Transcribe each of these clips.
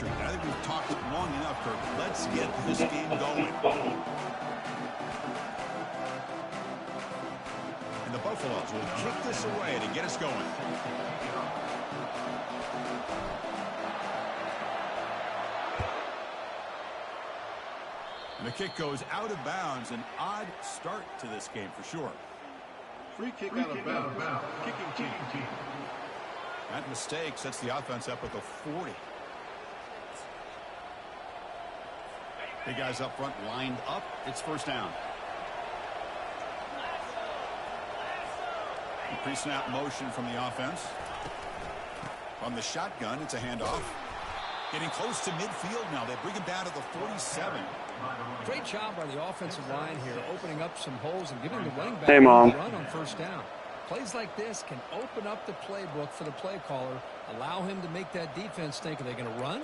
chemistry. I think we've talked long enough, Kirk. Let's get this game going. And the Buffaloes will kick this away to get us going. And the kick goes out of bounds. An odd start to this game for sure. Free kick out of bounds. Kicking team. That mistake sets the offense up at the 40. Big guys up front lined up. It's first down. Pre-snap motion from the offense. From the shotgun, it's a handoff. Getting close to midfield now. They bring him down to the 47. Great job by the offensive line here, opening up some holes and giving the running back Hey, Mom. a run on first down. Plays like this can open up the playbook for the play caller, allow him to make that defense think, are they going to run?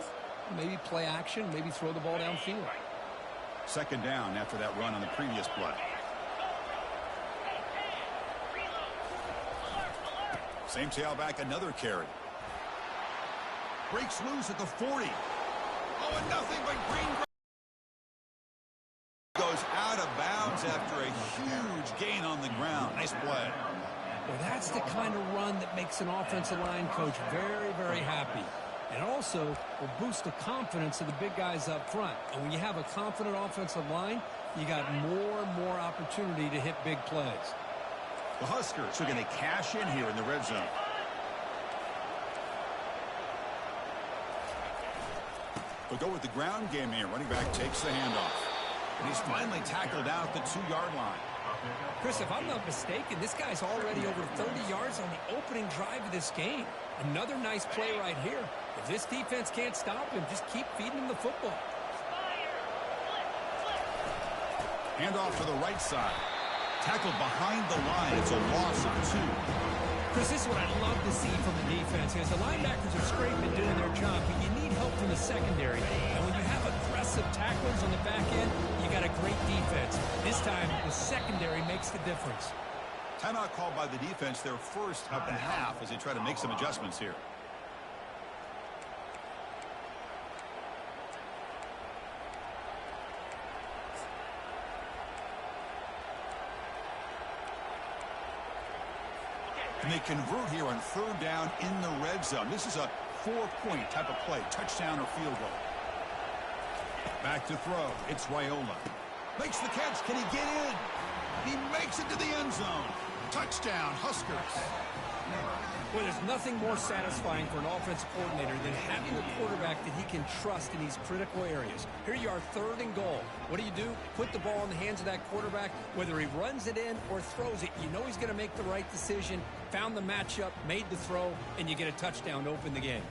Maybe play action, maybe throw the ball downfield. Second down after that run on the previous play. Same tailback, another carry. Breaks loose at the 40. Oh, and nothing but green. Goes out of bounds after a huge gain on the ground. Nice play. Well, that's the kind of run that makes an offensive line coach very, very happy. And also will boost the confidence of the big guys up front. And when you have a confident offensive line, you got more and more opportunity to hit big plays. The Huskers are going to cash in here in the red zone. They'll go with the ground game here. Running back takes the handoff. And he's finally tackled out the 2-yard line. Chris, if I'm not mistaken, this guy's already over 30 yards on the opening drive of this game. Another nice play right here. If this defense can't stop him, just keep feeding him the football. Handoff to the right side. Tackled behind the line. It's a loss of 2. Chris, this is what I love to see from the defense. As the linebackers are scraping, doing their job, but you need help from the secondary. And when you have aggressive tacklers on the back end, you got a great defense. This time, the secondary makes the difference. Timeout called by the defense, their first of the half, as they try to make some adjustments here. And they convert here on third down in the red zone. This is a 4-point type of play, touchdown or field goal. Back to throw. It's Raiola. Makes the catch. Can he get in? He makes it to the end zone. Touchdown, Huskers. Well, there's nothing more satisfying for an offensive coordinator than having a quarterback that he can trust in these critical areas. Here you are, third and goal. What do? Put the ball in the hands of that quarterback. Whether he runs it in or throws it, you know he's going to make the right decision. Found the matchup, made the throw, and you get a touchdown to open the game.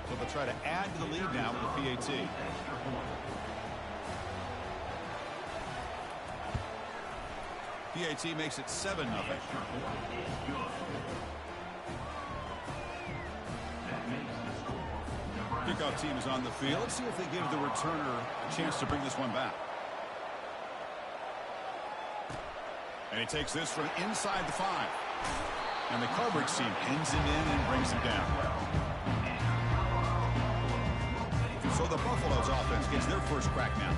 So they'll try to add to the lead now with the PAT. PAT makes it 7-0. Kickoff team is on the field. Let's see if they give the returner a chance to bring this one back. And he takes this from inside the 5. And the coverage team pins him in and brings him down. So the Buffaloes offense gets their first crack now.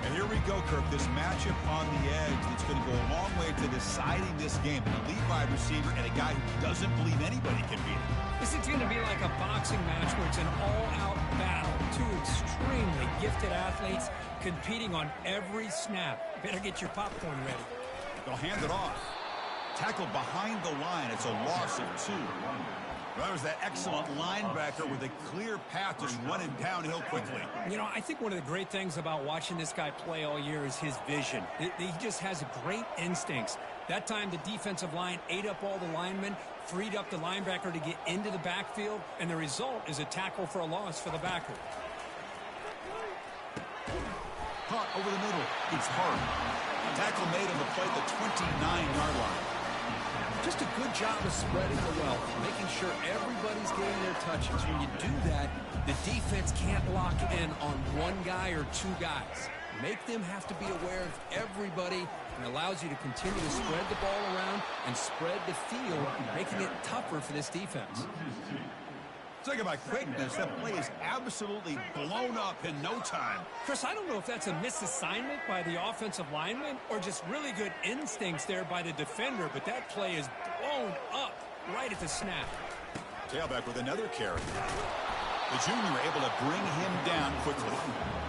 And here we go, Kirk. This matchup on the edge that's going to go a long way to deciding this game. An elite wide receiver and a guy who doesn't believe anybody can beat him. This is going to be like a boxing match where it's an all-out battle. Two extremely gifted athletes competing on every snap. Better get your popcorn ready. They'll hand it off. Tackled behind the line. It's a loss of 2. Well, there's that excellent linebacker with a clear path just running downhill quickly. You know, I think one of the great things about watching this guy play all year is his vision. He just has great instincts. That time, the defensive line ate up all the linemen, freed up the linebacker to get into the backfield, and the result is a tackle for a loss for the backer. Caught over the middle. It's hard. Tackle made on the play at the 29-yard line. Just a good job of spreading the wealth, making sure everybody's getting their touches. When you do that, the defense can't lock in on one guy or two guys. Make them have to be aware of everybody, and allows you to continue to spread the ball around and spread the field, making it tougher for this defense. Talk about quickness. That play is absolutely blown up in no time. Chris, I don't know if that's a misassignment by the offensive lineman or just really good instincts there by the defender, but that play is blown up right at the snap. Tailback with another carry. The junior able to bring him down quickly.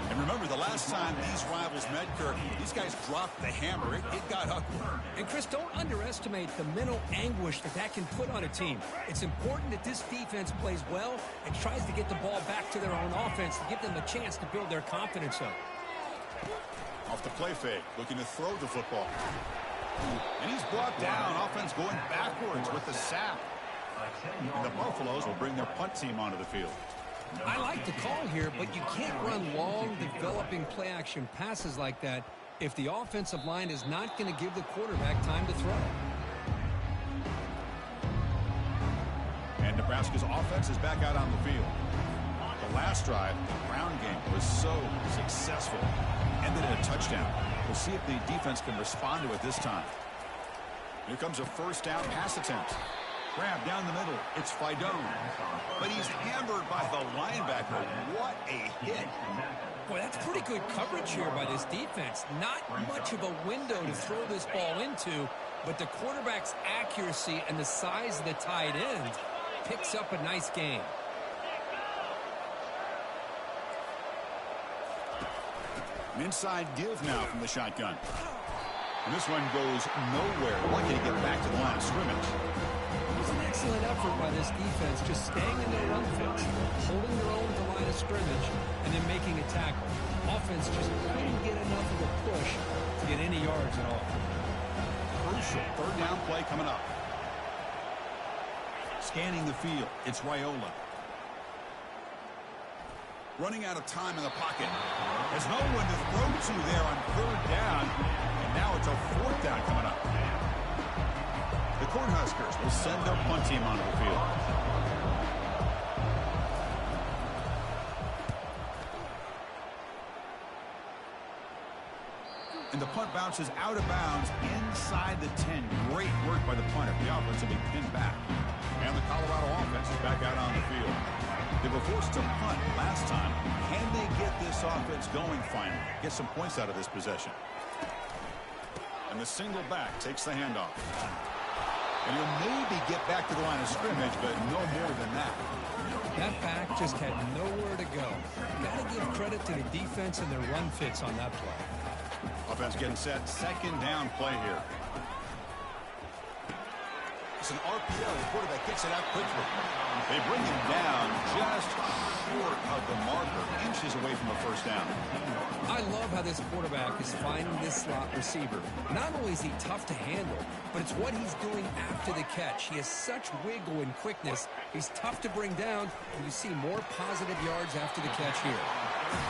And remember, the last time these rivals met, Kirk, these guys dropped the hammer. It got ugly. And, Chris, don't underestimate the mental anguish that can put on a team. It's important that this defense plays well and tries to get the ball back to their own offense to give them a chance to build their confidence up. Off the play fake, looking to throw the football. And he's brought down. Offense going backwards with the sack. And the Buffaloes will bring their punt team onto the field. I like the call here, but you can't run long, developing play-action passes like that if the offensive line is not going to give the quarterback time to throw. And Nebraska's offense is back out on the field. The last drive, the ground game was so successful. Ended in a touchdown. We'll see if the defense can respond to it this time. Here comes a first down pass attempt. Grab down the middle. It's Fidone. But he's hammered by the linebacker. What a hit. Boy, that's pretty good coverage here by this defense. Not much of a window to throw this ball into, but the quarterback's accuracy and the size of the tight end picks up a nice gain. An inside give now from the shotgun. And this one goes nowhere. Lucky to get back to the line of scrimmage. An excellent effort by this defense, just staying in their run fits, holding their own at the line of scrimmage, and then making a tackle. Offense just couldn't get enough of a push to get any yards at all. Crucial third down play coming up. Scanning the field, it's Raiola. Running out of time in the pocket. There's no one to throw to there on third down, and now it's a fourth down coming up. The Cornhuskers will send their punt team onto the field. And the punt bounces out of bounds inside the 10. Great work by the punter. The offense will be pinned back. And the Colorado offense is back out on the field. They were forced to punt last time. Can they get this offense going finally? Get some points out of this possession. And the single back takes the handoff. And he'll maybe get back to the line of scrimmage, but no more than that. That back just had nowhere to go. Got to give credit to the defense and their run fits on that play. Offense getting set. Second down play here. It's an RPO. The quarterback gets it out quickly. They bring him down just short of the marker, inches away from a first down. I love how this quarterback is finding this slot receiver. Not only is he tough to handle, but it's what he's doing after the catch. He has such wiggle and quickness. He's tough to bring down, and you see more positive yards after the catch here.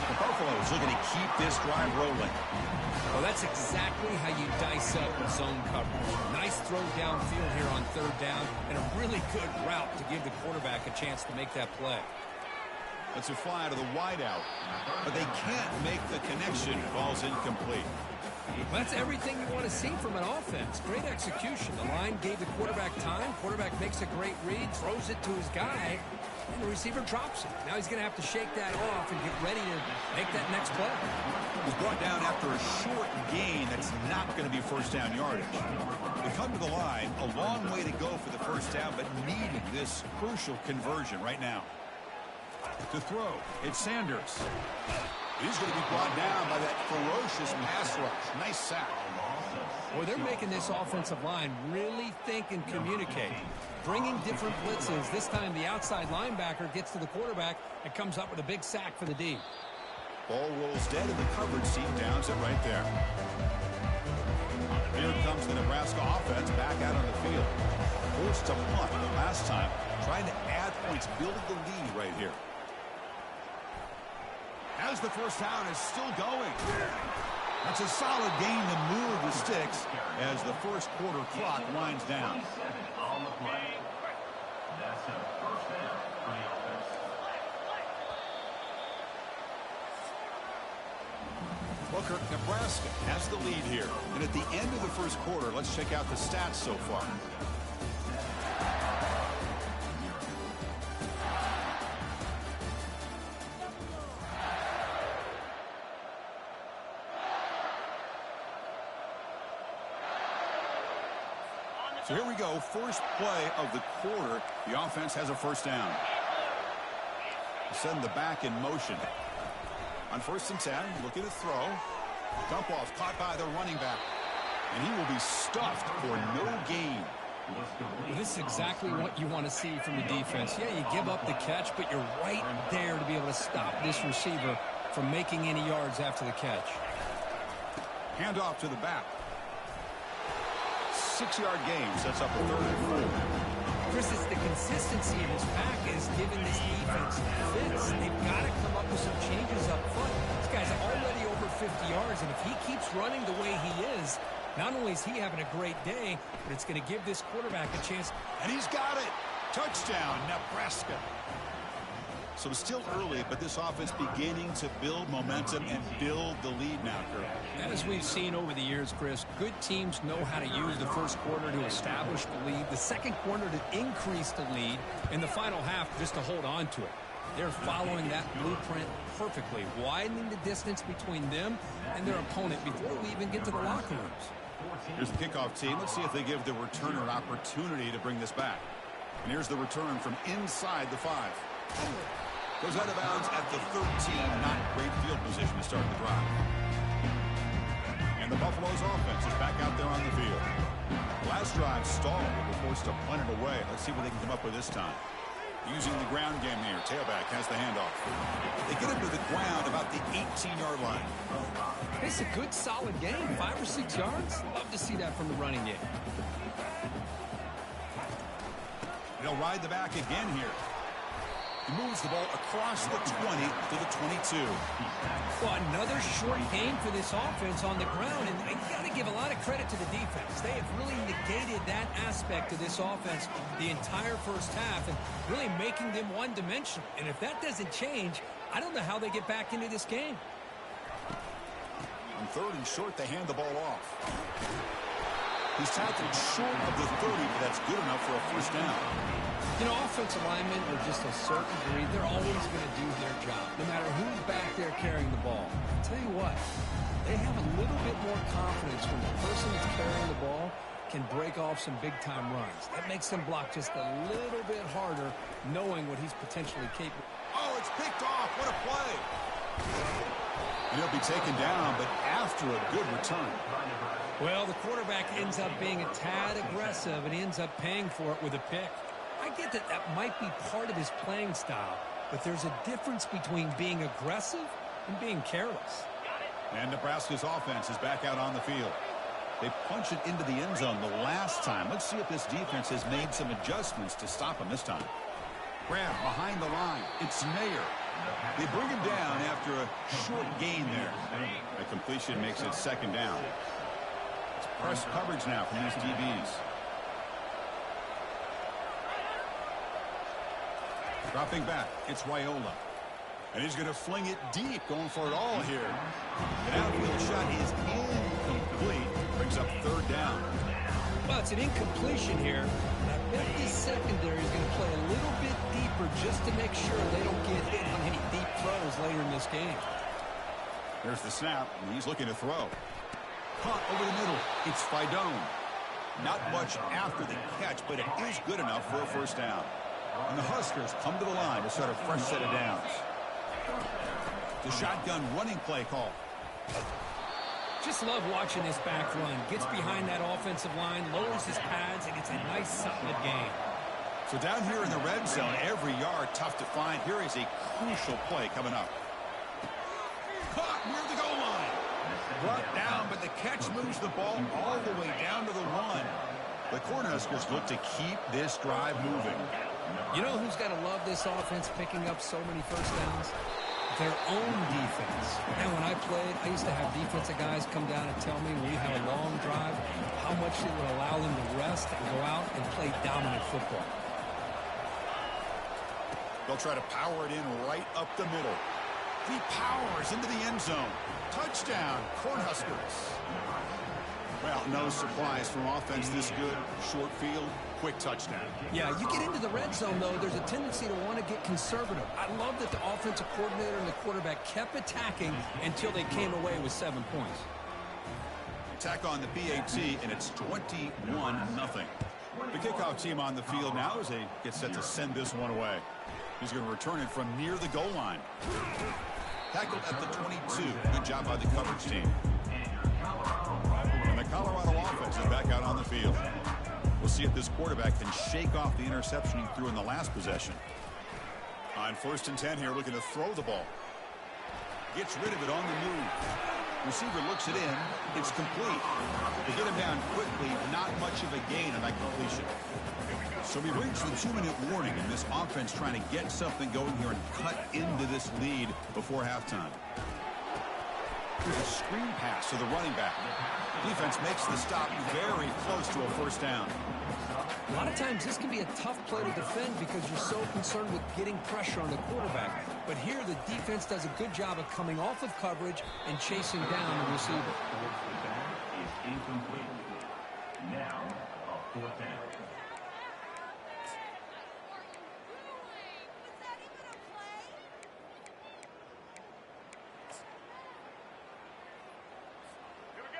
The Buffaloes looking to keep this drive rolling. Well, that's exactly how you dice up zone coverage. Nice throw downfield here on third down, and a really good route to give the quarterback a chance to make that play. That's a fly to the wideout, but they can't make the connection. Ball's incomplete. That's everything you want to see from an offense. Great execution. The line gave the quarterback time. Quarterback makes a great read, throws it to his guy, and the receiver drops it. Now he's going to have to shake that off and get ready to make that next play. He's brought down after a short gain that's not going to be first down yardage. They come to the line, a long way to go for the first down, but needing this crucial conversion right now. To throw, it's Sanders. He's going to be brought down by that ferocious pass rush. Nice sack. Well, they're making this offensive line really think and communicate. Bringing different blitzes. This time the outside linebacker gets to the quarterback and comes up with a big sack for the D. Ball rolls dead and the coverage team downs it right there. Here comes the Nebraska offense back out on the field. Forced to punt last time. Trying to add points, building the lead right here. As the first down is still going. That's a solid gain to move the sticks as the first quarter clock winds down. Booker, Nebraska has the lead here. And at the end of the first quarter, let's check out the stats so far. So here we go, first play of the quarter. The offense has a first down. Send the back in motion. On 1st and 10, looking to throw. Dump off, caught by the running back. And he will be stuffed for no gain. This is exactly what you want to see from the defense. Yeah, you give up the catch, but you're right there to be able to stop this receiver from making any yards after the catch. Hand off to the back. 6-yard gain sets up a 3rd and 4. Chris, it's the consistency in his pack is giving this defense fits. They've got to come up with some changes up front. This guy's already over 50 yards, and if he keeps running the way he is, not only is he having a great day, but it's going to give this quarterback a chance. And he's got it. Touchdown, Nebraska. So still early, but this offense beginning to build momentum and build the lead now, Kurt. As we've seen over the years, Chris, good teams know how to use the first quarter to establish the lead, the second quarter to increase the lead, and the final half just to hold on to it. They're following that blueprint perfectly, widening the distance between them and their opponent before we even get to the locker rooms. Here's the kickoff team. Let's see if they give the returner an opportunity to bring this back. And here's the return from inside the 5. Goes out of bounds at the 13. Not great field position to start the drive. And the Buffalo's offense is back out there on the field. Last drive stalled. They were forced to punt it away. Let's see what they can come up with this time. Using the ground game here. Tailback has the handoff. They get him to the ground about the 18-yard line. It's a good, solid game. 5 or 6 yards. Love to see that from the running game. They'll ride the back again here. He moves the ball across the 20 to the 22. Well, another short gain for this offense on the ground, and you got to give a lot of credit to the defense. They have really negated that aspect of this offense the entire first half and really making them one-dimensional. And if that doesn't change, I don't know how they get back into this game. On 3rd and short, they hand the ball off. He's tackled short of the 30, but that's good enough for a first down. You know, offensive linemen are just a certain breed. They're always going to do their job, no matter who's back there carrying the ball. I'll tell you what, they have a little bit more confidence when the person that's carrying the ball can break off some big-time runs. That makes them block just a little bit harder, knowing what he's potentially capable. Oh, it's picked off. What a play. And he'll be taken down, but after a good return. Well, the quarterback ends up being a tad aggressive, and he ends up paying for it with a pick. I get that that might be part of his playing style, but there's a difference between being aggressive and being careless. And Nebraska's offense is back out on the field. They punched it into the end zone the last time. Let's see if this defense has made some adjustments to stop him this time. Grab behind the line. It's Ncaa. They bring him down after a short gain there. A completion makes it 2nd down. It's press coverage now from these DBs. Dropping back, it's Raiola. And he's going to fling it deep, going for it all here. An outfield shot is incomplete. Brings up 3rd down. Well, it's an incompletion here. I bet this secondary is going to play a little bit deeper just to make sure they don't get hit on any deep throws later in this game. There's the snap, and he's looking to throw. Caught over the middle. It's Fidone. Not much after the catch, but it is good enough for a first down. And the Huskers come to the line to start a fresh set of downs. The shotgun running play call. Just love watching this back run. Gets behind that offensive line, lowers his pads, and gets a nice solid gain. So down here in the red zone, every yard tough to find. Here is a crucial play coming up. Caught near the goal line. Brought down, but the catch moves the ball all the way down to the 1. The Cornhuskers look to keep this drive moving. You know who's got to love this offense picking up so many first downs? Their own defense. And when I played, I used to have defensive guys come down and tell me when we had a long drive, how much it would allow them to rest and go out and play dominant football. They'll try to power it in right up the middle. He powers into the end zone. Touchdown, Cornhuskers. Well, no surprise from offense this good. Short field, quick touchdown. Yeah, you get into the red zone, though, there's a tendency to want to get conservative. I love that the offensive coordinator and the quarterback kept attacking until they came away with 7 points. Attack on the PAT, and it's 21-0. The kickoff team on the field now as they get set to send this one away. He's going to return it from near the goal line. Tackled at the 22. Good job by the coverage team. And the Colorado offense is back out on the field. We'll see if this quarterback can shake off the interception he threw in the last possession. On 1st and 10 here, looking to throw the ball. Gets rid of it on the move. Receiver looks it in. It's complete. They get him down quickly. Not much of a gain on that completion. So we reach the 2-minute warning, and this offense trying to get something going here and cut into this lead before halftime. Here's a screen pass to the running back. Defense makes the stop very close to a first down. A lot of times this can be a tough play to defend because you're so concerned with getting pressure on the quarterback. But here the defense does a good job of coming off of coverage and chasing down the receiver. Is incomplete. Now, a 4th down.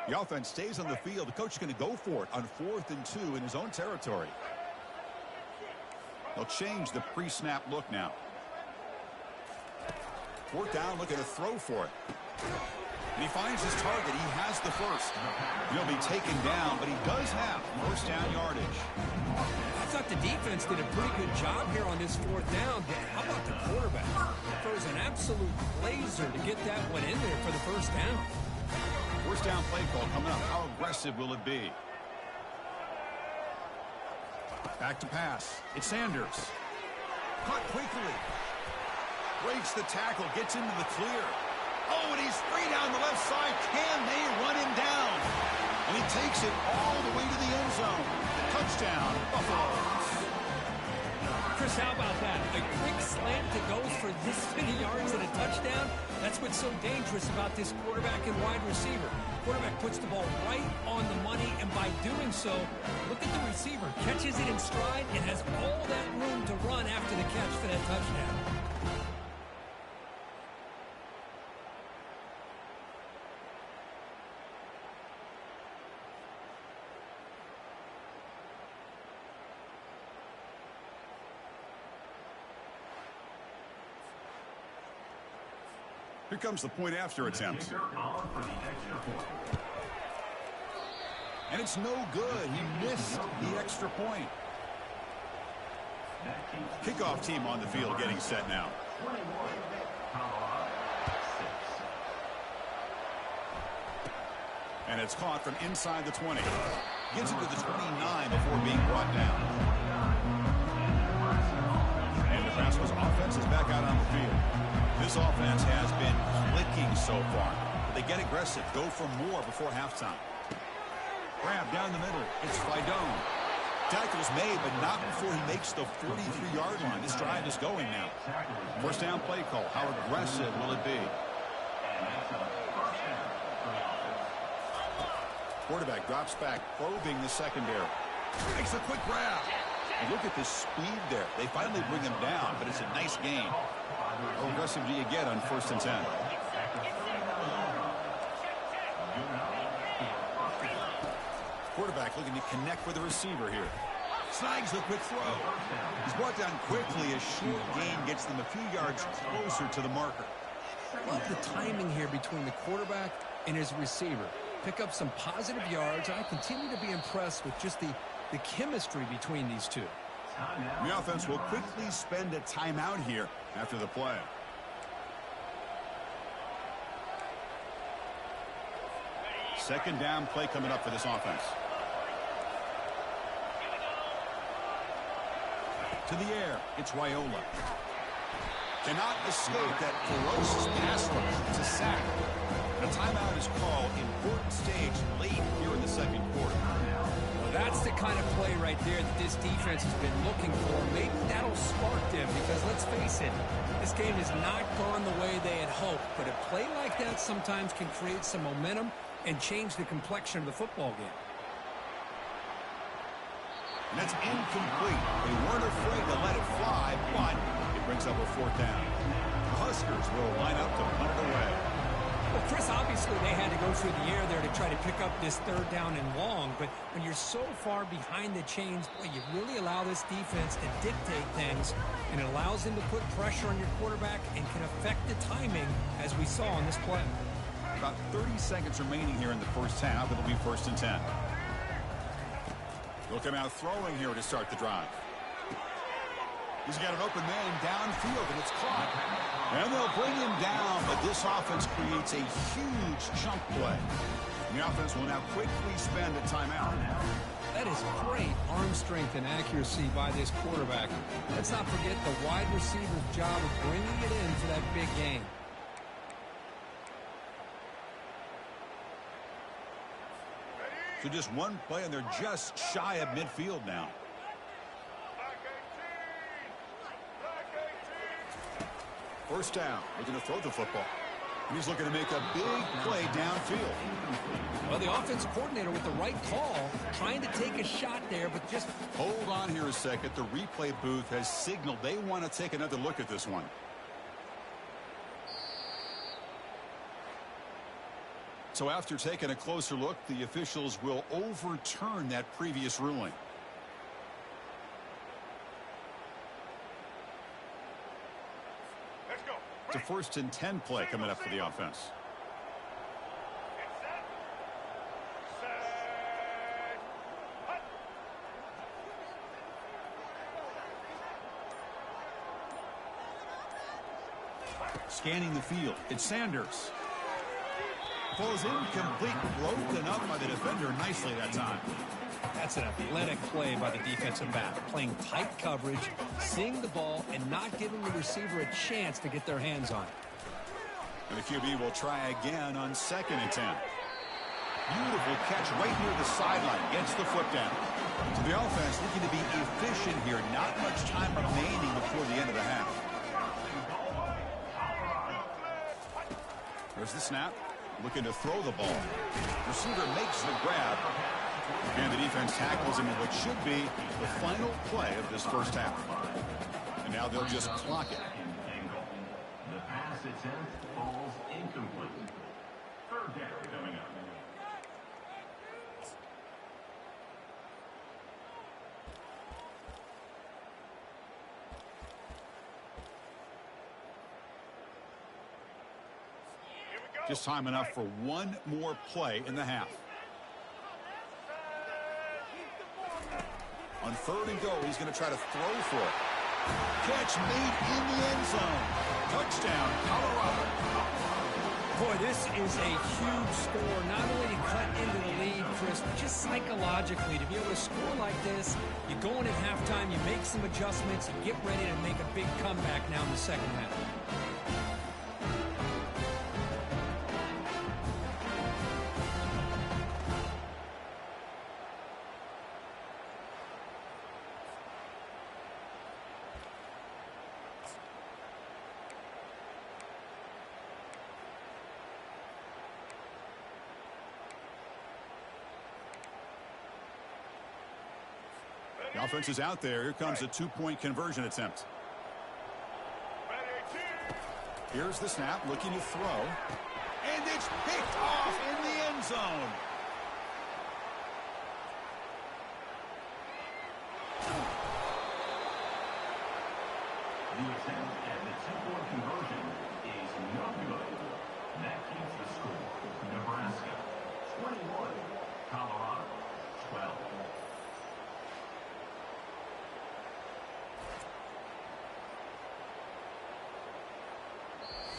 The offense stays on the field. The coach is going to go for it on 4th and 2 in his own territory. They'll change the pre-snap look now. 4th down, looking to throw for it. And he finds his target. He has the first. He'll be taken down, but he does have first down yardage. I thought the defense did a pretty good job here on this 4th down. How about the quarterback? Throws an absolute laser to get that one in there for the first down. First down play call coming up. How aggressive will it be? Back to pass. It's Sanders. Caught quickly. Breaks the tackle. Gets into the clear. Oh, and he's free down the left side. Can they run him down? And he takes it all the way to the end zone. Touchdown, Buffalo. Chris, how about that? A quick slant that goes for this many yards and a touchdown. That's what's so dangerous about this quarterback and wide receiver. Quarterback puts the ball right on the money, and by doing so, look at the receiver. Catches it in stride and has all that room to run after the catch for that touchdown. Here comes the point after attempt. And it's no good. He missed the extra point. Kickoff team on the field getting set now. And it's caught from inside the 20. Gets it to the 29 before being brought down. And Nebraska's offense is back out on the field. This offense has been clicking so far. They get aggressive, go for more before halftime. Grab down the middle. It's Fidone. Tackle's made, but not before he makes the 43-yard line. This drive is going now. First down play call. How aggressive will it be? Quarterback drops back, probing the secondary. Makes a quick grab. And look at the speed there. They finally bring him down, but it's a nice gain. How aggressive do you get on 1st and 10? Quarterback looking to connect with the receiver here. Snags the quick throw. He's brought down quickly. A short gain gets them a few yards closer to the marker. Love the timing here between the quarterback and his receiver. Pick up some positive yards. I continue to be impressed with just the chemistry between these two. The offense will quickly spend a timeout here after the play. Second down play coming up for this offense. To the air, it's Raiola. Cannot escape that ferocious pass rush. It's a sack. The timeout is called. Important stage late here in the second quarter. Well, that's the kind of play right there that this defense has been looking for. Maybe that'll spark them because, let's face City. This game has not gone the way they had hoped, but a play like that sometimes can create some momentum and change the complexion of the football game. And it's incomplete. They weren't afraid to let it fly, but it brings up a fourth down. The Huskers will line up to punt it away. Well, Chris, obviously they had to go through the air there to try to pick up this third down and long, but when you're so far behind the chains, boy, you really allow this defense to dictate things, and it allows them to put pressure on your quarterback and can affect the timing, as we saw on this play. About 30 seconds remaining here in the first half. It'll be 1st and 10. They'll come out throwing here to start the drive. He's got an open man downfield, and it's caught. And they'll bring him down, but this offense creates a huge chunk play. The offense will now quickly spend a timeout. That is great arm strength and accuracy by this quarterback. Let's not forget the wide receiver's job of bringing it in for that big game. So just one play, and they're just shy of midfield now. First down. Looking to throw the football. And he's looking to make a big play downfield. Well, the offensive coordinator with the right call, trying to take a shot there, but just... Hold on here a second. The replay booth has signaled they want to take another look at this one. So after taking a closer look, the officials will overturn that previous ruling. It's a 1st and 10 play coming up for the offense. Scanning the field. It's Sanders. Falls incomplete, broken up by the defender nicely that time. That's an athletic play by the defensive back, playing tight coverage, seeing the ball, and not giving the receiver a chance to get their hands on it. And the QB will try again on 2nd and 10. Beautiful catch right near the sideline, gets the foot down. So the offense looking to be efficient here, not much time remaining before the end of the half. There's the snap. Looking to throw the ball. Receiver makes the grab. And the defense tackles him in what should be the final play of this first half. And now they'll just clock it. The pass attempt falls incomplete. 3rd down coming up. Just time enough for one more play in the half. On 3rd and goal, he's going to try to throw for it. Catch made in the end zone. Touchdown, Colorado. Boy, this is a huge score. Not only to cut into the lead, Chris, but just psychologically to be able to score like this. You go in at halftime, you make some adjustments, you get ready to make a big comeback now in the second half. The offense is out there. Here comes a 2-point conversion attempt. Here's the snap, looking to throw. And it's picked off in the end zone. The attempt at the 2-point conversion is no good. That keeps the score. Nebraska 21, Colorado 12.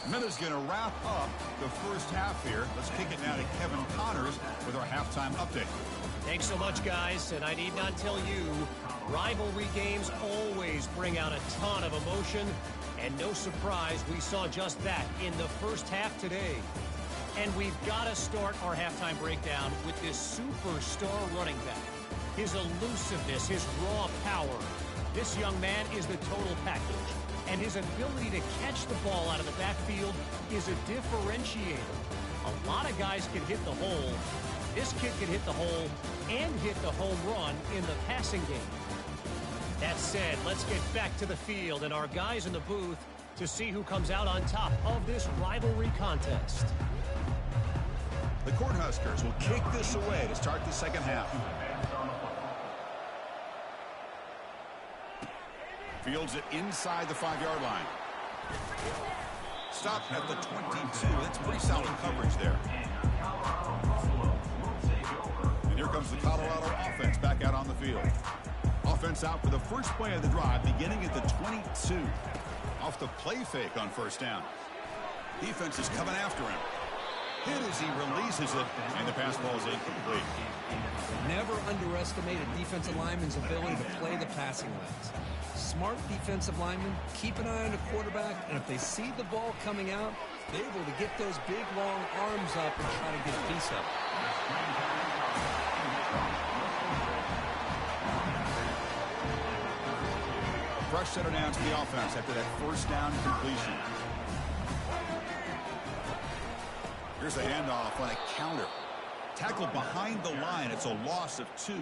Miller's going to wrap up the first half here. Let's kick it now to Kevin Connors with our halftime update. Thanks so much, guys. And I need not tell you, rivalry games always bring out a ton of emotion. And no surprise, we saw just that in the first half today. And we've got to start our halftime breakdown with this superstar running back. His elusiveness, his raw power. This young man is the total package. and his ability to catch the ball out of the backfield is a differentiator. A lot of guys can hit the hole. This kid can hit the hole and hit the home run in the passing game. That said, let's get back to the field and our guys in the booth to see who comes out on top of this rivalry contest. The Cornhuskers will kick this away to start the second half. Fields it inside the 5-yard line. Stop at the 22. That's pretty solid coverage there. And here comes the Colorado offense back out on the field. Offense out for the first play of the drive, beginning at the 22. Off the play fake on first down. Defense is coming after him. Hit as he releases it, and the pass ball is incomplete. Never underestimate a defensive lineman's ability to play the passing lanes. Smart defensive linemen keep an eye on the quarterback, and if they see the ball coming out, they're able to get those big, long arms up and try to get a piece of it. Fresh set of downs to the offense after that first down completion. Here's a handoff on a counter. Tackled behind the line. It's a loss of 2.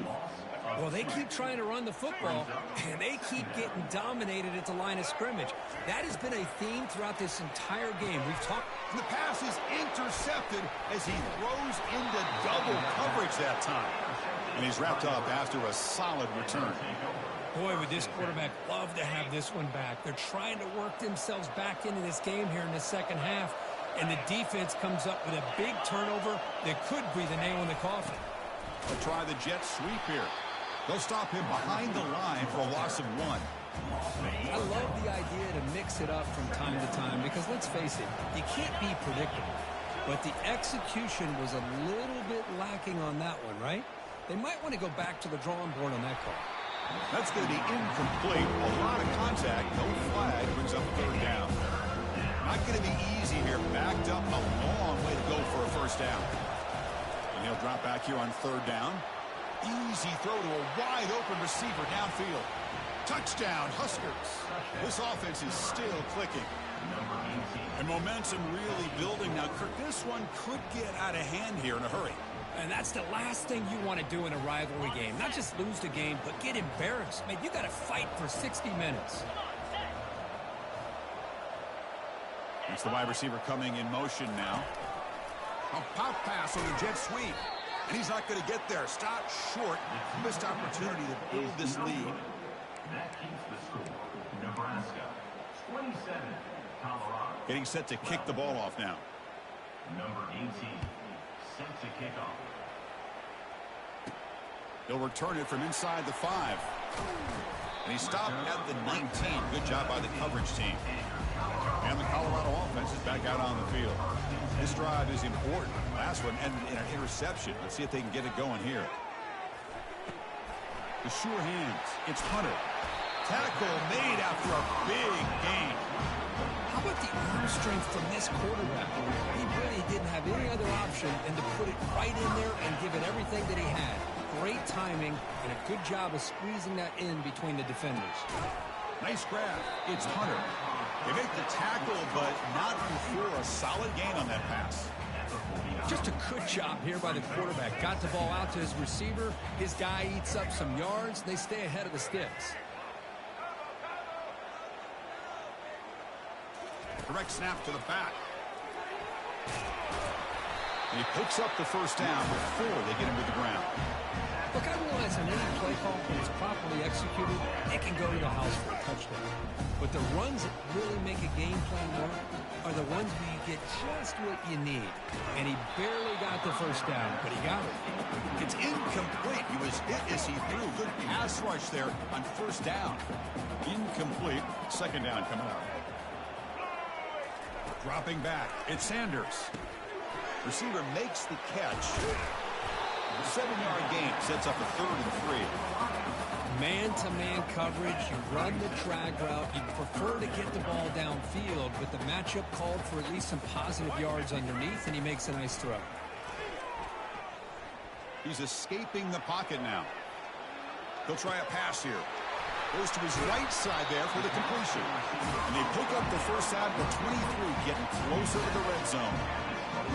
Well, they keep trying to run the football, and they keep getting dominated at the line of scrimmage. That has been a theme throughout this entire game. We've talked. The pass is intercepted as he throws into double coverage that time. And he's wrapped up after a solid return. Boy, would this quarterback love to have this one back. They're trying to work themselves back into this game here in the second half. And the defense comes up with a big turnover that could be the nail in the coffin. They'll try the jet sweep here. They'll stop him behind the line for a loss of 1. I love the idea to mix it up from time to time because, let's face it, you can't be predictable. But the execution was a little bit lacking on that one, right? They might want to go back to the drawing board on that call. That's going to be incomplete. A lot of contact. No flag brings up third down. Not going to be easy here. Backed up a long way to go for a first down. And he'll drop back here on third down. Easy throw to a wide open receiver downfield. Touchdown, Huskers. This offense is still clicking. And momentum really building now. Kirk, this one could get out of hand here in a hurry. And that's the last thing you want to do in a rivalry game. Not just lose the game, but get embarrassed. Man, you got to fight for 60 minutes. It's the wide receiver coming in motion now. A pop pass on the jet sweep. And he's not going to get there. Stop short. Missed opportunity to build this lead. That keeps the score. Nebraska 27, Colorado. Getting set to kick the ball off now. Number 18, set to kick off. He'll return it from inside the 5. And he stopped at the 19. Good job by the coverage team. And the Colorado offense is back out on the field. This drive is important. Last one ended in an interception. Let's see if they can get it going here. The sure hands. It's Hunter. Tackle made after a big gain. How about the arm strength from this quarterback? He really didn't have any other option than to put it right in there and give it everything that he had. Great timing and a good job of squeezing that in between the defenders. Nice grab. It's Hunter. They make the tackle, but not before a solid gain on that pass. Just a good job here by the quarterback. Got the ball out to his receiver. His guy eats up some yards. They stay ahead of the sticks. Direct snap to the back. And he picks up the first down before they get him to the ground. Look, I realize on any play call, when it's properly executed, it can go to the house for a touchdown. But the runs that really make a game plan work are the ones where you get just what you need. And he barely got the first down, but he got it. It's incomplete. He was hit as he threw. Good pass rush there on first down. Incomplete. Second down coming up. Dropping back. It's Sanders. Receiver makes the catch. 7-yard gain sets up a 3rd and 3. Man-to-man coverage, you run the drag route, you prefer to get the ball downfield, but the matchup called for at least some positive yards underneath, and he makes a nice throw. He's escaping the pocket now. He'll try a pass here. Goes to his right side there for the completion. And they pick up the first out of the 23, getting closer to the red zone.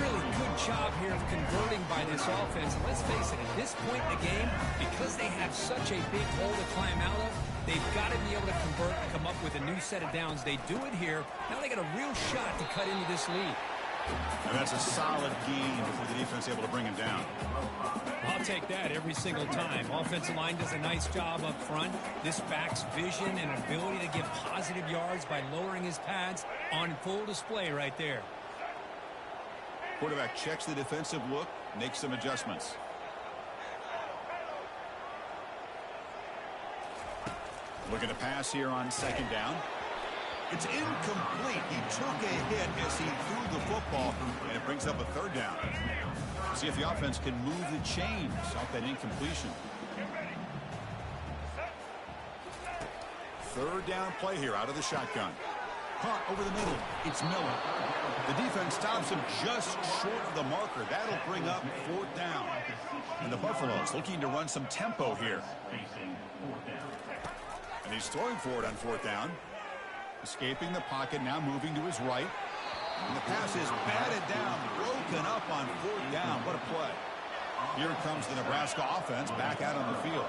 Really good job here of converting by this offense. And let's face it, at this point in the game, because they have such a big hole to climb out of, they've got to be able to convert and come up with a new set of downs. They do it here. Now they got a real shot to cut into this lead. And that's a solid gain before the defense able to bring him down. I'll take that every single time. Offensive line does a nice job up front. This back's vision and ability to get positive yards by lowering his pads on full display right there. Quarterback checks the defensive look, makes some adjustments. Looking to pass here on second down. It's incomplete. He took a hit as he threw the football, and it brings up a third down. See if the offense can move the chains off that incompletion. Third down play here out of the shotgun. Caught over the middle. It's Miller. The defense stops him just short of the marker. That'll bring up fourth down. And the Buffaloes looking to run some tempo here. And he's throwing for it on fourth down. Escaping the pocket, now moving to his right. And the pass is batted down, broken up on fourth down. What a play. Here comes the Nebraska offense back out on the field.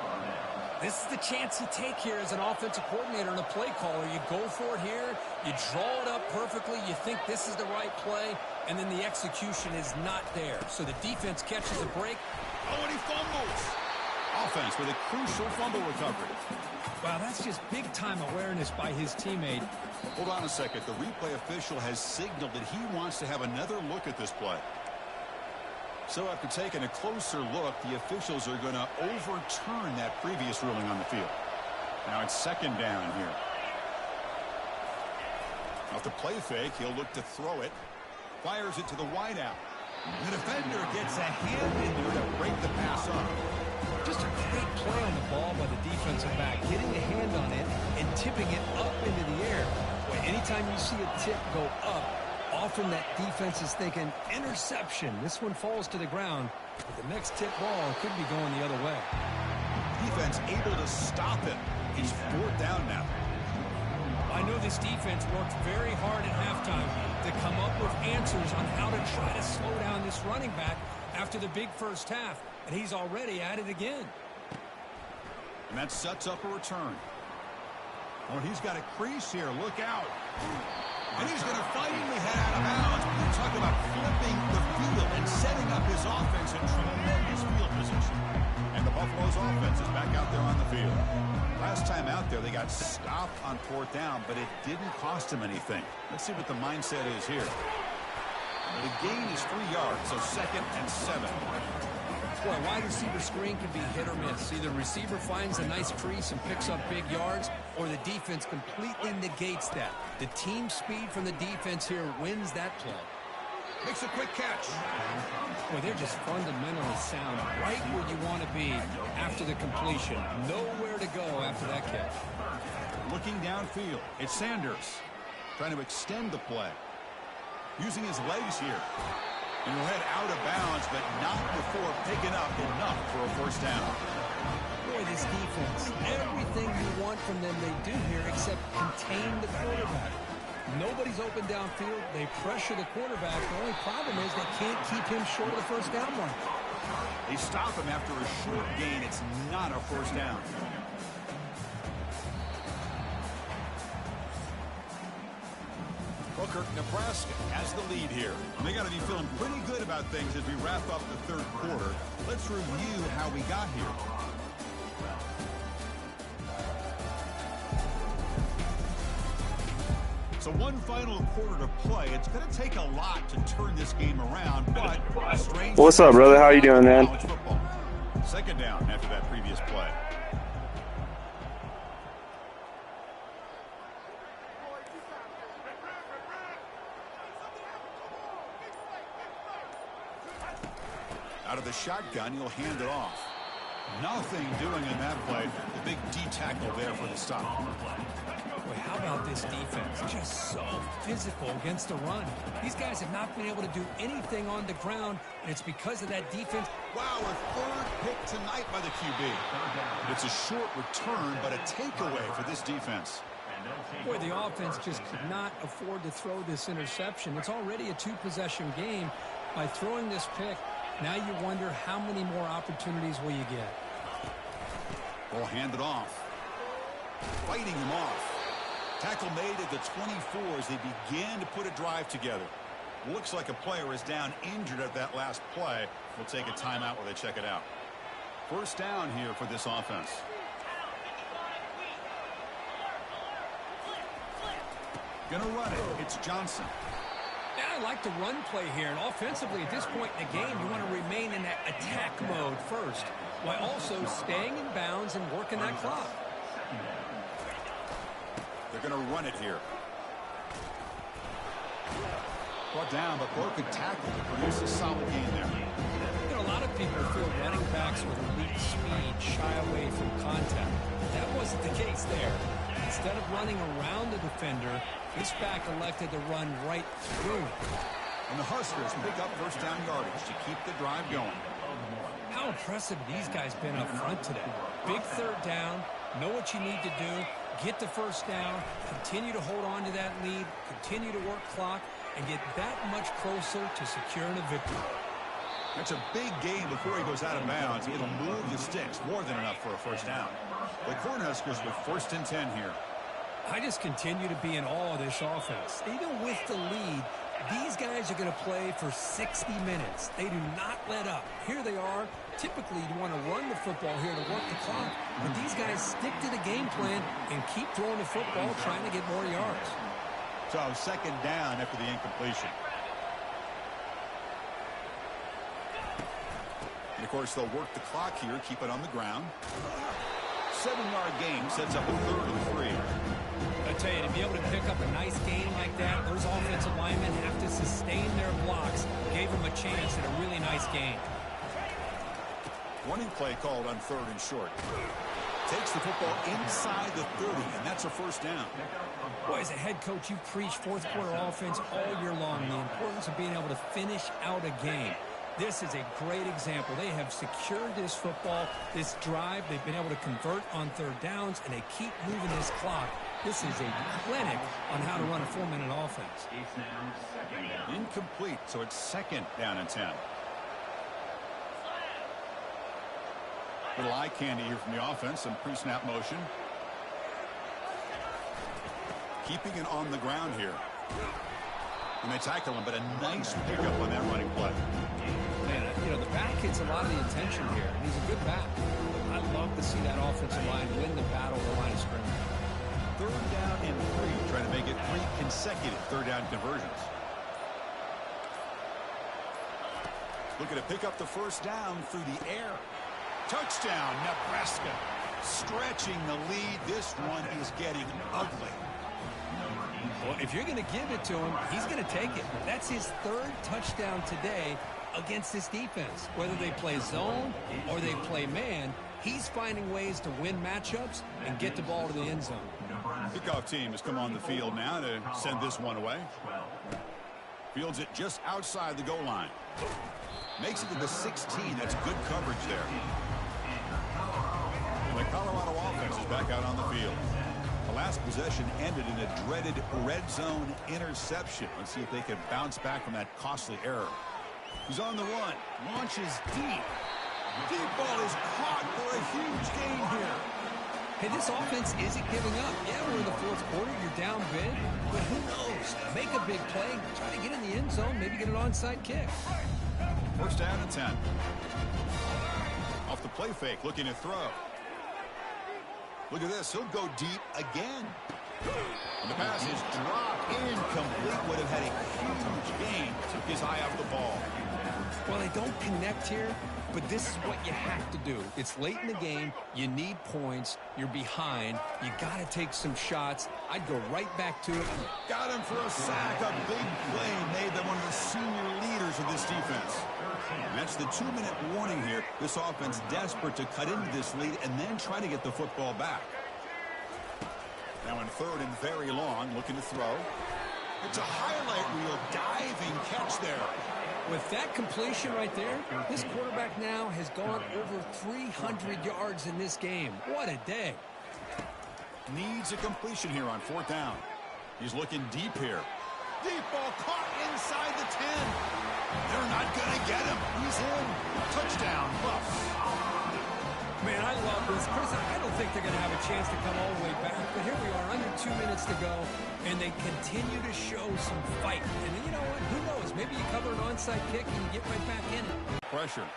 This is the chance you take here as an offensive coordinator and a play caller. You go for it here. You draw it up perfectly. You think this is the right play, and then the execution is not there. So the defense catches a break. Oh, and he fumbles. Offense with a crucial fumble recovery. Wow, that's just big-time awareness by his teammate. Hold on a second. The replay official has signaled that he wants to have another look at this play. So after taking a closer look, the officials are going to overturn that previous ruling on the field. Now it's second down here. Off the play fake, he'll look to throw it. Fires it to the wideout. The defender gets a hand in there to break the pass up. Just a great play on the ball by the defensive back, getting a hand on it and tipping it up into the air. Boy, anytime you see a tip go up, often that defense is thinking interception. This one falls to the ground, but the next tip ball could be going the other way. Defense able to stop him. He's fourth down now. I know this defense worked very hard at halftime to come up with answers on how to try to slow down this running back after the big first half, and he's already at it again. And that sets up a return. Oh, he's got a crease here. Look out. And he's going to finally head out of bounds. We're talking about flipping the field and setting up his offense in tremendous field position. And the Buffalo's offense is back out there on the field. Last time out there, they got stopped on fourth down, but it didn't cost them anything. Let's see what the mindset is here. The gain is 3 yards, so second and 7. Boy, wide receiver screen can be hit or miss. Either the receiver finds a nice crease and picks up big yards, or the defense completely negates that. The team speed from the defense here wins that play. Makes a quick catch. Boy, they're just fundamentally sound, right where you want to be after the completion. Nowhere to go after that catch. Looking downfield, it's Sanders trying to extend the play. Using his legs here. And he'll head out of bounds, but not before picking up enough for a first down. Boy, this defense, everything you want from them they do here except contain the quarterback. Nobody's open downfield. They pressure the quarterback. The only problem is they can't keep him short of the first down mark. They stop him after a short gain. It's not a first down. Booker, Nebraska has the lead here. They got to be feeling pretty good about things as we wrap up the third quarter. Let's review how we got here. So one final quarter to play. It's going to take a lot to turn this game around, but strange. What's up, brother? How you doing, man? Second down after that previous play. Out of the shotgun, he'll hand it off. Nothing doing in that play. The big D tackle there for the stop. Boy, how about this defense. Just so physical against the run. These guys have not been able to do anything on the ground, and it's because of that defense. Wow, a third pick tonight by the QB. It's a short return, but a takeaway for this defense. Boy, the offense just could not afford to throw this interception. It's already a two-possession game. By throwing this pick, now you wonder how many more opportunities will you get. Ball handed off. Fighting him off. Tackle made at the 24 as they begin to put a drive together. Looks like a player is down injured at that last play. We'll take a timeout while they check it out. First down here for this offense. Gonna run it. It's Johnson. Yeah, I like the run play here. And offensively, at this point in the game, you want to remain in that attack mode first, while also staying in bounds and working that clock. They're going to run it here. Brought down, but broken tackle to produce a solid gain there. You know, a lot of people feel running backs with elite speed shy away from contact. That wasn't the case there. Instead of running around the defender, this back elected to run right through it. And the Huskers pick up first down yardage to keep the drive going. How impressive these guys been up front today. Big third down, know what you need to do, get the first down, continue to hold on to that lead, continue to work clock, and get that much closer to securing a victory. That's a big gain before he goes out of bounds. It'll move the sticks, more than enough for a first down. The Cornhuskers with 1st and 10 here. I just continue to be in awe of this offense. Even with the lead, these guys are going to play for 60 minutes. They do not let up. Here they are. Typically, you want to run the football here to work the clock, but these guys stick to the game plan and keep throwing the football, trying to get more yards. So, 2nd down after the incompletion. And, of course, they'll work the clock here, keep it on the ground. 7-yard gain sets up a 3rd and 3. I tell you, to be able to pick up a nice gain like that, those offensive linemen have to sustain their blocks. Gave them a chance at a really nice gain. Running play called on 3rd and short. Takes the football inside the 30, and that's a first down. Boy, as a head coach, you preach fourth-quarter offense all year long. The importance of being able to finish out a game. This is a great example. They have secured this football, this drive. They've been able to convert on 3rd downs, and they keep moving this clock. This is a clinic on how to run a 4-minute offense. Incomplete, so it's 2nd down and 10. Little eye candy here from the offense, some pre-snap motion. Keeping it on the ground here. And they tackle him, but a nice pickup on that running play. Man, you know, the back gets a lot of the attention here, and he's a good back. I love to see that offensive line win the battle at the line of scrimmage. 3rd down and 3, trying to make it 3 consecutive 3rd down conversions. Looking to pick up the first down through the air. Touchdown, Nebraska. Stretching the lead. This one is getting ugly. Well, if you're going to give it to him, he's going to take it. That's his 3rd touchdown today against this defense. Whether they play zone or they play man, he's finding ways to win matchups and get the ball to the end zone. Kickoff team has come on the field now to send this one away. Fields it just outside the goal line. Makes it to the 16. That's good coverage there. And the Colorado offense is back out on the field. The last possession ended in a dreaded red zone interception. Let's see if they can bounce back from that costly error. He's on the run. Launches deep. Deep ball is caught for a huge gain here. Hey, this offense isn't giving up. Yeah, we're in the 4th quarter. You're down big. But who knows? Make a big play. Try to get in the end zone. Maybe get an onside kick. First down and 10. Off the play fake, looking to throw. Look at this. He'll go deep again. And the pass is dropped. Incomplete. Would have had a huge gain. Took his eye off the ball. Well, they don't connect here, but this is what you have to do. It's late in the game. You need points. You're behind. You got to take some shots. I'd go right back to it. Got him for a sack. A big play made them one of the senior leaders of this defense. And that's the 2-minute warning here. This offense desperate to cut into this lead and then try to get the football back. Now in third and very long, looking to throw. It's a highlight reel diving catch there. With that completion right there, this quarterback now has gone over 300 yards in this game. What a day. Needs a completion here on fourth down. He's looking deep here. Deep ball caught inside the 10. They're not going to get him. He's in. Touchdown, Buffs. Man, I love this. Chris, I don't think they're going to have a chance to come all the way back, but here we are, under 2 minutes to go, and they continue to show some fight. And you know what? Who knows? Maybe you cover an onside kick and you get right back in it. Pressure.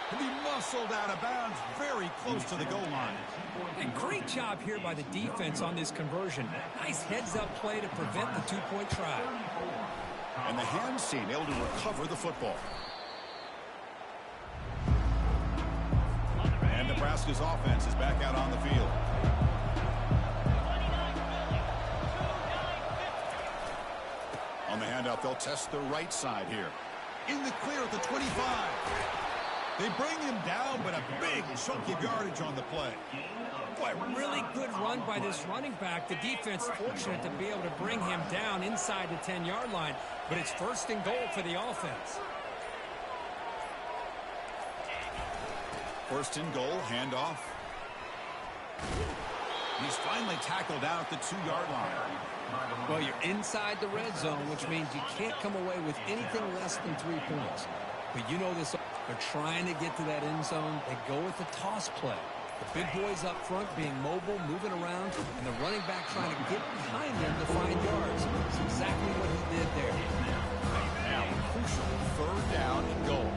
To be muscled out of bounds, very close to the goal line. And great job here by the defense on this conversion. Nice heads-up play to prevent the two-point try. And the hands team able to recover the football. And Nebraska's offense is back out on the field. On the handout, they'll test the right side here. In the clear at the 25. They bring him down, but a big chunk of yardage on the play. Boy, really good run by this running back. The defense fortunate to be able to bring him down inside the 10-yard line, but it's first and goal for the offense. First and goal, handoff. He's finally tackled down at the 2-yard line. Well, you're inside the red zone, which means you can't come away with anything less than 3 points. But you know this, they're trying to get to that end zone. They go with the toss play. The big boys up front being mobile, moving around, and the running back trying to get behind them to find yards. That's exactly what he did there. Now, crucial third down and goal.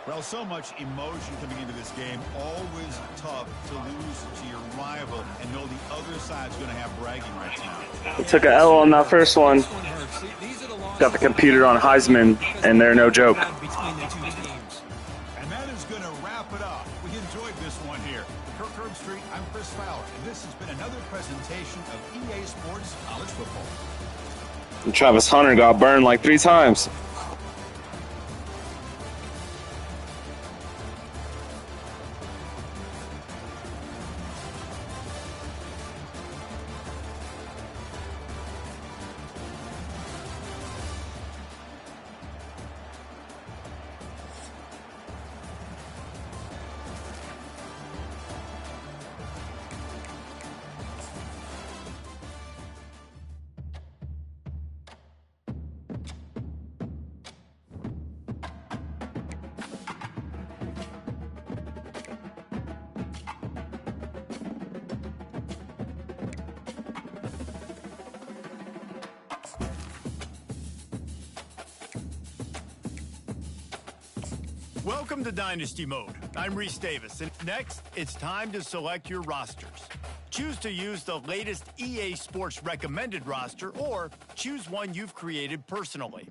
Well, so much emotion coming into this game. Always tough to lose to your rival and know the other side's going to have bragging rights now. We took an L on that first one. Got the computer on Heisman, and they're no joke. And that is going to wrap it up. We enjoyed this one here. For Kirk Street, I'm Chris Fowler, and this has been another presentation of EA Sports College Football. And Travis Hunter got burned like 3 times. Welcome to Dynasty Mode. I'm Reese Davis, and next, it's time to select your rosters. Choose to use the latest EA Sports recommended roster, or choose one you've created personally.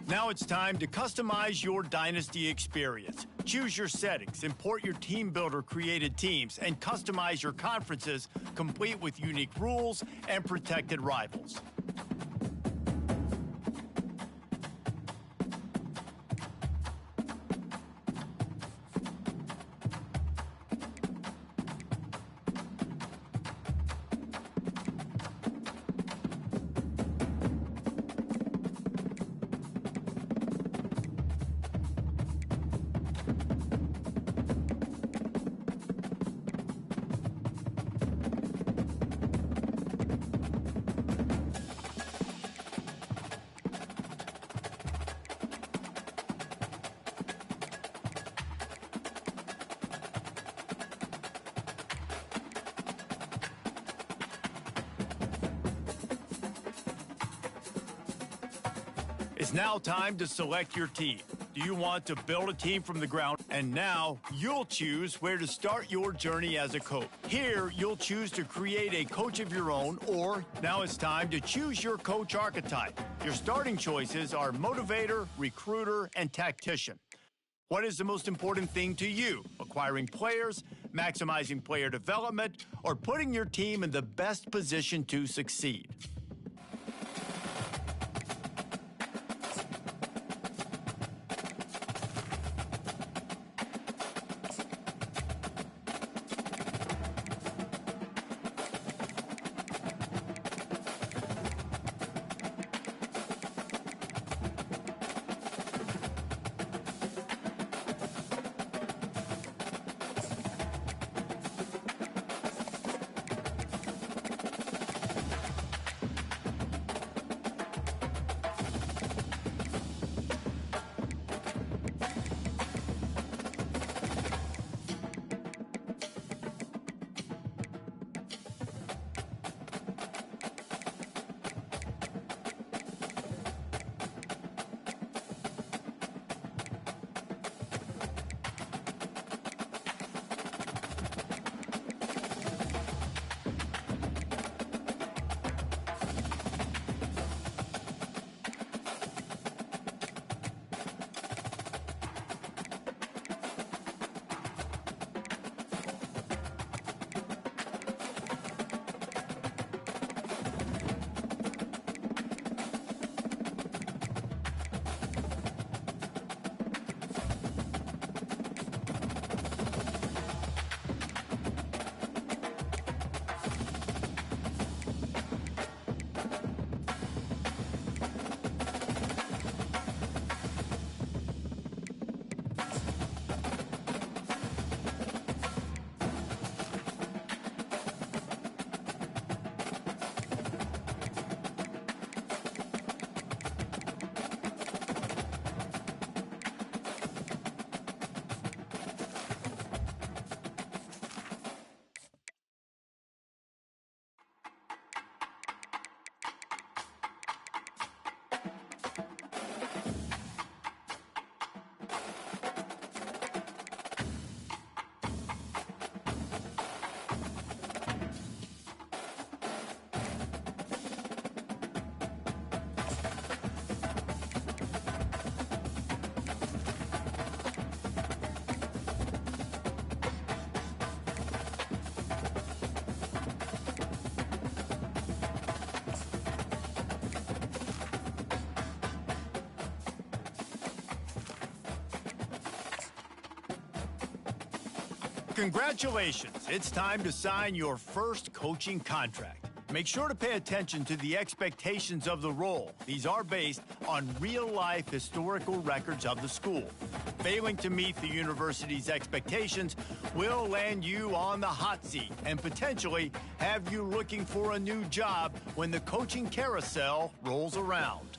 Now it's time to customize your Dynasty experience. Choose your settings, import your team builder created teams, and customize your conferences, complete with unique rules and protected rivals. It's now time to select your team. Do you want to build a team from the ground? And now you'll choose where to start your journey as a coach. Here, you'll choose to create a coach of your own, or now it's time to choose your coach archetype. Your starting choices are motivator, recruiter, and tactician. What is the most important thing to you? Acquiring players, maximizing player development, or putting your team in the best position to succeed? Congratulations, it's time to sign your first coaching contract. Make sure to pay attention to the expectations of the role. These are based on real-life historical records of the school. Failing to meet the university's expectations will land you on the hot seat and potentially have you looking for a new job when the coaching carousel rolls around.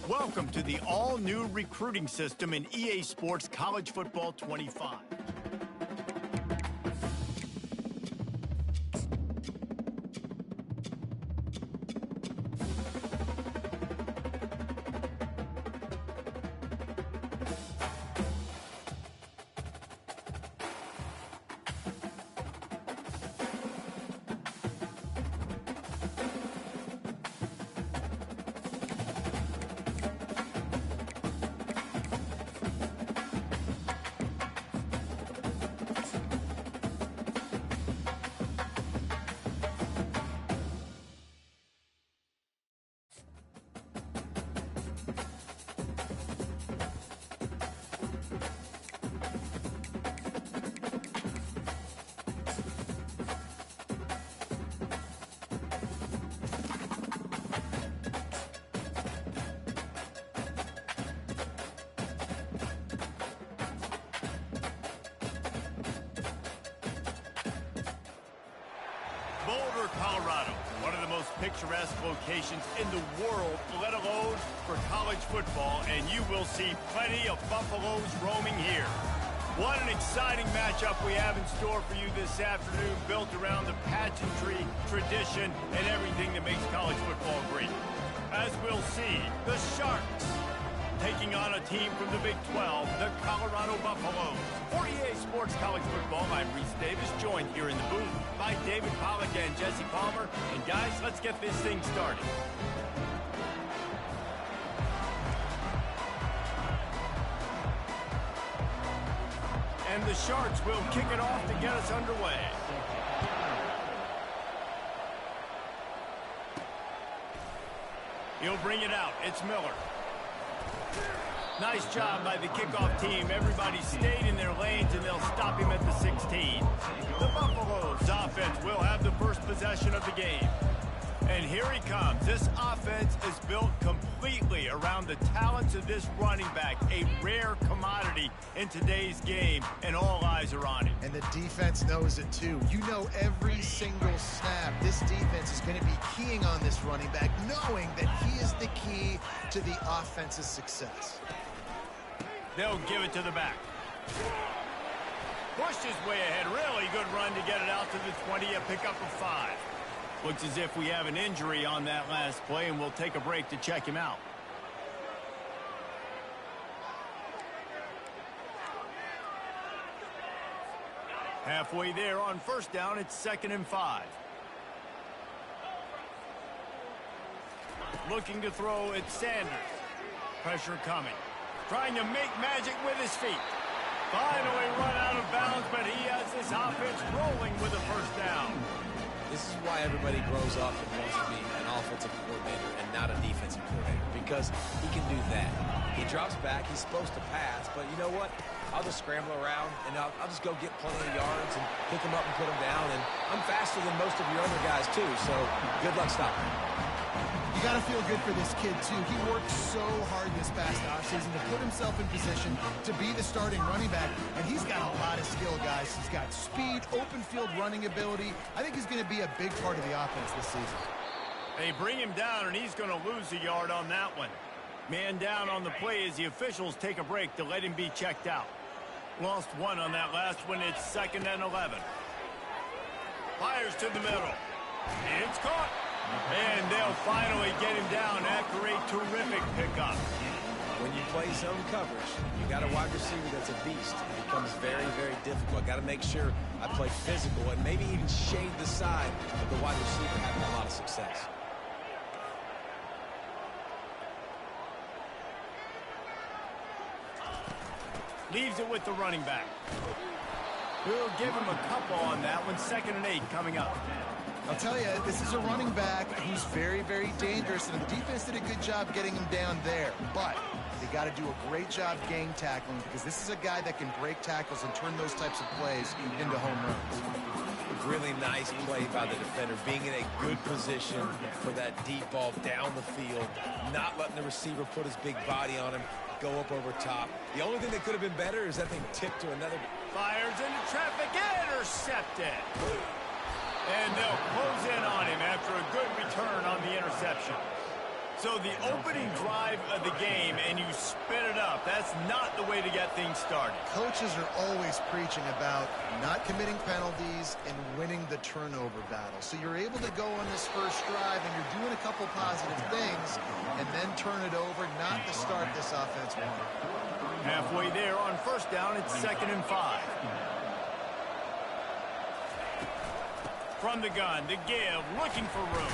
Welcome to the all-new recruiting system in EA Sports College Football 25. Boulder, Colorado, one of the most picturesque locations in the world, let alone for college football, and you will see plenty of Buffaloes roaming here. What an exciting matchup we have in store for you this afternoon, built around the pageantry, tradition, and everything that makes college football great. As we'll see, the Sharks taking on a team from the Big 12, the Colorado Buffaloes. For EA Sports College Football, I'm Reese Davis, joined here in the booth by David Pollack and Jesse Palmer. And guys, let's get this thing started. And the Sharks will kick it off to get us underway. He'll bring it out. It's Miller. Nice job by the kickoff team. Everybody stayed in their lanes, and they'll stop him at the 16. The Buffaloes offense will have the first possession of the game. And here he comes. This offense is built completely around the talents of this running back, a rare commodity in today's game, and all eyes are on him. And the defense knows it too. You know every single snap this defense is going to be keying on this running back, knowing that he is the key to the offense's success. They'll give it to the back. Pushed his way ahead. Really good run to get it out to the 20, a pickup of 5. Looks as if we have an injury on that last play, and we'll take a break to check him out. Halfway there on first down, it's 2nd and 5. Looking to throw, it's Sanders. Pressure coming. Trying to make magic with his feet. Finally run out of bounds, but he has this offense rolling with a first down. This is why everybody grows up and wants to be an offensive coordinator and not a defensive coordinator, because he can do that. He drops back. He's supposed to pass, but you know what? I'll just scramble around, and I'll just go get plenty of yards and pick him up and put him down. And I'm faster than most of your other guys, too, so good luck stopping him. You got to feel good for this kid, too. He worked so hard this past offseason to put himself in position to be the starting running back, and he's got a lot of skill, guys. He's got speed, open field running ability. I think he's going to be a big part of the offense this season. They bring him down, and he's going to lose a yard on that one. Man down on the play as the officials take a break to let him be checked out. Lost 1 on that last one. It's 2nd and 11. Fires to the middle. It's caught. And they'll finally get him down after a terrific pickup. When you play zone coverage, you got a wide receiver that's a beast. It becomes very, very difficult. Got to make sure I play physical and maybe even shade the side of the wide receiver having a lot of success. Leaves it with the running back. We'll give him a couple on that one. 2nd and 8 coming up. I'll tell you, this is a running back who's very, very dangerous, and the defense did a good job getting him down there. But they got to do a great job gang tackling, because this is a guy that can break tackles and turn those types of plays into home runs. Really nice play by the defender, being in a good position for that deep ball down the field, not letting the receiver put his big body on him, go up over top. The only thing that could have been better is that thing tipped to another. Fires into traffic, intercepted. And they'll close in on him after a good return on the interception. So the opening drive of the game, and you spin it up. That's not the way to get things started. Coaches are always preaching about not committing penalties and winning the turnover battle. So you're able to go on this first drive, and you're doing a couple positive things, and then turn it over, not to start this offense one. Halfway there on first down, it's 2nd and 5. From the gun, to give, looking for room.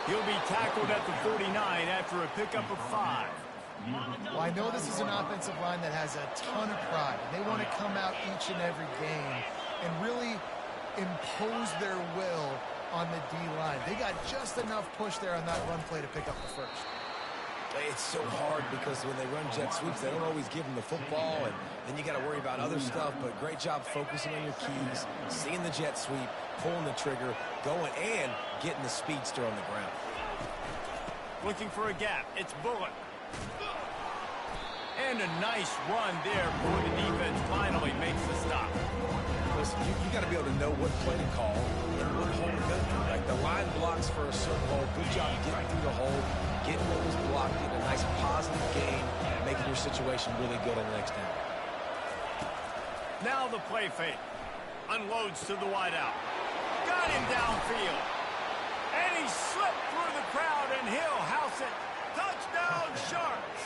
He'll be tackled at the 49 after a pickup of 5. Well, I know this is an offensive line that has a ton of pride. They want to come out each and every game and really impose their will on the D-line. They got just enough push there on that run play to pick up the first. It's so hard because when they run jet sweeps, they don't always give them the football, and then you got to worry about other stuff. But great job focusing on your keys, seeing the jet sweep, pulling the trigger, going, and getting the speedster on the ground. Looking for a gap. It's Bullock. And a nice run there before the defense finally makes the stop. Listen, you got to be able to know what play to call and what hold to go. blocks for a certain hole. Good job getting through the hole, getting what was blocked, getting a nice positive gain, making your situation really good on the next down. Now the play fake. Unloads to the wideout. Got him downfield. And he slipped through the crowd, and he'll house it. Touchdown, Sharks.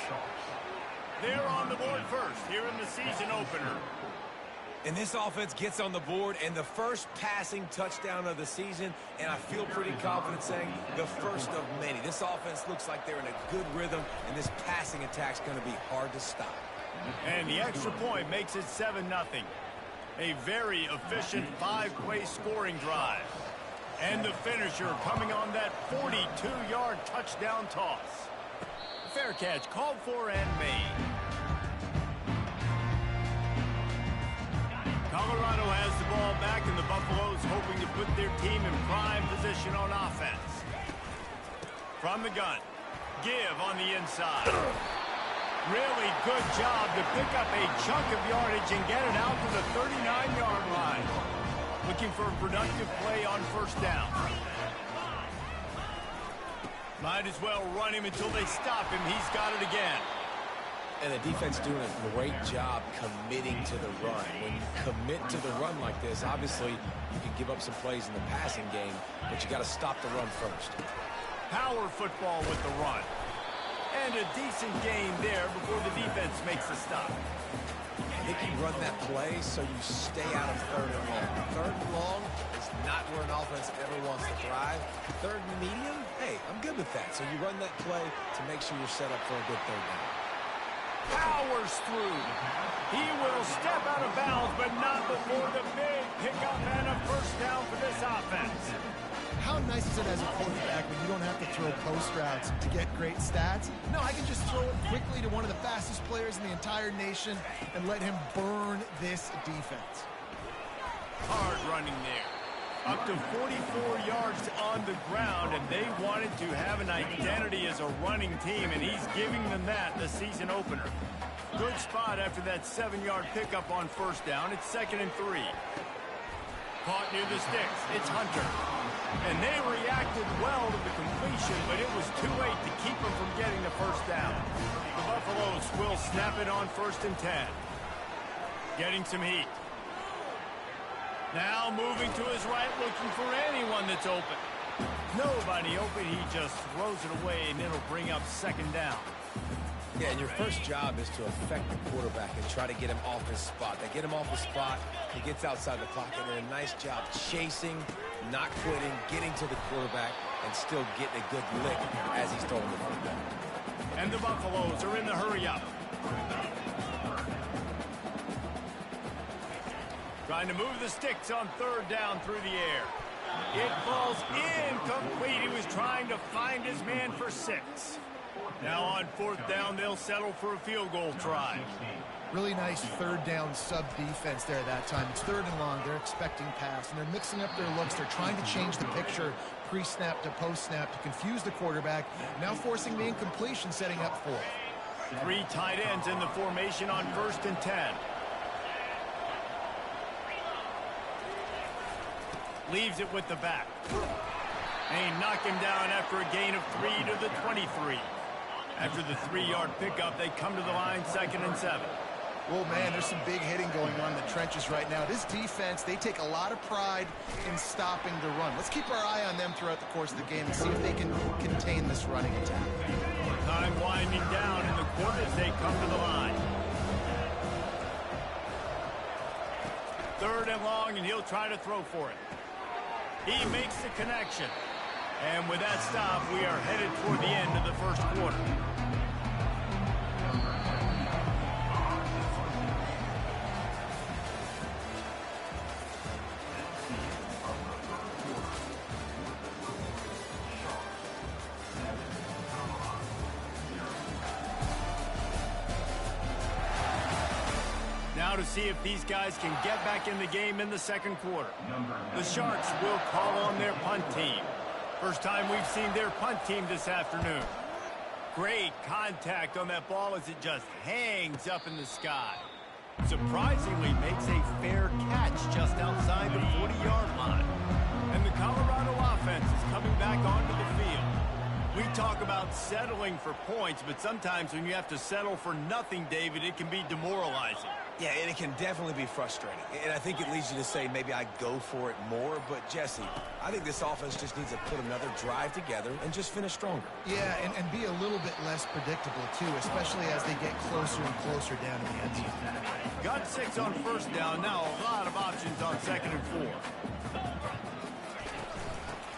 They're on the board first here in the season opener. And this offense gets on the board, and the first passing touchdown of the season, and I feel pretty confident saying the first of many. This offense looks like they're in a good rhythm, and this passing attack's going to be hard to stop. And the extra point makes it 7-0. A very efficient 5-play scoring drive. And the finisher coming on that 42-yard touchdown toss. Fair catch called for and made. Colorado has the ball back, and the Buffaloes hoping to put their team in prime position on offense. From the gun, give on the inside. Really good job to pick up a chunk of yardage and get it out to the 39-yard line. Looking for a productive play on first down. Might as well run him until they stop him. He's got it again. And the defense doing a great job committing to the run. When you commit to the run like this, obviously you can give up some plays in the passing game, but you got to stop the run first. Power football with the run. And a decent gain there before the defense makes a stop. I think you run that play so you stay out of third and long. Third and long is not where an offense ever wants to thrive. Third and medium, hey, I'm good with that. So you run that play to make sure you're set up for a good third down. Powers through. He will step out of bounds, but not before the big pickup and a first down for this offense. How nice is it as a quarterback when you don't have to throw post routes to get great stats? No, I can just throw it quickly to one of the fastest players in the entire nation and let him burn this defense. Hard running there. Up to 44 yards on the ground, and they wanted to have an identity as a running team, and he's giving them that the season opener. Good spot after that 7-yard pickup on first down. It's 2nd and 3. Caught near the sticks. It's Hunter. And they reacted well to the completion, but it was too late to keep them from getting the first down. The Buffaloes will snap it on 1st and 10. Getting some heat. Now moving to his right, looking for anyone that's open. Nobody open. He just throws it away, and it'll bring up 2nd down. Yeah, and your first job is to affect the quarterback and try to get him off his spot. They get him off his spot, he gets outside the pocket, and a nice job chasing, not quitting, getting to the quarterback, and still getting a good lick as he's throwing the football. And the Buffaloes are in the hurry-up. Trying to move the sticks on 3rd down through the air. It falls incomplete. He was trying to find his man for 6. Now on 4th down, they'll settle for a field goal try. Really nice 3rd down sub-defense there that time. It's 3rd and long. They're expecting pass, and they're mixing up their looks. They're trying to change the picture pre-snap to post-snap to confuse the quarterback, now forcing the incompletion, setting up 4th. 3 tight ends in the formation on 1st and 10. Leaves it with the back. And he knocked him down after a gain of 3 to the 23. After the 3-yard pickup, they come to the line 2nd and 7. Well, man, there's some big hitting going on in the trenches right now. This defense, they take a lot of pride in stopping the run. Let's keep our eye on them throughout the course of the game and see if they can contain this running attack. Time winding down in the quarter as they come to the line. 3rd and long, and he'll try to throw for it. He makes the connection. And with that stop, we are headed toward the end of the first quarter. Now to see if these guys can get back in the game in the 2nd quarter. The Sharks will call on their punt team. First time we've seen their punt team this afternoon. Great contact on that ball as it just hangs up in the sky. Surprisingly makes a fair catch just outside the 40-yard line. And the Colorado offense is coming back talk about settling for points, but sometimes when you have to settle for nothing, David, it can be demoralizing. Yeah, and it can definitely be frustrating. And I think it leads you to say maybe I go for it more. But, Jesse, I think this offense just needs to put another drive together and just finish stronger. Yeah, and be a little bit less predictable, too, especially as they get closer and closer down to the end zone. Got 6 on first down. Now a lot of options on 2nd and 4.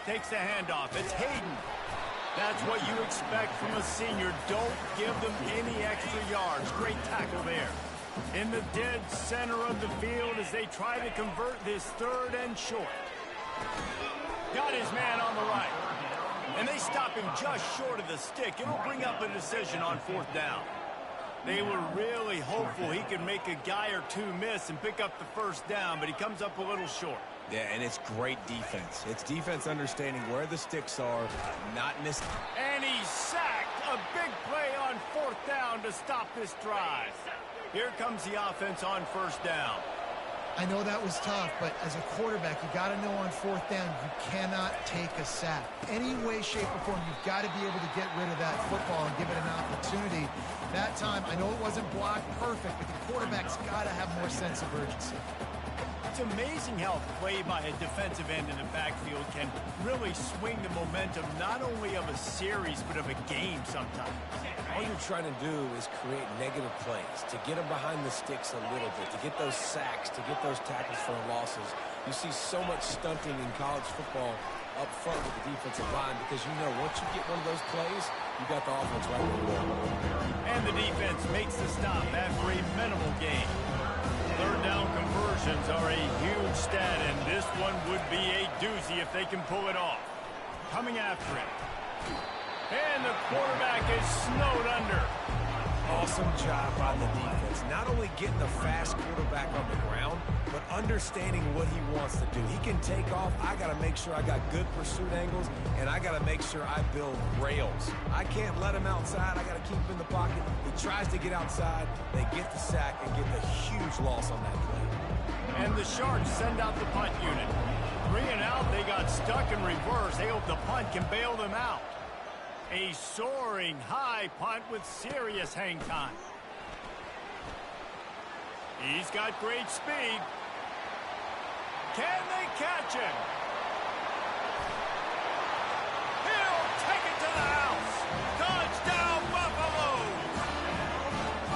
Takes the handoff. It's Hayden. That's what you expect from a senior. Don't give them any extra yards. Great tackle there. In the dead center of the field as they try to convert this 3rd and short. Got his man on the right. And they stop him just short of the stick. It'll bring up a decision on 4th down. They were really hopeful he could make a guy or two miss and pick up the 1st down, but he comes up a little short. Yeah, and it's great defense. It's defense understanding where the sticks are, not missing. And he's sacked. A big play on 4th down to stop this drive. Here comes the offense on 1st down. I know that was tough, but as a quarterback, you got to know on 4th down, you cannot take a sack. Any way, shape, or form, you've got to be able to get rid of that football and give it an opportunity. That time, I know it wasn't blocked perfect, but the quarterback's got to have more sense of urgency. It's amazing how play by a defensive end in the backfield can really swing the momentum not only of a series, but of a game sometimes. All you're trying to do is create negative plays, to get them behind the sticks a little bit, to get those sacks, to get those tackles for losses. You see so much stunting in college football up front with the defensive line because you know once you get one of those plays, you got the offense right where you want. And the defense makes the stop after a minimal gain. 3rd down conversions are a huge stat, and this one would be a doozy if they can pull it off. Coming after it. And the quarterback is snowed under. Awesome job by the defense. Not only getting the fast quarterback on the ground, but understanding what he wants to do. He can take off. I got to make sure I got good pursuit angles, and I got to make sure I build rails. I can't let him outside. I got to keep him in the pocket. He tries to get outside. They get the sack and get the huge loss on that play. And the Sharks send out the punt unit. 3 and out. They got stuck in reverse. They hope the punt can bail them out. A soaring high punt with serious hang time. He's got great speed. Can they catch him? He'll take it to the house. Touchdown, Buffalo!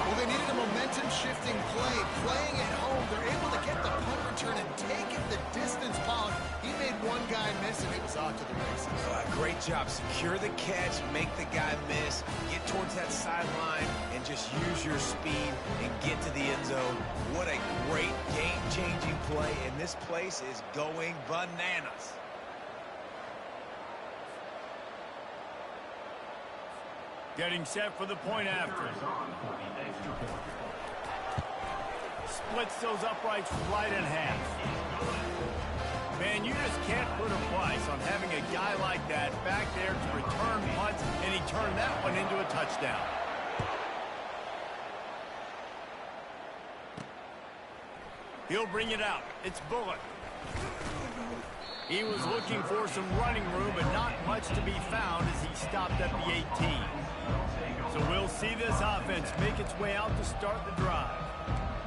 Well, they needed a momentum-shifting play. Playing at home, they're able to get the punt return and take it the distance Pollard. He made one guy miss, and it was off to the races. Great job. Secure the catch, make the guy miss, get towards that sideline, and just use your speed and get to the end zone. What a great game-changing play, and this place is going bananas. Getting set for the point after. Splits those uprights right in half. Man, you just can't put a price on having a guy like that back there to return punts, and he turned that one into a touchdown. He'll bring it out. It's Bullock. He was looking for some running room, but not much to be found as he stopped at the 18. So we'll see this offense make its way out to start the drive.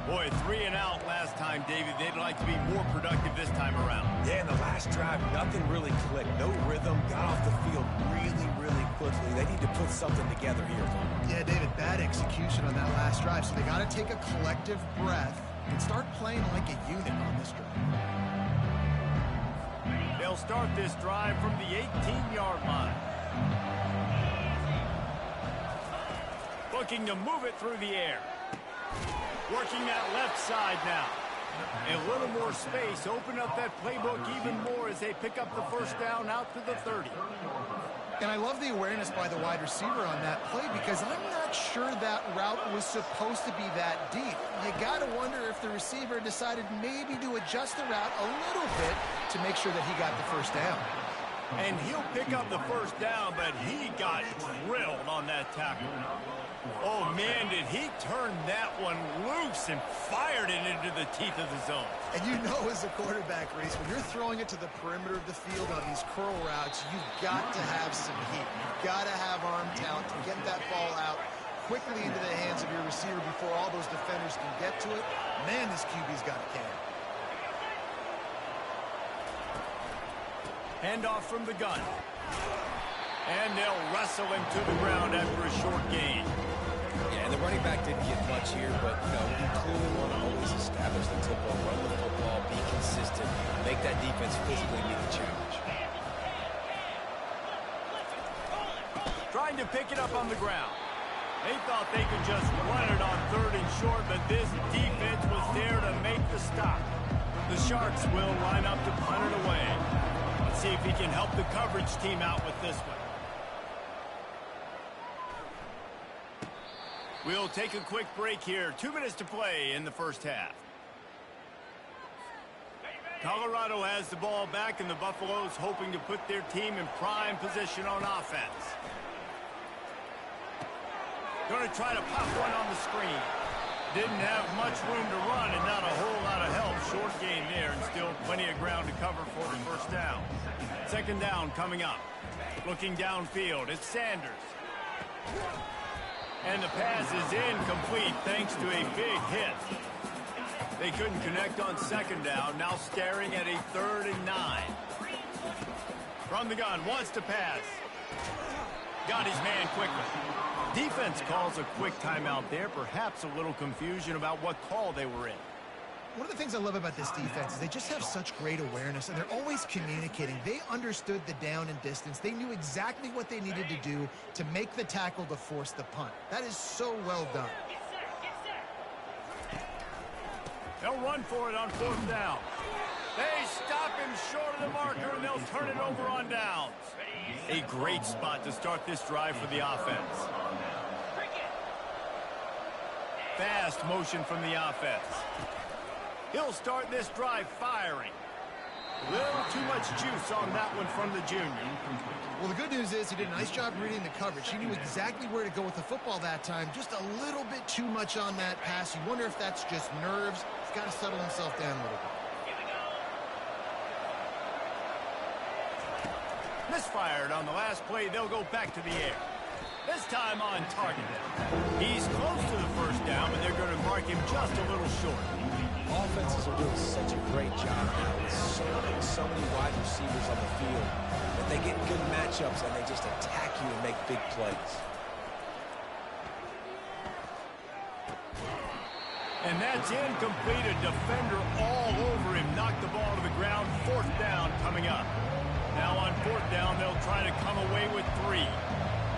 Boy, 3 and out last time, David. They'd like to be more productive this time around. Yeah, in the last drive, nothing really clicked. No rhythm. Got off the field really, really quickly. They need to put something together here. Yeah, David, bad execution on that last drive. So they got to take a collective breath and start playing like a unit on this drive. They'll start this drive from the 18-yard line. Looking to move it through the air. Working that left side now. A little more space. Open up that playbook even more as they pick up the 1st down out to the 30. And I love the awareness by the wide receiver on that play because I'm not sure that route was supposed to be that deep. You got to wonder if the receiver decided maybe to adjust the route a little bit to make sure that he got the 1st down. And he'll pick up the 1st down, but he got drilled on that tackle. Oh, man, did he turn that one loose and fired it into the teeth of the zone. And you know as a quarterback, Reese, when you're throwing it to the perimeter of the field on these curl routes, you've got to have some heat. You've got to have arm talent to get that ball out quickly into the hands of your receiver before all those defenders can get to it. Man, this QB's got a can. Handoff from the gun. And they'll wrestle him to the ground after a short gain. Yeah, and the running back didn't get much here, but, you know, you clearly want to always establish the tempo, run the football, be consistent, make that defense physically meet the challenge. Trying to pick it up on the ground. They thought they could just run it on 3rd and short, but this defense was there to make the stop. The Sharks will line up to punt it away. Let's see if he can help the coverage team out with this one. We'll take a quick break here. 2 minutes to play in the first half. Colorado has the ball back, and the Buffaloes hoping to put their team in prime position on offense. Going to try to pop one on the screen. Didn't have much room to run and not a whole lot of help. Short gain there and still plenty of ground to cover for the first down. 2nd down coming up. Looking downfield, it's Sanders. And the pass is incomplete thanks to a big hit. They couldn't connect on 2nd down. Now staring at a 3rd and 9. From the gun, wants to pass. Got his man quickly. Defense calls a quick timeout there. Perhaps a little confusion about what call they were in. One of the things I love about this defense is they just have such great awareness, and they're always communicating. They understood the down and distance. They knew exactly what they needed to do to make the tackle to force the punt. That is so well done. They'll run for it on 4th down. They stop him short of the marker, and they'll turn it over on downs. A great spot to start this drive for the offense. Fast motion from the offense. He'll start this drive firing. A little too much juice on that one from the junior. Well, the good news is he did a nice job reading the coverage. He knew exactly where to go with the football that time. Just a little bit too much on that pass. You wonder if that's just nerves. He's got to settle himself down a little bit. Misfired on the last play. They'll go back to the air. This time on target. He's close to the first down, but they're going to mark him just a little short. Offenses are doing such a great job now with so many wide receivers on the field that they get good matchups and they just attack you and make big plays. And that's incomplete. A defender all over him. Knocked the ball to the ground. 4th down coming up. Now on 4th down, they'll try to come away with 3.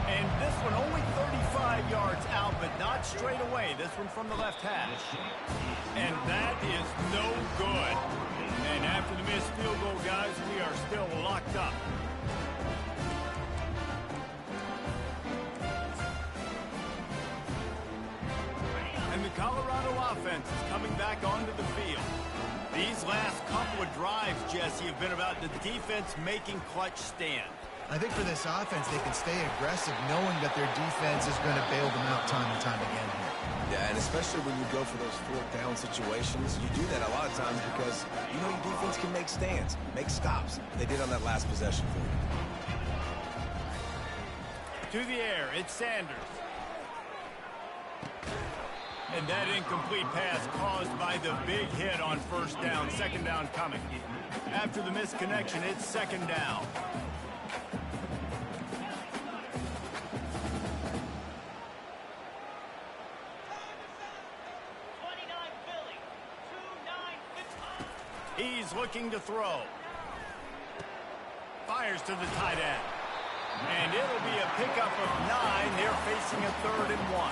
And this one only 35 yards out, but not straight away. This one from the left hash. And that is no good. And after the missed field goal, guys, we are still locked up. And the Colorado offense is coming back onto the field. These last couple of drives, Jesse, have been about the defense making clutch stand. I think for this offense, they can stay aggressive knowing that their defense is going to bail them out time and time again here. Yeah, and especially when you go for those 4th down situations, you do that a lot of times because you know your defense can make stands, make stops. They did on that last possession for you. To the air, it's Sanders. And that incomplete pass caused by the big hit on 1st down. 2nd down coming. After the misconnection, it's 2nd down. He's looking to throw. Fires to the tight end. And it'll be a pickup of 9. They're facing a 3rd and 1.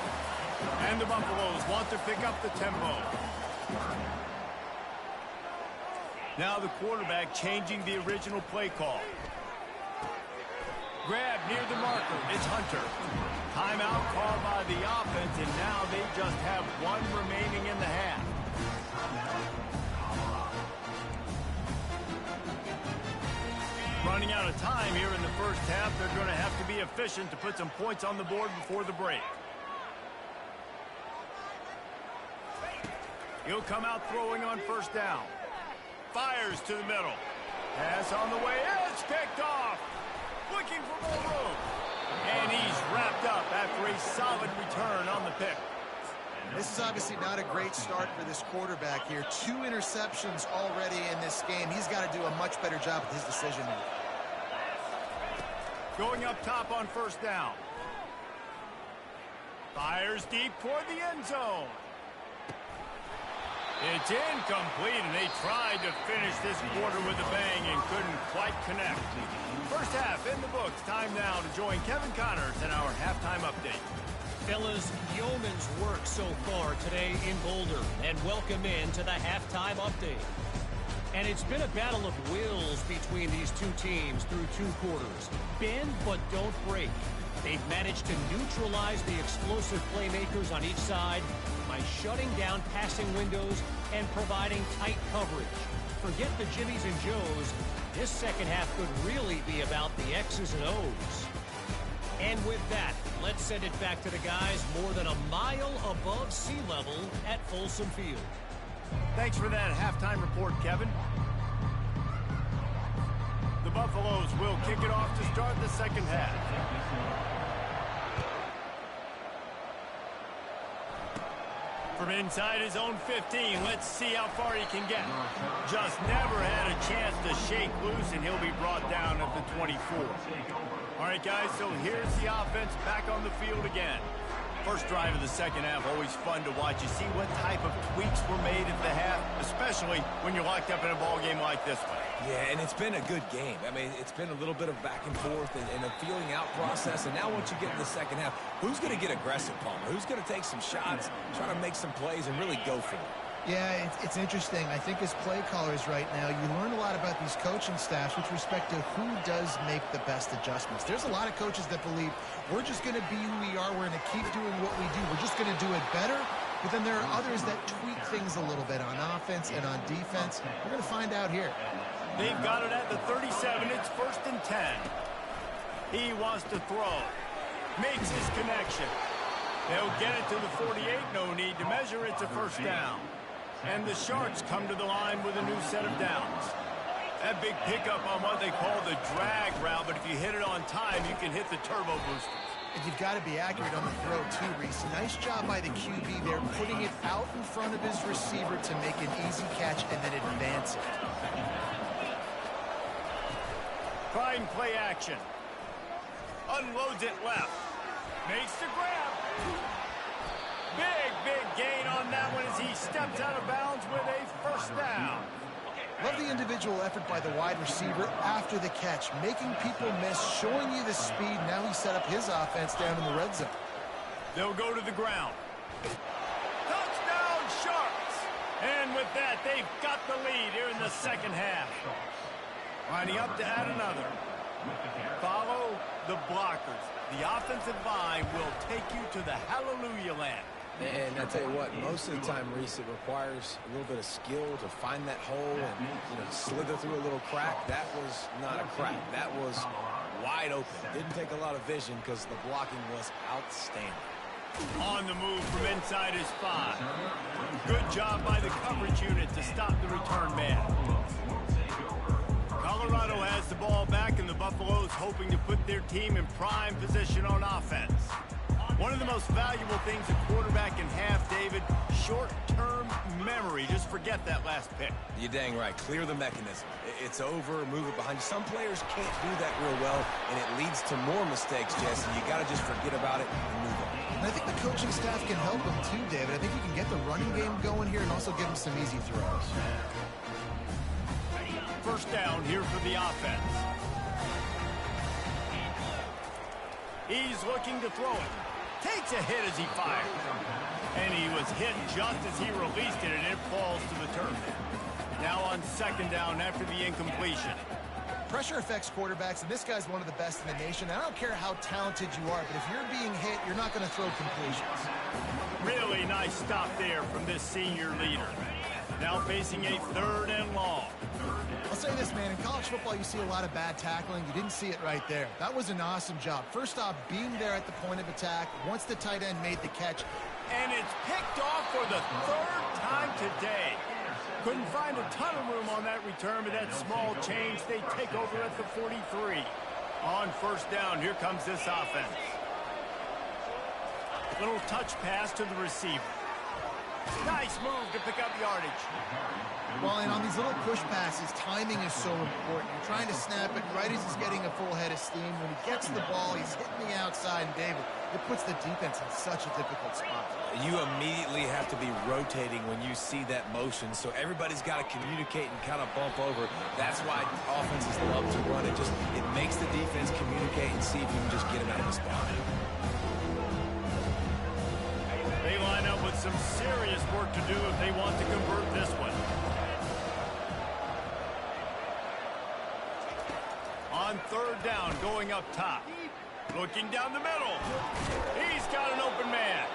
And the Buffaloes want to pick up the tempo. Now the quarterback changing the original play call. Grab near the marker. It's Hunter. Timeout called by the offense, and now they just have 1 remaining in the half. Running out of time here in the first half. They're going to have to be efficient to put some points on the board before the break. He'll come out throwing on first down. Fires to the middle. Pass on the way. It's picked off. Looking for more room. And he's wrapped up after a solid return on the pick. This is obviously not a great start for this quarterback here. 2 interceptions already in this game. He's got to do a much better job with his decision making. Going up top on first down. Fires deep toward the end zone. It's incomplete, and they tried to finish this quarter with a bang and couldn't quite connect. First half in the books. Time now to join Kevin Connors in our halftime update. Fellas, yeoman's work so far today in Boulder, and welcome in to the halftime update. And it's been a battle of wills between these two teams through 2 quarters. Bend but don't break. They've managed to neutralize the explosive playmakers on each side by shutting down passing windows and providing tight coverage. Forget the Jimmies and Joes. This second half could really be about the X's and O's. And with that, let's send it back to the guys more than a mile above sea level at Folsom Field. Thanks for that halftime report, Kevin. The Buffaloes will kick it off to start the second half. From inside his own 15, let's see how far he can get. Just never had a chance to shake loose, and he'll be brought down at the 24. All right, guys, so here's the offense back on the field again. First drive of the second half, always fun to watch. You see what type of tweaks were made at the half, especially when you're locked up in a ball game like this one. Yeah, and it's been a good game. I mean, it's been a little bit of back and forth and a feeling out process. And now once you get in the second half, who's going to get aggressive, Palmer? Who's going to take some shots, try to make some plays, and really go for it? Yeah, it's interesting. I think as play callers right now, you learn a lot about these coaching staffs with respect to who does make the best adjustments. There's a lot of coaches that believe we're just going to be who we are. We're going to keep doing what we do. We're just going to do it better. But then there are others that tweak things a little bit on offense and on defense. We're going to find out here. They've got it at the 37. It's 1st and 10. He wants to throw. Makes his connection. They'll get it to the 48. No need to measure. It's a first down. And the Sharks come to the line with a new set of downs. That big pickup on what they call the drag route, but if you hit it on time, you can hit the turbo boosters. And you've got to be accurate on the throw, too, Reese. Nice job by the QB there, putting it out in front of his receiver to make an easy catch and then advance it. Trying play action. Unloads it left. Makes the grab. Big gain on that one as he steps out of bounds with a first down. Love the individual effort by the wide receiver after the catch, making people miss, showing you the speed. Now he set up his offense down in the red zone. They'll go to the ground. Touchdown, Sharks! And with that, they've got the lead here in the second half. Lining up to add another. Follow the blockers. The offensive line will take you to the hallelujah land. And I tell you what, most of the time, Reese, it requires a little bit of skill to find that hole and slither through a little crack. That was not a crack. That was wide open. Didn't take a lot of vision because the blocking was outstanding. On the move from inside his 5. Good job by the coverage unit to stop the return man. Colorado has the ball back, and the Buffaloes hoping to put their team in prime position on offense. One of the most valuable things a quarterback can have, David, short-term memory. Just forget that last pick. You're dang right. Clear the mechanism. It's over. Move it behind you. Some players can't do that real well, and it leads to more mistakes, Jesse. You got to just forget about it and move on. And I think the coaching staff can help him too, David. I think you can get the running game going here and also give him some easy throws. First down here for the offense. He's looking to throw it. Takes a hit as he fires. And he was hit just as he released it, and it falls to the turf. Now on second down after the incompletion. Pressure affects quarterbacks, and this guy's one of the best in the nation. I don't care how talented you are, but if you're being hit, you're not going to throw completions. Really nice stop there from this senior leader. Now facing a 3rd and long. I'll say this, man. In college football, you see a lot of bad tackling. You didn't see it right there. That was an awesome job. First off, being there at the point of attack, once the tight end made the catch. And it's picked off for the third time today. Couldn't find a ton of room on that return, but that small change, they take over at the 43. On first down, here comes this offense. Little touch pass to the receiver. Nice move to pick up yardage. Well, and on these little push passes, timing is so important. You're trying to snap it right as he's getting a full head of steam. When he gets the ball, he's hitting the outside, and David, it puts the defense in such a difficult spot. You immediately have to be rotating when you see that motion, so everybody's got to communicate and kind of bump over. That's why offenses love to run it. It makes the defense communicate and see if you can just get him out of the spot. They line up with some serious work to do if they want to convert this one. On third down, going up top. Looking down the middle. He's got an open man.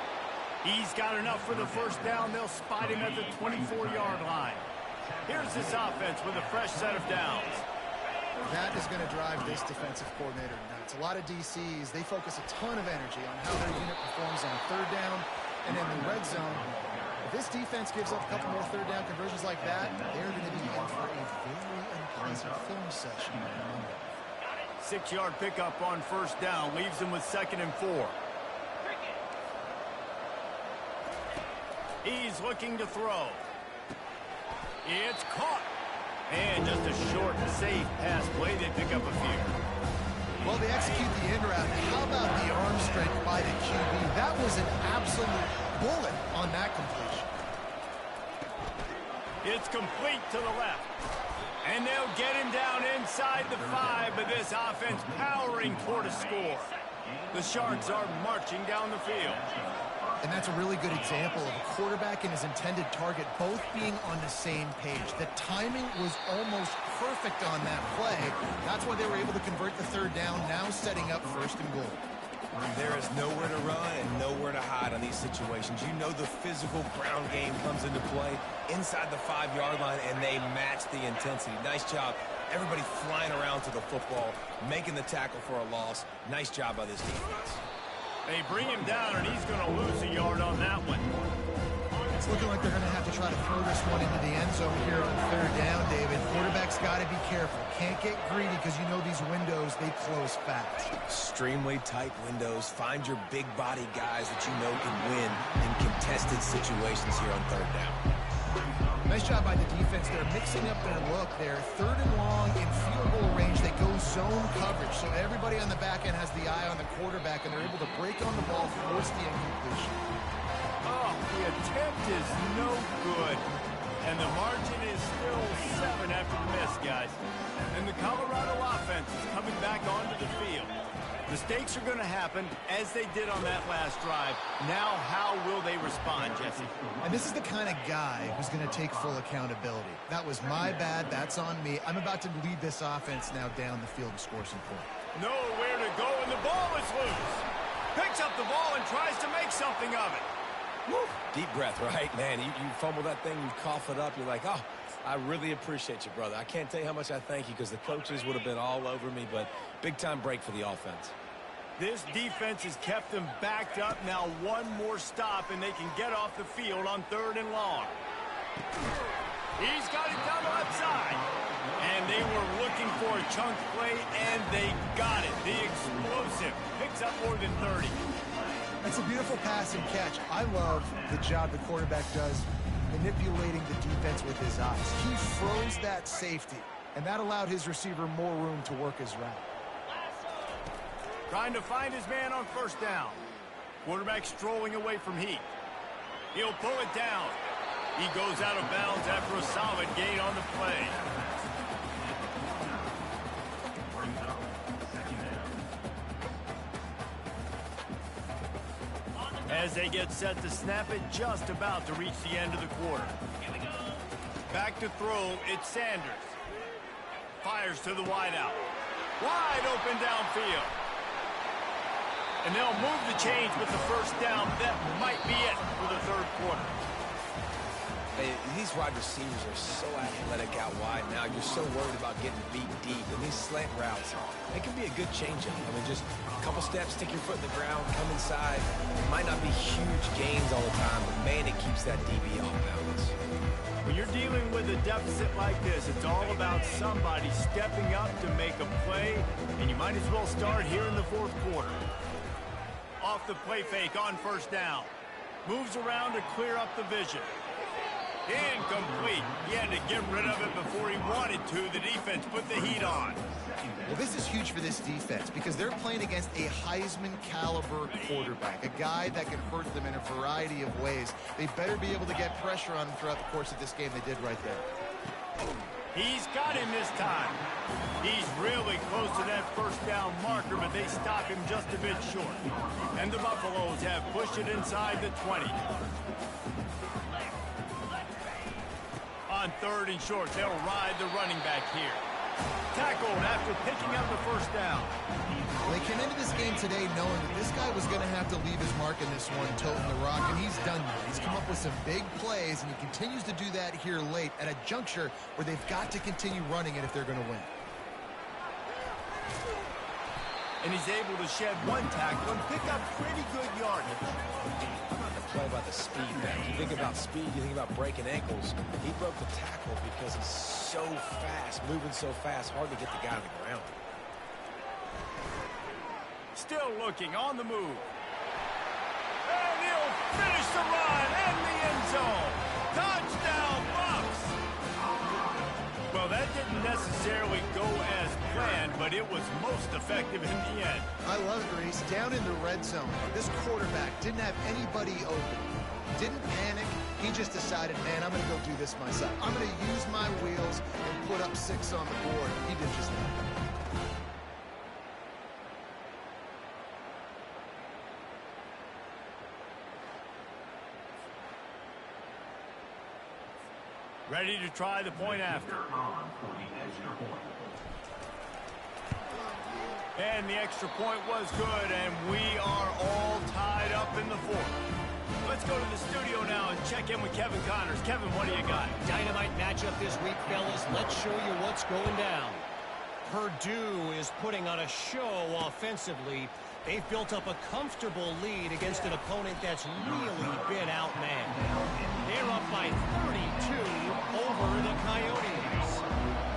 He's got enough for the first down. They'll spot him at the 24-yard line. Here's this offense with a fresh set of downs. That is going to drive this defensive coordinator nuts. A lot of DCs, they focus a ton of energy on how their unit performs on third down and in the red zone. If this defense gives up a couple more third down conversions like that, they're going to be in for a very unpleasant film session on Monday. 6-yard pickup on first down leaves them with 2nd and 4. He's looking to throw. It's caught. And just a short, safe pass play. They pick up a few. Well, they execute the end route. How about the arm strength by the QB? That was an absolute bullet on that completion. It's complete to the left. And they'll get him down inside the 5, but this offense powering toward a score. The Sharks are marching down the field. And that's a really good example of a quarterback and his intended target both being on the same page. The timing was almost perfect on that play. That's why they were able to convert the third down, now setting up 1st and goal. There is nowhere to run and nowhere to hide on these situations. You know the physical ground game comes into play inside the 5-yard line, and they match the intensity. Nice job. Everybody flying around to the football, making the tackle for a loss. Nice job by this defense. They bring him down, and he's going to lose a yard on that one. It's looking like they're going to have to try to throw this one into the end zone here on third down, David. Quarterback's got to be careful. Can't get greedy because you know these windows, they close fast. Extremely tight windows. Find your big body guys that you know can win in contested situations here on third down. Nice job by the defense. They're mixing up their look there. 3rd and long in field goal range. They go zone coverage. So everybody on the back end has the eye on the quarterback, and they're able to break on the ball, force the incompletion. Oh, the attempt is no good. And the margin is still 7 after the miss, guys. And the Colorado offense is coming back onto the field. Mistakes are going to happen, as they did on that last drive. Now, how will they respond, Jesse? And this is the kind of guy who's going to take full accountability. That was my bad. That's on me. I'm about to lead this offense now down the field and score some points. Nowhere to go, and the ball is loose. Picks up the ball and tries to make something of it. Woo. Deep breath, right, man? You fumble that thing, you cough it up, you're like, oh, I really appreciate you, brother. I can't tell you how much I thank you because the coaches would have been all over me, but big-time break for the offense. This defense has kept them backed up. Now one more stop, and they can get off the field on 3rd and long. He's got it down the left side. And they were looking for a chunk play, and they got it. The explosive picks up more than 30. That's a beautiful pass and catch. I love the job the quarterback does manipulating the defense with his eyes. He froze that safety, and that allowed his receiver more room to work his route. Trying to find his man on first down. Quarterback strolling away from Heath. He'll pull it down. He goes out of bounds after a solid gain on the play. As they get set to snap it, just about to reach the end of the quarter. Back to throw, it's Sanders. Fires to the wideout. Wide open downfield. And they'll move the chains with the first down. That might be it for the 3rd quarter. These wide receivers are so athletic out wide now. You're so worried about getting beat deep. And these slant routes, they can be a good changeup. I mean, just a couple steps, stick your foot in the ground, come inside. It might not be huge gains all the time, but, man, it keeps that DB off balance. When you're dealing with a deficit like this, it's all about somebody stepping up to make a play, and you might as well start here in the fourth quarter. Off the play fake on first down. Moves around to clear up the vision. Incomplete. He had to get rid of it before he wanted to. The defense put the heat on. Well, this is huge for this defense because they're playing against a Heisman-caliber quarterback, a guy that can hurt them in a variety of ways. They better be able to get pressure on him throughout the course of this game. They did right there. He's got him this time. He's really close to that first down marker, but they stop him just a bit short. And the Buffaloes have pushed it inside the 20. On third and short, they'll ride the running back here. Tackled after picking up the first down. Well, they came into this game today knowing that this guy was going to have to leave his mark in this one, toting the rock, and he's done that. He's come up with some big plays, and he continues to do that here late at a juncture where they've got to continue running it if they're going to win. And he's able to shed one tackle and pick up pretty good yardage. Play about the speed, man. You think about speed, you think about breaking ankles. He broke the tackle because he's so fast, moving so fast, hard to get the guy on the ground. Still looking on the move. And he'll finish the run in the end zone. Touchdown, Bucks! Well, that didn't necessarily go as planned, but it was most effective in the end. I love it, Reese. Down in the red zone, this quarterback didn't have anybody open. Didn't panic. He just decided, man, I'm going to go do this myself. I'm going to use my wheels and put up 6 on the board. He did just that. Ready to try the point after. And the extra point was good, and we are all tied up in the fourth. Let's go to the studio now and check in with Kevin Connors. Kevin, what do you got? Dynamite matchup this week, fellas. Let's show you what's going down. Purdue is putting on a show offensively. They've built up a comfortable lead against an opponent that's really been outmanned. They're up by 32 over the Coyotes.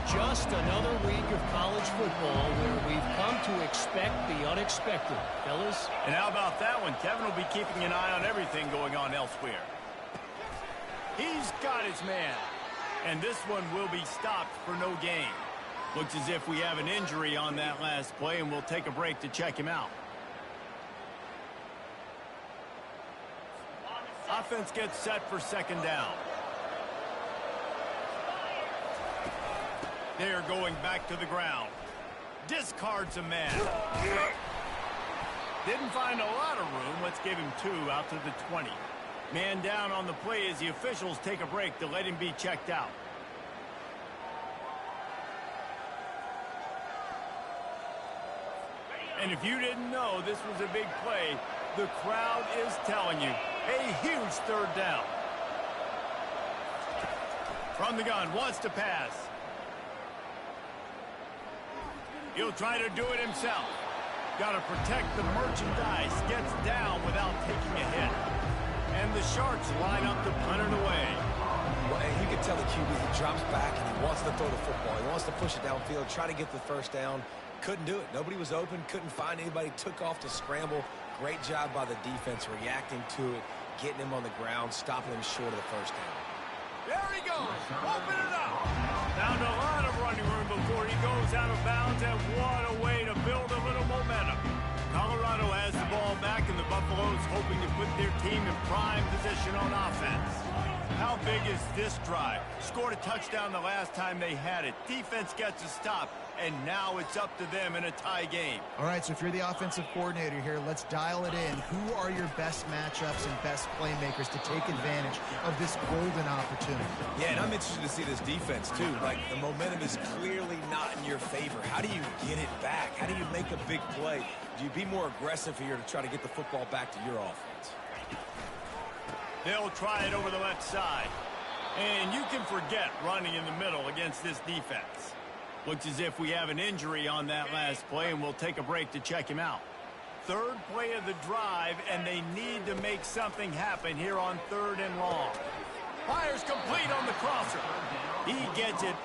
Just another week of college football where we've come to expect the unexpected, fellas. And how about that one? Kevin will be keeping an eye on everything going on elsewhere. He's got his man. And this one will be stopped for no gain. Looks as if we have an injury on that last play, and we'll take a break to check him out. Offense gets set for second down. They are going back to the ground. Discards a man. Didn't find a lot of room. Let's give him 2 out to the 20. Man down on the play as the officials take a break to let him be checked out. And if you didn't know this was a big play, the crowd is telling you. A huge third down. From the gun, wants to pass. He'll try to do it himself. Got to protect the merchandise. Gets down without taking a hit. And the Sharks line up to punt it away. Well, you can tell the QB, he drops back and he wants to throw the football. He wants to push it downfield, try to get the first down. Couldn't do it. Nobody was open, couldn't find anybody, took off to scramble. Great job by the defense reacting to it, getting him on the ground, stopping him short of the first down. There he goes. Open it up. Found a lot of running room before he goes out of bounds, and what a way to build a little momentum. Colorado has the ball back, and the Buffaloes hoping to put their team in prime position on offense. How big is this drive? Scored a touchdown the last time they had it. Defense gets a stop, and now it's up to them in a tie game. All right, so if you're the offensive coordinator here, let's dial it in. Who are your best matchups and best playmakers to take advantage of this golden opportunity? Yeah, and I'm interested to see this defense, too. Like, the momentum is clearly not in your favor. How do you get it back? How do you make a big play? Do you be more aggressive here to try to get the football back to your offense? They'll try it over the left side. And you can forget running in the middle against this defense. Looks as if we have an injury on that last play, and we'll take a break to check him out. Third play of the drive, and they need to make something happen here on 3rd and long. Fires complete on the crosser. He gets it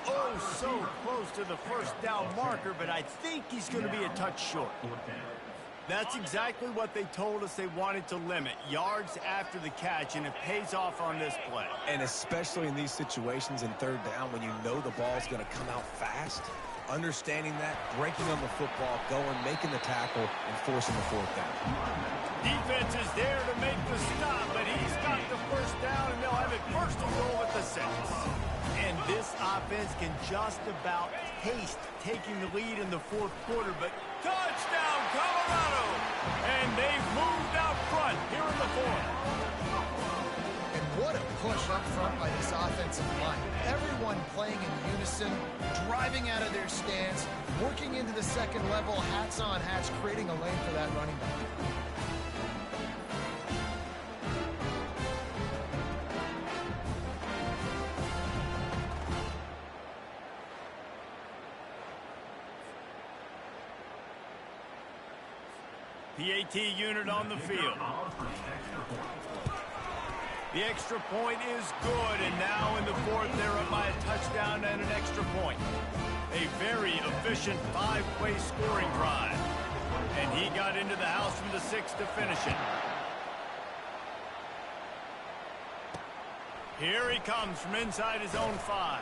so close to the first down marker, but I think he's going to be a touch short. That's exactly what they told us they wanted to limit, yards after the catch, and it pays off on this play. And especially in these situations in 3rd down when you know the ball's going to come out fast, understanding that, breaking on the football, going, making the tackle, and forcing the 4th down. Defense is there to make the stop, but he's got the first down, and they'll have it 1st and goal at the 6. And this offense can just about taste taking the lead in the 4th quarter, but touchdown, Colorado! And they've moved out front here in the 4th. And what a push up front by this offensive line. Everyone playing in unison, driving out of their stance, working into the 2nd level, hats on hats, creating a lane for that running back. PAT unit on the field. The extra point is good, and now in the 4th, they're up by a touchdown and an extra point. A very efficient 5-play scoring drive. And he got into the house from the 6 to finish it. Here he comes from inside his own 5.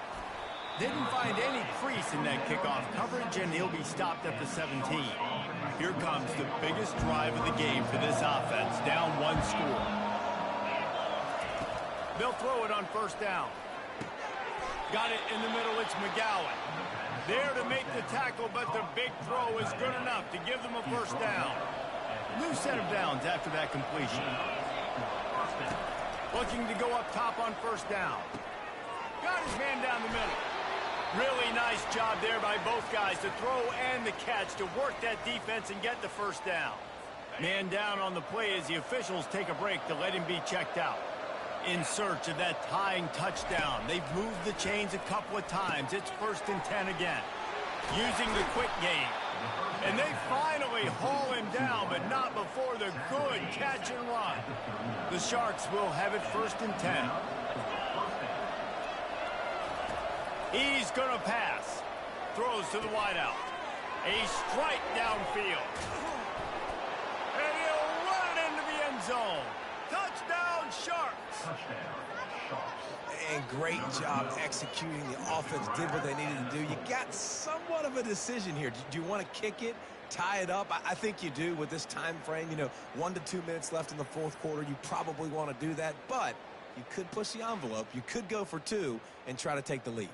Didn't find any crease in that kickoff coverage, and he'll be stopped at the 17. Here comes the biggest drive of the game for this offense, down 1 score. They'll throw it on 1st down. Got it in the middle, it's McGowan. There to make the tackle, but the big throw is good enough to give them a 1st down. New set of downs after that completion. Looking to go up top on 1st down. Got his man down the middle. Really nice job there by both guys to throw and the catch to work that defense and get the 1st down. Man down on the play as the officials take a break to let him be checked out. In search of that tying touchdown. They've moved the chains a couple of times. It's 1st and 10 again. Using the quick game. And they finally haul him down, but not before the good catch and run. The Sharks will have it 1st and 10. He's going to pass. Throws to the wideout. A strike downfield. And he'll run it into the end zone. Touchdown, Sharks. Touchdown, Sharks. And great job executing. The offense did what they needed to do. You got somewhat of a decision here. Do you want to kick it, tie it up? I think you do with this time frame. 1 to 2 minutes left in the 4th quarter. You probably want to do that, but you could push the envelope. You could go for 2 and try to take the lead.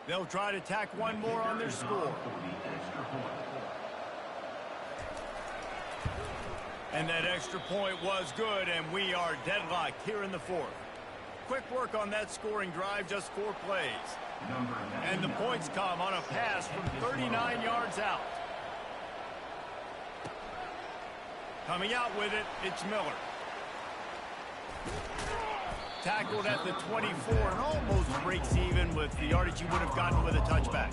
They'll try to tack one more on their score. And that extra point was good, and we are deadlocked here in the 4th. Quick work on that scoring drive, just 4 plays. And the points come on a pass from 39 yards out. Coming out with it, it's Miller. Tackled at the 24 and almost breaks even with the yardage he would have gotten with a touchback.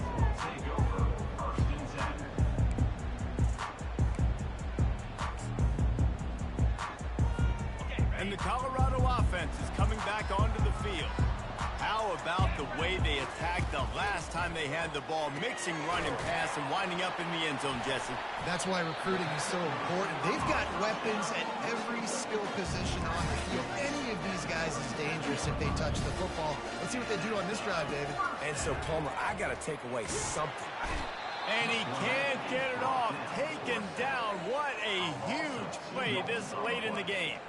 And the Colorado offense is coming back onto the field. How about the way they attacked the last time they had the ball, mixing run and pass and winding up in the end zone, Jesse? That's why recruiting is so important. They've got weapons at every skill position on the field. Any of these guys is dangerous if they touch the football. Let's see what they do on this drive, David. And so, Palmer, I got to take away something. And he can't get it off. Taken down. What a huge play this late in the game.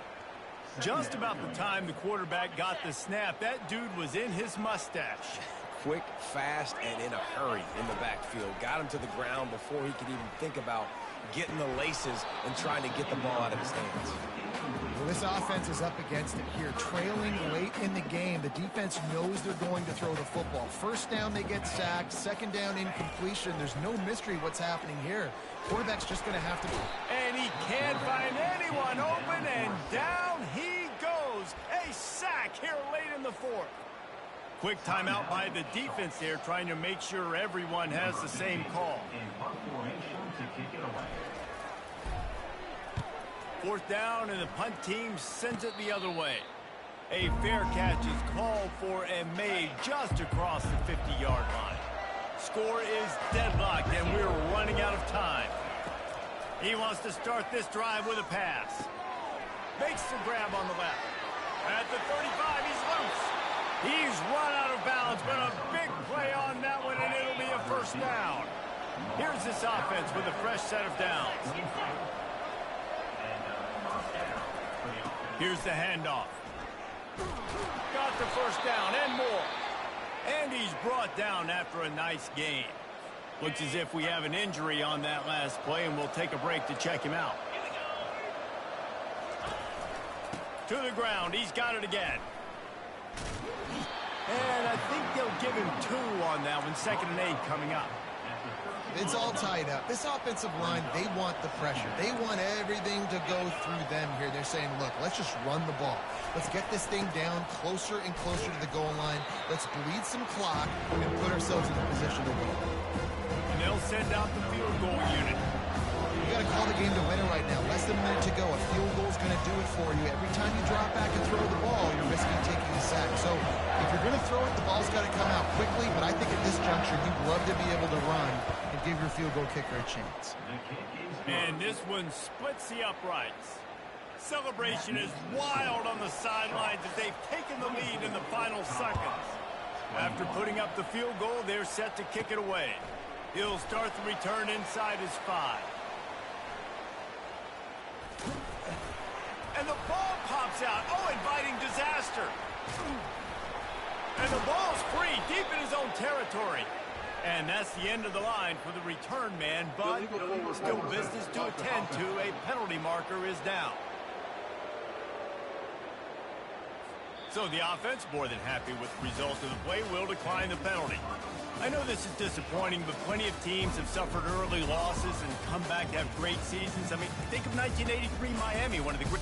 Just about the time the quarterback got the snap, that dude was in his mustache. Quick, fast, and in a hurry in the backfield. Got him to the ground before he could even think about getting the laces and trying to get the ball out of his hands. Well, this offense is up against it here. Trailing late in the game, the defense knows they're going to throw the football. 1st down, they get sacked. 2nd down, incompletion. There's no mystery what's happening here. Quarterback's just going to have to... And he can't find anyone open, and down he goes. throws. A sack here late in the fourth. Quick timeout by the defense there, trying to make sure everyone has the same call. Fourth down, and the punt team sends it the other way. A fair catch is called for and made just across the 50-yard line. Score is deadlocked, and we're running out of time. He wants to start this drive with a pass. Makes the grab on the left. At the 35, he's loose. He's run out of bounds, but a big play on that one, and it'll be a first down. Here's this offense with a fresh set of downs. Here's the handoff. Got the first down and more. And he's brought down after a nice gain. Looks as if we have an injury on that last play, and we'll take a break to check him out. To the ground. He's got it again. And I think they'll give him 2 on that one. 2nd and 8 coming up. It's all tied up. This offensive line, they want the pressure. They want everything to go through them here. They're saying, look, let's just run the ball. Let's get this thing down closer and closer to the goal line. Let's bleed some clock and put ourselves in a position to win. And they'll send out the field goal unit. You got to call the game to win it right now. Less than a minute to go. A field goal is going to do it for you. Every time you drop back and throw the ball, you're risking taking a sack. So if you're going to throw it, the ball's got to come out quickly. But I think at this juncture, you'd love to be able to run and give your field goal kicker a chance. And this one splits the uprights. Celebration is wild on the sidelines as they've taken the lead in the final seconds. After putting up the field goal, they're set to kick it away. He'll start the return inside his 5. And the ball pops out. Oh, inviting disaster. And the ball's free deep in his own territory. And that's the end of the line for the return man, but still business to attend to. A penalty marker is down. So the offense, more than happy with the result of the play, will decline the penalty. I know this is disappointing, but plenty of teams have suffered early losses and come back to have great seasons. I mean, think of 1983 Miami, one of the great...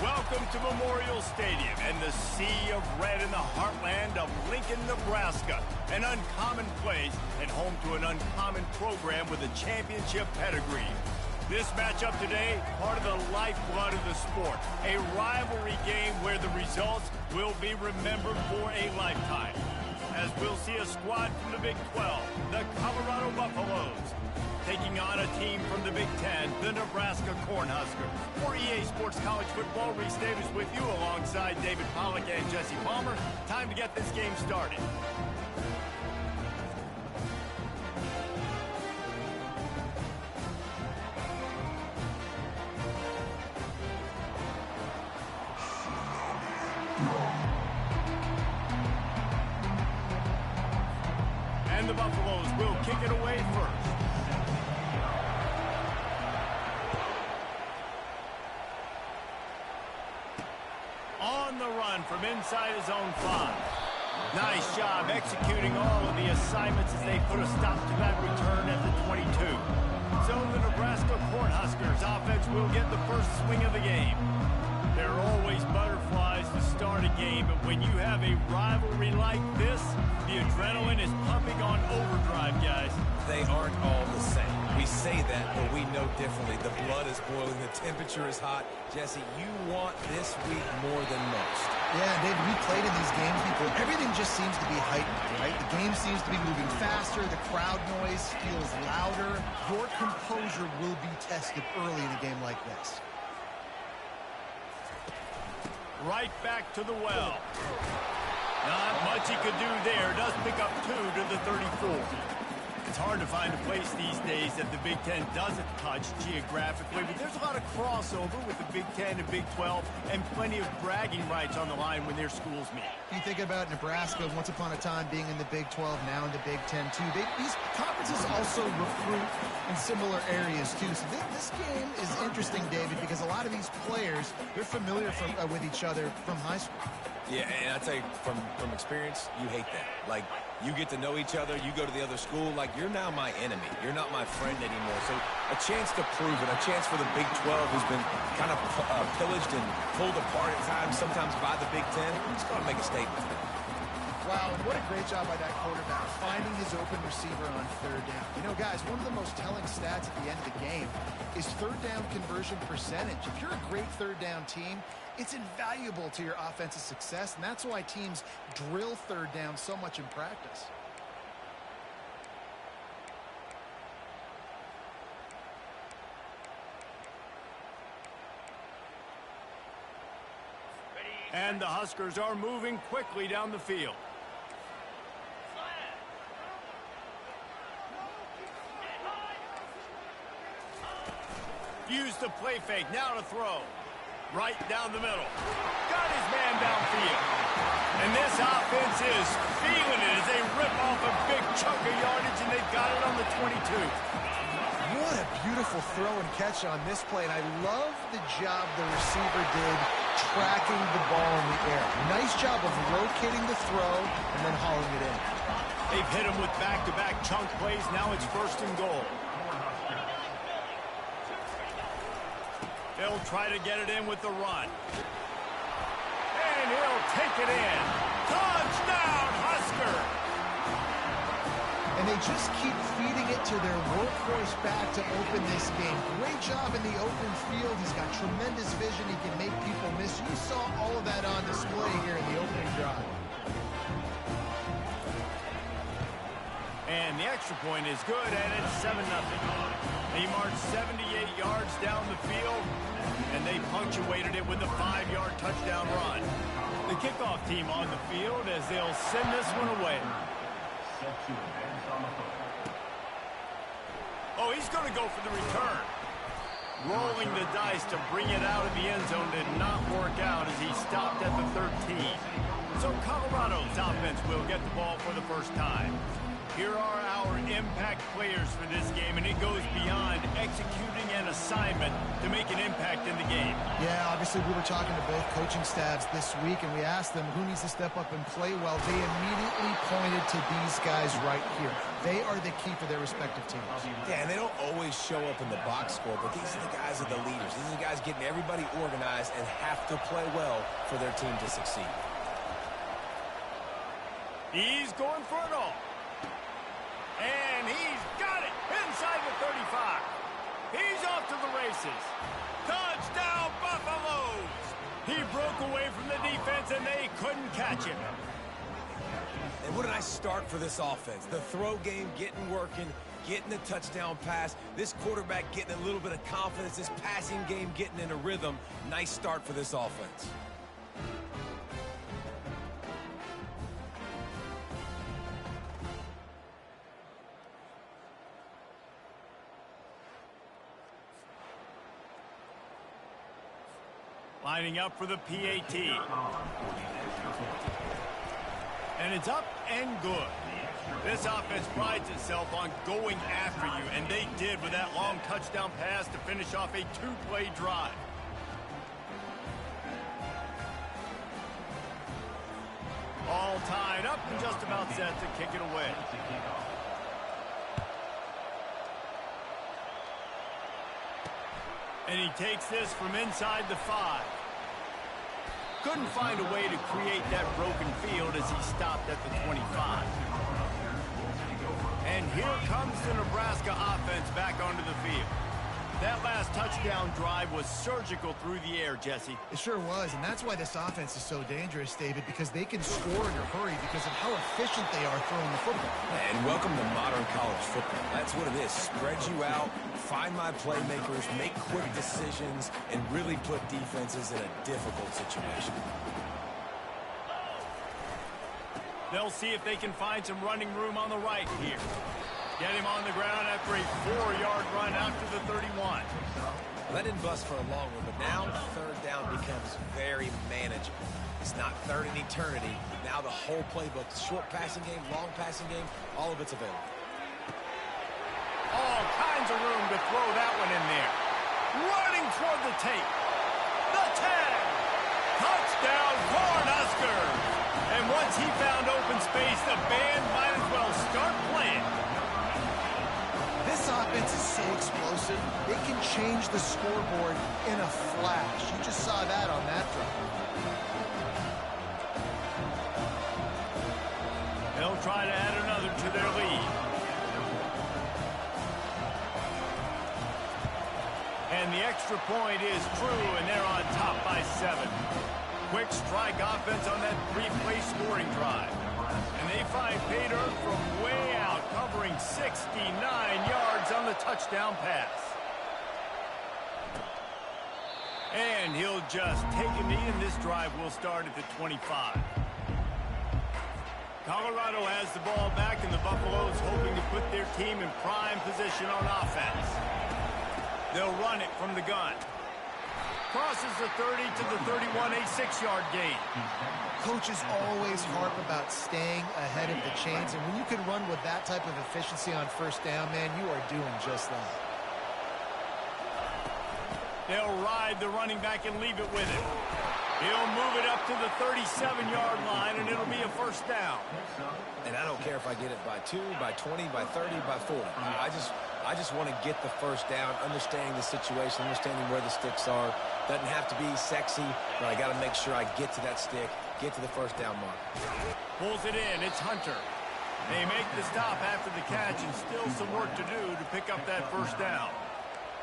Welcome to Memorial Stadium and the sea of red in the heartland of Lincoln, Nebraska. An uncommon place and home to an uncommon program with a championship pedigree. This matchup today, part of the lifeblood of the sport. A rivalry game where the results will be remembered for a lifetime. As we'll see a squad from the Big 12, the Colorado Buffaloes, taking on a team from the Big 10, the Nebraska Cornhuskers. For EA Sports College Football, Reese Davis with you alongside David Pollack and Jesse Palmer. Time to get this game started. And the Buffaloes will kick it away first. On on the run from inside his own 5. Nice job executing all of the assignments as they put a stop to that return at the 22. So the Nebraska Cornhuskers offense will get the first swing of the game. There are always butterflies to start a game, but when you have a rivalry like this, the adrenaline is pumping on overdrive, guys. They aren't all the same. We say that, but we know differently. The blood is boiling. The temperature is hot. Jesse, you want this week more than most. Yeah, David, we played in these games before. Everything just seems to be heightened, right? The game seems to be moving faster. The crowd noise feels louder. Your composure will be tested early in a game like this. Right back to the well. Not much he could do there. Does pick up 2 to the 34. It's hard to find a place these days that the Big Ten doesn't touch geographically, but there's a lot of crossover with the Big Ten and Big 12 and plenty of bragging rights on the line when their schools meet. You think about Nebraska once upon a time being in the Big 12, now in the Big 10 too. These conferences also recruit in similar areas too. So this game is interesting, David, because a lot of these players, they're familiar with each other from high school. Yeah, and I tell you, from experience, you hate that. Like, you get to know each other, you go to the other school, like, you're now my enemy. You're not my friend anymore. So a chance to prove it, a chance for the Big 12, who's been kind of pillaged and pulled apart at times, sometimes by the Big 10. It's going to make a statement. Wow, and what a great job by that quarterback, finding his open receiver on 3rd down. You know, guys, one of the most telling stats at the end of the game is 3rd down conversion percentage. If you're a great 3rd down team, it's invaluable to your offensive success, and that's why teams drill 3rd down so much in practice. And the Huskers are moving quickly down the field. Use the play fake, now to throw. Right down the middle. Got his man downfield. And this offense is feeling it as they rip off a big chunk of yardage, and they've got it on the 22. What a beautiful throw and catch on this play, and I love the job the receiver did tracking the ball in the air. Nice job of locating the throw and then hauling it in. They've hit him with back-to-back chunk plays. Now it's 1st and goal. They'll try to get it in with the run. And he'll take it in. Touchdown, Husker! And they just keep feeding it to their workhorse back to open this game. Great job in the open field. He's got tremendous vision. He can make people miss. You saw all of that on display here in the opening drive. And the extra point is good, and it's 7-0. He marched 78 yards down the field, and they punctuated it with a 5-yard touchdown run. The kickoff team on the field as they'll send this one away. Oh, he's going to go for the return. Rolling the dice to bring it out of the end zone did not work out as he stopped at the 13. So Colorado's offense will get the ball for the first time. Here are our impact players for this game, and it goes beyond executing an assignment to make an impact in the game. Yeah, obviously we were talking to both coaching staffs this week, and we asked them who needs to step up and play well. They immediately pointed to these guys right here. They are the key for their respective teams. Yeah, and they don't always show up in the box score, but these are the guys that are the leaders. These are the guys getting everybody organized and have to play well for their team to succeed. He's going for it all. And he's got it inside the 35. He's off to the races. Touchdown, Buffaloes! He broke away from the defense, and they couldn't catch him. And what a nice start for this offense. The throw game getting working, getting the touchdown pass. This quarterback getting a little bit of confidence. This passing game getting in a rhythm. Nice start for this offense. Lining up for the PAT. And it's up and good. This offense prides itself on going after you, and they did with that long touchdown pass to finish off a 2-play drive. All tied up and just about set to kick it away. And he takes this from inside the 5. Couldn't find a way to create that broken field as he stopped at the 25. And here comes the Nebraska offense back onto the field. That last touchdown drive was surgical through the air, Jesse. It sure was, and that's why this offense is so dangerous, David, because they can score in a hurry because of how efficient they are throwing the football. And welcome to modern college football. That's what it is. Spread you out, find my playmakers, make quick decisions, and really put defenses in a difficult situation. They'll see if they can find some running room on the right here. Get him on the ground after a 4-yard run out to the 31. Well, that didn't bust for a long one, but now third down becomes very manageable. It's not third in eternity. Now the whole playbook, short passing game, long passing game, all of it's available. All kinds of room to throw that one in there. Running toward the tape. The 10. Touchdown, Cornhuskers. And once he found open space, the band might as well start playing. This offense is so explosive, they can change the scoreboard in a flash. You just saw that on that drive. They'll try to add another to their lead. And the extra point is true, and they're on top by 7. Quick strike offense on that 3-play scoring drive. And they find pay dirt from way out, covering 69 yards on the touchdown pass. And he'll just take a knee, and this drive will start at the 25. Colorado has the ball back, and the Buffaloes hoping to put their team in prime position on offense. They'll run it from the gun. Crosses the 30 to the 31, a 6-yard gain. Coaches always harp about staying ahead of the chains, and when you can run with that type of efficiency on first down, man, you are doing just that. They'll ride the running back and leave it with him. He'll move it up to the 37-yard line, and it'll be a first down. And I don't care if I get it by 2, by 20, by 30, by 40. I just want to get the first down, understanding the situation, understanding where the sticks are. Doesn't have to be sexy, but I got to make sure I get to that stick, get to the first down mark. Pulls it in. It's Hunter. They make the stop after the catch, and still some work to do to pick up that first down.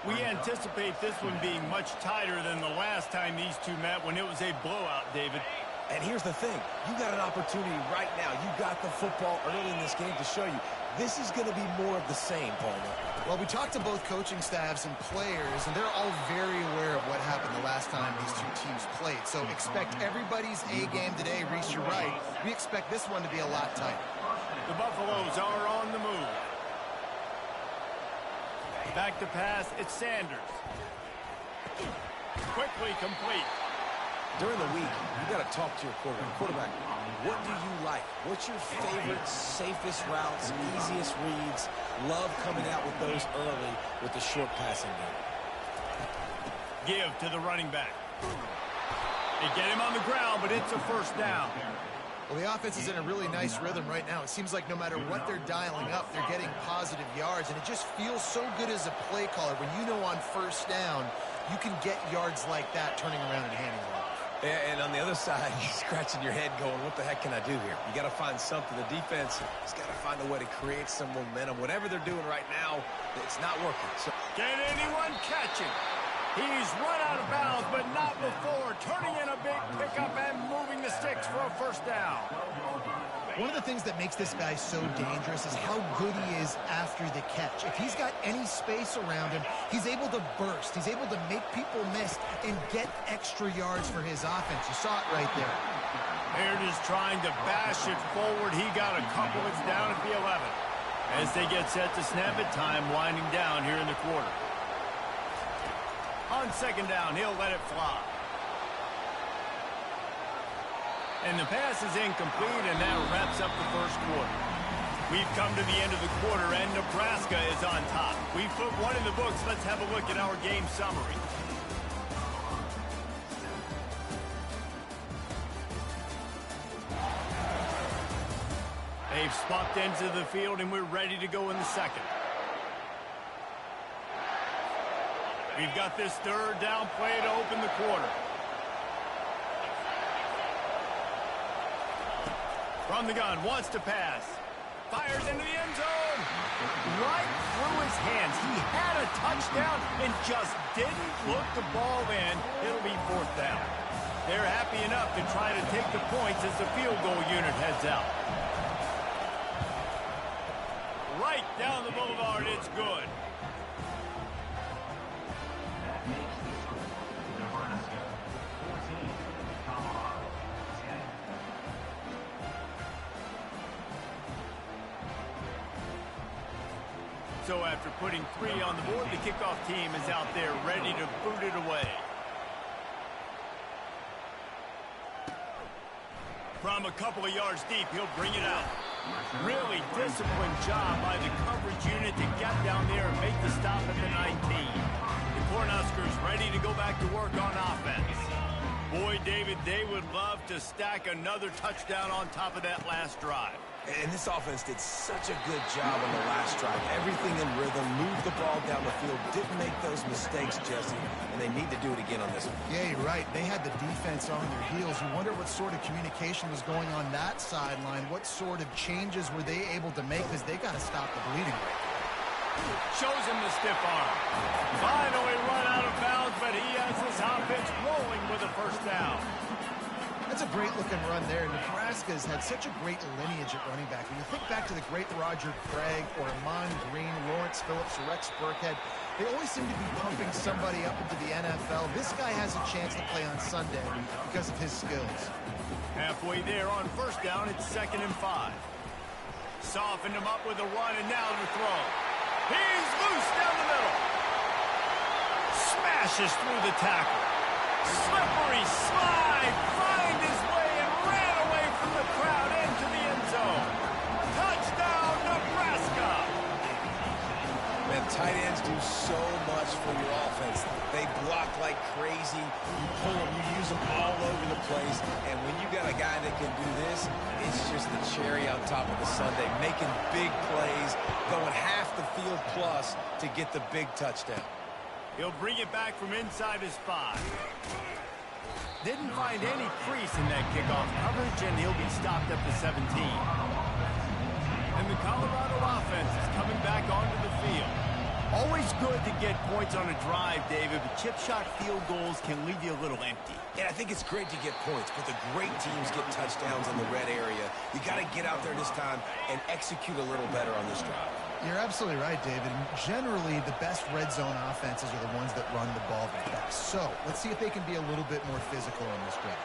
We anticipate this one being much tighter than the last time these two met when it was a blowout, David. And here's the thing. You got an opportunity right now. You got the football early in this game to show you. This is going to be more of the same, Palmer. Well, we talked to both coaching staffs and players, and they're all very aware of what happened the last time these two teams played. So expect everybody's A game today. Reese, you're right. We expect this one to be a lot tighter. The Buffaloes are on the move. Back to pass, it's Sanders. Quickly complete. During the week, you got to talk to your quarterback. What do you like? What's your favorite, safest routes, easiest reads? Love coming out with those early with the short passing game. Give to the running back. They get him on the ground, but it's a first down. Well, the offense is in a really nice rhythm right now. It seems like no matter what they're dialing up, they're getting positive yards, and it just feels so good as a play caller when you know on first down you can get yards like that turning around and handing it off. Yeah, and on the other side, you're scratching your head going, what the heck can I do here? You got to find something. The defense has got to find a way to create some momentum. Whatever they're doing right now, it's not working. So can anyone catch him? He's run out of bounds, but not before. Turning in a big pickup and moving the sticks for a first down. One of the things that makes this guy so dangerous is how good he is after the catch. If he's got any space around him, he's able to burst. He's able to make people miss and get extra yards for his offense. You saw it right there. Baird is trying to bash it forward. He got a couple. It's down at the 11. As they get set to snap it, time winding down here in the quarter. On second down, he'll let it fly. And the pass is incomplete, and that wraps up the first quarter. We've come to the end of the quarter, and Nebraska is on top. We've put one in the books. Let's have a look at our game summary. They've swapped ends of the field, and we're ready to go in the second. We've got this third down play to open the quarter. From the gun, wants to pass. Fires into the end zone. Right through his hands. He had a touchdown and just didn't look the ball in. It'll be fourth down. They're happy enough to try to take the points as the field goal unit heads out. Right down the boulevard, it's good. That makes the score Nebraska 14, Colorado 10. So after putting 3 on the board, the kickoff team is out there ready to boot it away. From a couple of yards deep, he'll bring it out. Really disciplined job by the coverage unit to get down there and make the stop at the 19. The Cornhuskers ready to go back to work on offense. Boy, David, they would love to stack another touchdown on top of that last drive. And this offense did such a good job on the last drive. Everything in rhythm, moved the ball down the field, didn't make those mistakes, Jesse, and they need to do it again on this one. Yeah, you're right. They had the defense on their heels. You wonder what sort of communication was going on that sideline. What sort of changes were they able to make, because they got to stop the bleeding right now. Shows him the stiff arm. Finally run out of bounds, but he has his offense rolling with a first down. That's a great-looking run there. Nebraska's had such a great lineage at running back. When you think back to the great Roger Craig or Amon Green, Lawrence Phillips, or Rex Burkhead, they always seem to be pumping somebody up into the NFL. This guy has a chance to play on Sunday because of his skills. Halfway there on first down, it's 2nd and 5. Softened him up with a run, and now the throw. He's loose down the middle. Smashes through the tackle. Slippery slide, find his way and ran away from the crowd into the end zone. Touchdown, Nebraska! Man, tight ends do so much for your offense. They block like crazy. You pull them, you use them all over the place. And when you got a guy that can do this, it's just the cherry on top of the sundae, making big plays, going half the field plus to get the big touchdown. He'll bring it back from inside his 5. Didn't find any crease in that kickoff coverage, and he'll be stopped at the 17. And the Colorado offense is coming back onto the field. Always good to get points on a drive, David, but chip shot field goals can leave you a little empty. Yeah, I think it's great to get points, but the great teams get touchdowns in the red area. You got to get out there this time and execute a little better on this drive. You're absolutely right, David. Generally, the best red zone offenses are the ones that run the ball the best. So, let's see if they can be a little bit more physical on this drive.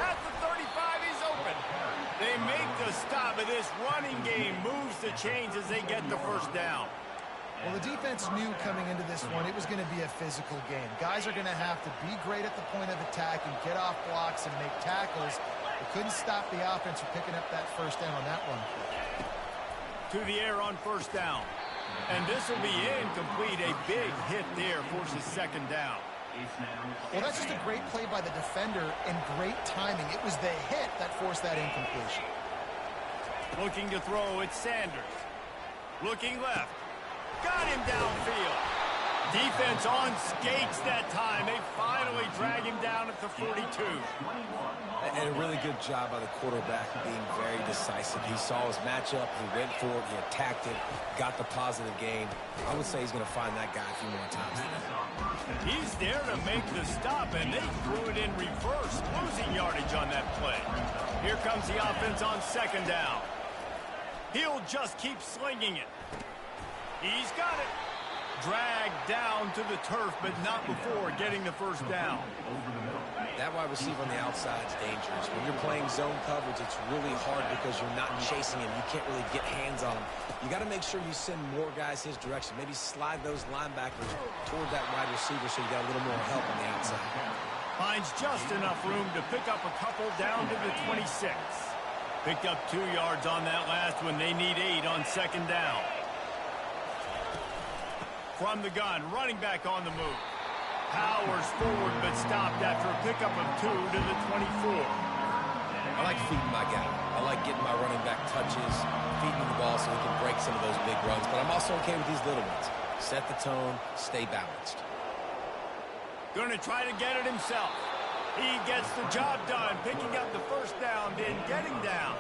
At the 35, he's open. They make the stop, and this running game moves the chains as they get the first down. Well, the defense knew coming into this one it was going to be a physical game. Guys are going to have to be great at the point of attack and get off blocks and make tackles. They couldn't stop the offense from picking up that first down on that run play. To the air on first down. And this will be incomplete. A big hit there forces 2nd down. Well, that's just a great play by the defender and great timing. It was the hit that forced that incompletion. Looking to throw, it's Sanders. Looking left. Got him downfield. Defense on skates that time. They finally drag him down at the 42. And a really good job by the quarterback being very decisive. He saw his matchup, he went for it, he attacked it, got the positive gain. I would say he's going to find that guy a few more times today. He's there to make the stop, and they threw it in reverse, losing yardage on that play. Here comes the offense on 2nd down. He'll just keep slinging it. He's got it. Dragged down to the turf, but not before getting the first down. That wide receiver on the outside is dangerous. When you're playing zone coverage, it's really hard because you're not chasing him. You can't really get hands on him. You got to make sure you send more guys his direction. Maybe slide those linebackers toward that wide receiver so you got a little more help on the outside. Finds just enough room to pick up a couple down to the 26. Picked up 2 yards on that last one. They need 8 on 2nd down. From the gun, running back on the move. Powers forward, but stopped after a pickup of 2 to the 24. I like feeding my guy. I like getting my running back touches, feeding him the ball so he can break some of those big runs. But I'm also okay with these little ones. Set the tone, stay balanced. Going to try to get it himself. He gets the job done, picking up the first down, then getting down.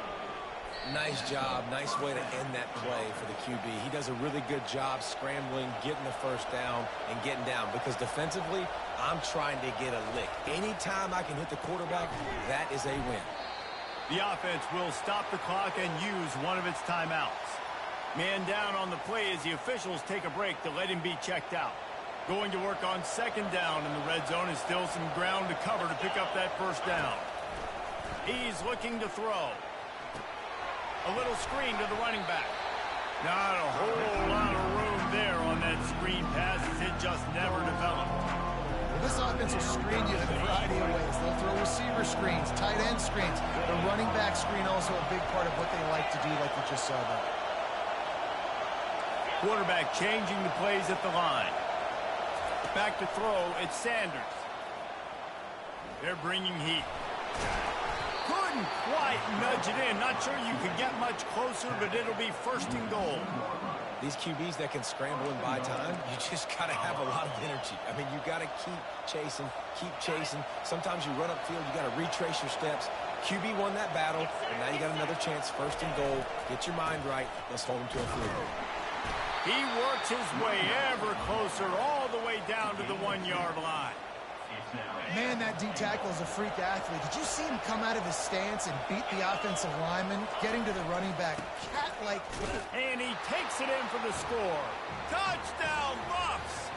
Nice job. Nice way to end that play for the QB. He does a really good job scrambling, getting the first down, and getting down. Because defensively, I'm trying to get a lick. Anytime I can hit the quarterback, that is a win. The offense will stop the clock and use one of its timeouts. Man down on the play as the officials take a break to let him be checked out. Going to work on second down in the red zone is still some ground to cover to pick up that first down. He's looking to throw. A little screen to the running back. Not a whole lot of room there on that screen pass as it just never developed. Well, this offense will screen you in a variety of ways. They'll throw receiver screens, tight end screens. The running back screen also a big part of what they like to do, like you just saw there. Quarterback changing the plays at the line. Back to throw, it's Sanders. They're bringing heat. Couldn't quite nudge it in. Not sure you could get much closer, but it'll be first and goal. These QBs that can scramble and buy time, you just got to have a lot of energy. I mean, you got to keep chasing, keep chasing. Sometimes you run upfield, you got to retrace your steps. QB won that battle, and now you got another chance, first and goal. Get your mind right. Let's hold him to a field goal. He works his way ever closer all the way down to the 1-yard line. Man, that D tackle is a freak athlete. Did you see him come out of his stance and beat the offensive lineman, getting to the running back cat-like? And he takes it in for the score. Touchdown, Buffs!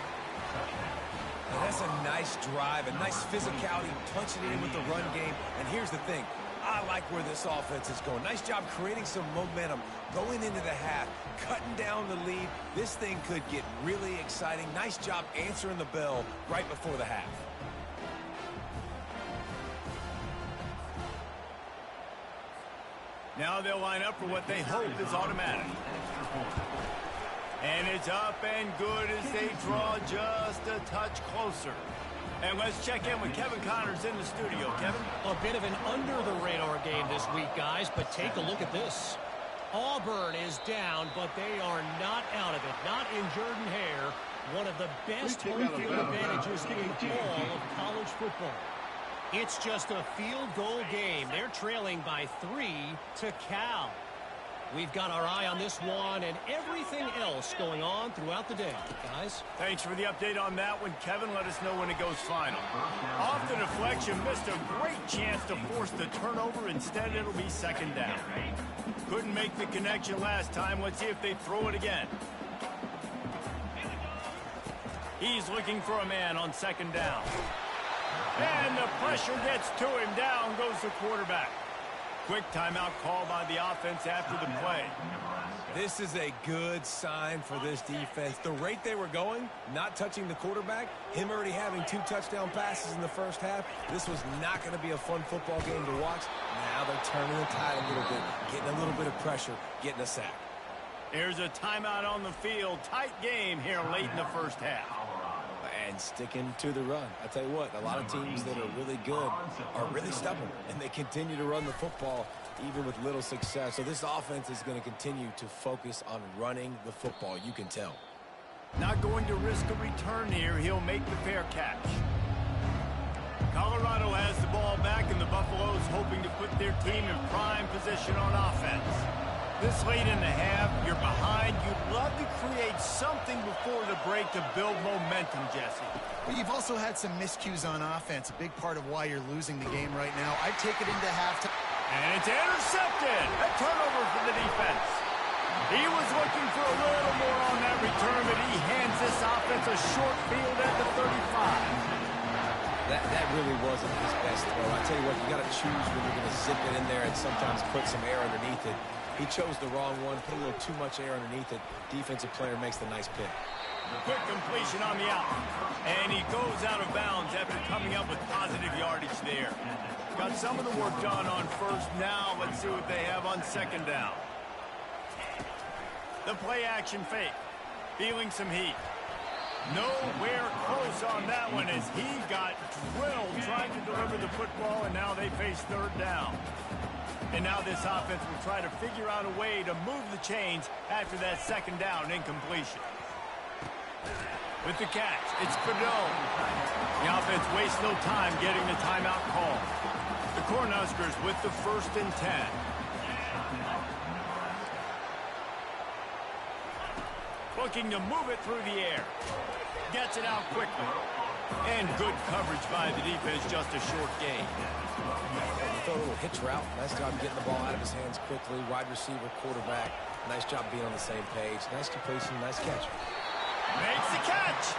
Now, that's a nice drive, a nice physicality, punching it in with the run game. And here's the thing. I like where this offense is going. Nice job creating some momentum, going into the half, cutting down the lead. This thing could get really exciting. Nice job answering the bell right before the half. Now they'll line up for what they hope is automatic. And it's up and good as they draw just a touch closer. And let's check in with Kevin Connors in the studio. Kevin? A bit of an under-the-radar game this week, guys, but take a look at this. Auburn is down, but they are not out of it. Not in Jordan Hare, one of the best home field advantages in all of college football. It's just a field goal game. They're trailing by 3 to Cal. We've got our eye on this one and everything else going on throughout the day, guys. Thanks for the update on that one, Kevin. Let us know when it goes final. Off the deflection, missed a great chance to force the turnover. Instead, it'll be second down. Couldn't make the connection last time. Let's see if they throw it again. He's looking for a man on second down. And the pressure gets to him. Down goes the quarterback. Quick timeout call by the offense after the play. This is a good sign for this defense. The rate they were going, not touching the quarterback, him already having 2 touchdown passes in the first half, this was not going to be a fun football game to watch. Now they're turning the tide a little bit, getting a little bit of pressure, getting a sack. There's a timeout on the field. Tight game here late in the first half. And sticking to the run. I tell you what, a lot of teams that are really good are really stubborn, and they continue to run the football even with little success. So this offense is going to continue to focus on running the football. You can tell. Not going to risk a return here. He'll make the fair catch. Colorado has the ball back, and the Buffaloes hoping to put their team in prime position on offense. This late in the half, you're behind. You'd love to create something before the break to build momentum, Jesse. Well, you've also had some miscues on offense, a big part of why you're losing the game right now. I'd take it into halftime. And it's intercepted. A turnover for the defense. He was looking for a little more on that return, but he hands this offense a short field at the 35. That really wasn't his best throw. I tell you what, you got to choose when you're going to zip it in there and sometimes put some air underneath it. He chose the wrong one, put a little too much air underneath it. Defensive player makes the nice pick. Quick completion on the out. And he goes out of bounds after coming up with positive yardage there. Got some of the work done on first. Now let's see what they have on second down. The play action fake. Feeling some heat. Nowhere close on that one as he got drilled trying to deliver the football, and now they face third down. And now this offense will try to figure out a way to move the chains after that second down incompletion. With the catch, it's Fedot. The offense wastes no time getting the timeout call. The Cornhuskers with the 1st and 10. Looking to move it through the air. Gets it out quickly. And good coverage by the defense, just a short gain. Throw a little hitch route. Nice job getting the ball out of his hands quickly. Wide receiver, quarterback. Nice job being on the same page. Nice completion, nice catch. Makes the catch.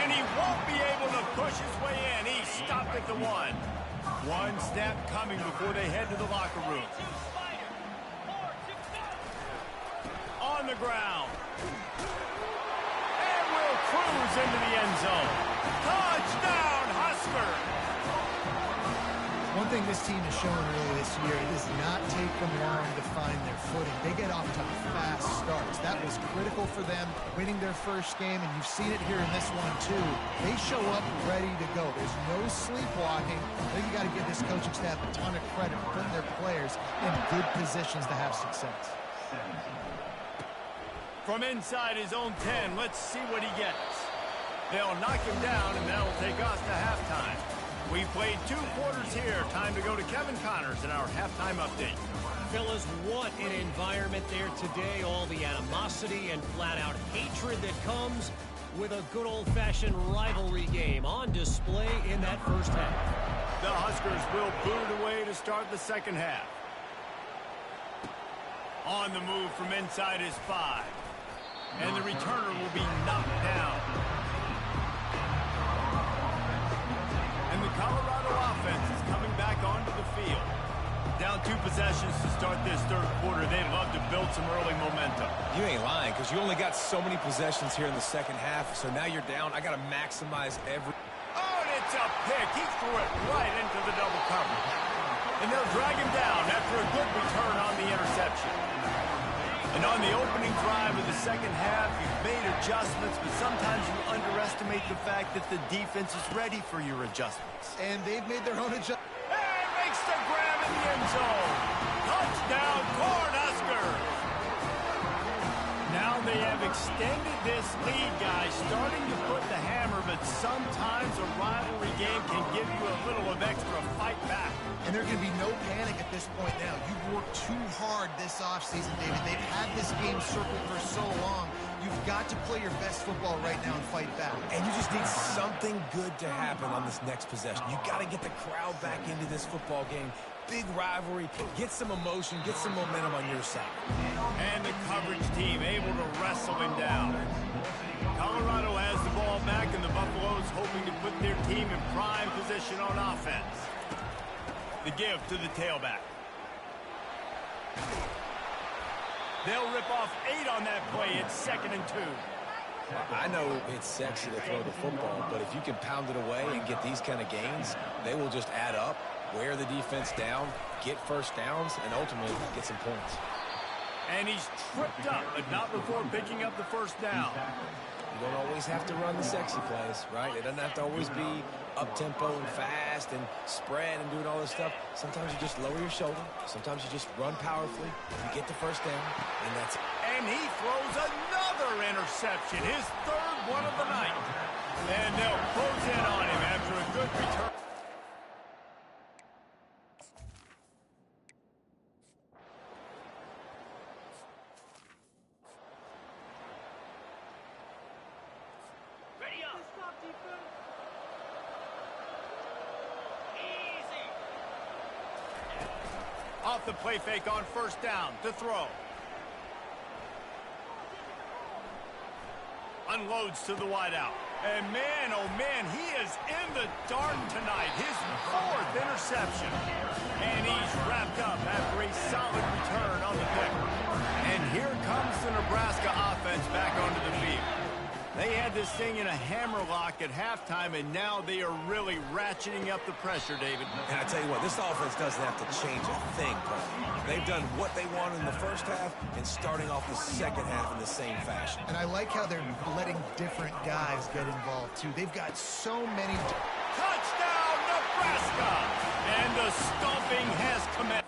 And he won't be able to push his way in. He stopped at the 1. One snap coming before they head to the locker room. On the ground. And will cruise into the end zone. Touchdown, Husker! One thing this team has shown early this year, it does not take them long to find their footing. They get off to fast starts. That was critical for them winning their first game, and you've seen it here in this one too. They show up ready to go. There's no sleepwalking. I think you got to give this coaching staff a ton of credit for putting their players in good positions to have success. From inside his own 10, let's see what he gets. They'll knock him down, and that'll take us to halftime. We played 2 quarters here. Time to go to Kevin Connors in our halftime update. Fellas, what an environment there today. All the animosity and flat-out hatred that comes with a good old-fashioned rivalry game on display in that first half. The Huskers will boot it away to start the second half. On the move from inside his 5. And the returner will be knocked down. And the Colorado offense is coming back onto the field. Down 2 possessions to start this third quarter. They'd love to build some early momentum. You ain't lying, because you only got so many possessions here in the second half, so now you're down. I got to maximize every... Oh, and it's a pick. He threw it right into the double coverage. And they'll drag him down after a good return on the interception. And on the opening drive of the second half, you've made adjustments, but sometimes you underestimate the fact that the defense is ready for your adjustments. And they've made their own adjustments. And makes the grab in the end zone. Touchdown, Cornhuskers! Now they have extended this lead, guys, starting to put the hammer, but sometimes a rivalry game can give you a little of extra fight back. And there can be no panic at this point now. You've worked too hard this offseason, David. They've had this game circled for so long. You've got to play your best football right now and fight back. And you just need something good to happen on this next possession. You got to get the crowd back into this football game. Big rivalry. Get some emotion. Get some momentum on your side. And the coverage team able to wrestle him down. Colorado has the ball back, and the Buffaloes hoping to put their team in prime position on offense. The give to the tailback. They'll rip off 8 on that play. It's 2nd and 2. I know it's sexy to throw the football, but if you can pound it away and get these kind of gains, they will just add up, wear the defense down, get first downs, and ultimately get some points. And he's tripped up, but not before picking up the first down. You don't always have to run the sexy plays, right? It doesn't have to always be up-tempo and fast and spread and doing all this stuff. Sometimes you just lower your shoulder. Sometimes you just run powerfully. You get the first down, and that's it. And he throws another interception, his 3rd one of the night. And they'll close in on him after a good return. Off the play fake on first down to throw. Unloads to the wideout. And man, oh man, he is in the dark tonight. His 4th interception. And he's wrapped up after a solid return on the pick. And here comes the Nebraska offense back onto the field. They had this thing in a hammerlock at halftime, and now they are really ratcheting up the pressure, David. And I tell you what, this offense doesn't have to change a thing, Paul. They've done what they wanted in the first half and starting off the second half in the same fashion. And I like how they're letting different guys get involved, too. They've got so many... Touchdown, Nebraska! And the stomping has commenced.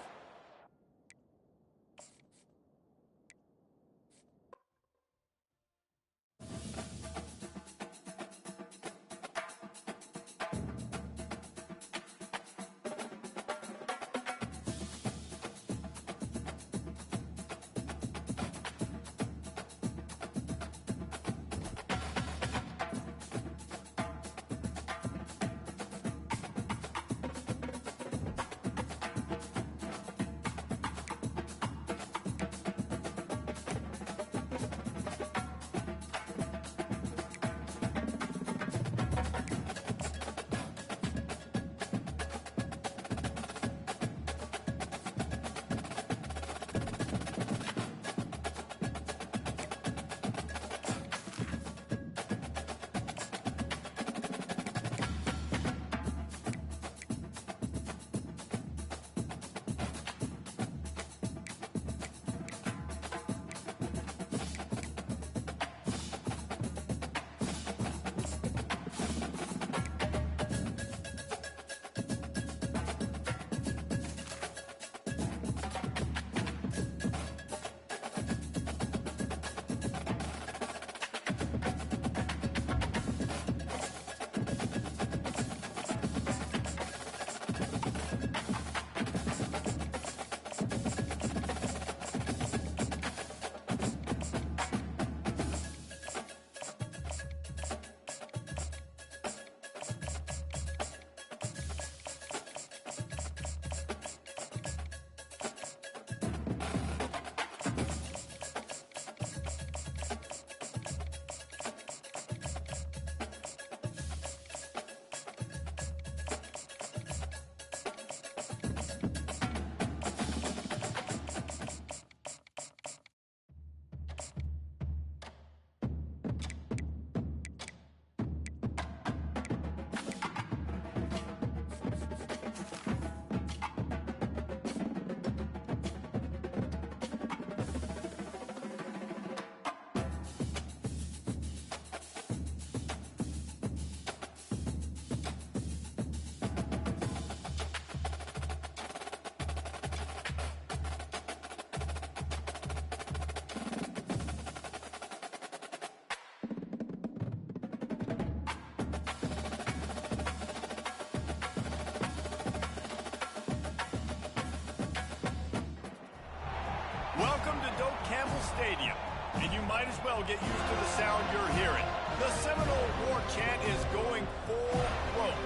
Welcome to Doak Campbell Stadium, and you might as well get used to the sound you're hearing. The Seminole war chant is going full throat.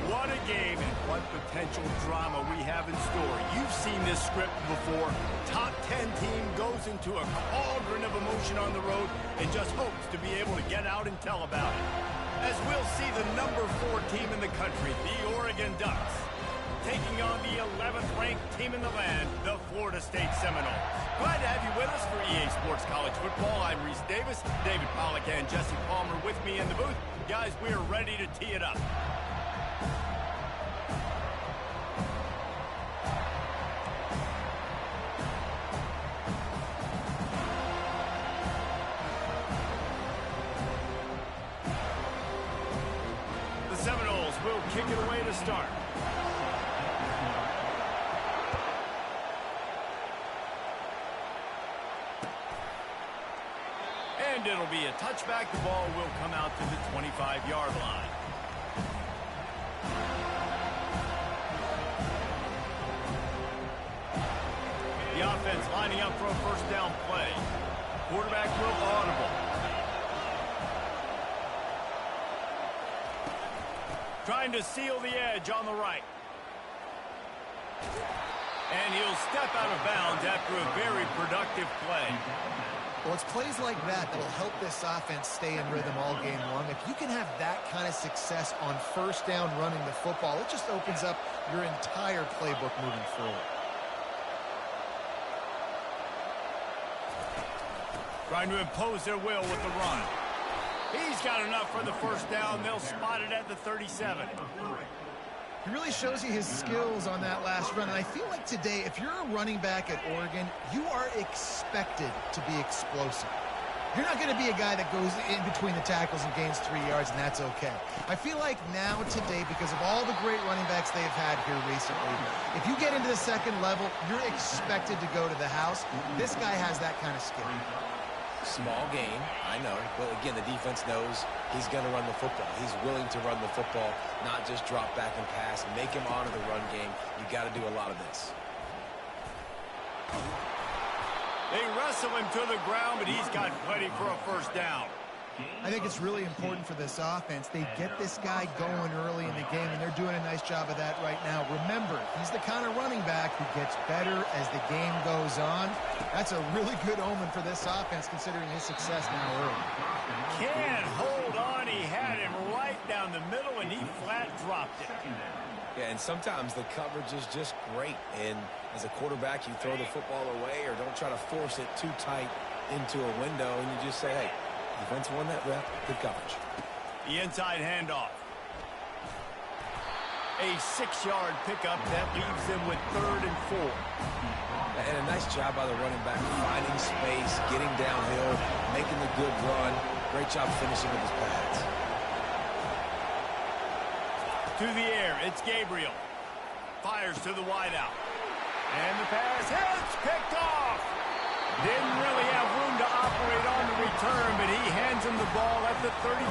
What a game and what potential drama we have in store. You've seen this script before. Top 10 team goes into a cauldron of emotion on the road and just hopes to be able to get out and tell about it. As we'll see the number 4 team in the country, the Oregon Ducks, taking on the 11th ranked team in the land, the Florida State Seminoles. Glad to have you with us for EA Sports College Football. I'm Reese Davis, David Pollack and Jesse Palmer with me in the booth. Guys, we are ready to tee it up. The Seminoles will kick it away to start. And it'll be a touchback. The ball will come out to the 25-yard line. The offense lining up for a first down play. Quarterback will audible. Trying to seal the edge on the right. And he'll step out of bounds after a very productive play. Well, it's plays like that that'll help this offense stay in rhythm all game long. If you can have that kind of success on first down running the football, it just opens up your entire playbook moving forward. Trying to impose their will with the run. He's got enough for the first down. They'll spot it at the 37. He really shows you his skills on that last run. And I feel like today, if you're a running back at Oregon, you are expected to be explosive. You're not going to be a guy that goes in between the tackles and gains 3 yards, and that's okay. I feel like now today, because of all the great running backs they've had here recently, if you get into the second level, you're expected to go to the house. This guy has that kind of skill. Small game, I know. But again, the defense knows he's going to run the football. He's willing to run the football, not just drop back and pass, make him honor the run game. You got to do a lot of this. They wrestle him to the ground, but he's got plenty for a first down. I think it's really important for this offense. They get this guy going early in the game, and they're doing a nice job of that right now. Remember, he's the kind of running back who gets better as the game goes on. That's a really good omen for this offense, considering his success now early. Can't hold on. He had him right down the middle, and he flat dropped it. Yeah, and sometimes the coverage is just great. And as a quarterback, you throw the football away or don't try to force it too tight into a window, and you just say, hey, defense won that rep, good coverage. The inside handoff. A 6-yard pickup that leaves them with 3rd and 4. And a nice job by the running back, finding space, getting downhill, making the good run. Great job finishing with his pads. To the air, it's Gabriel. Fires to the wideout. And the pass hits, picked off. Didn't really have room to operate on the return, but he hands him the ball at the 32.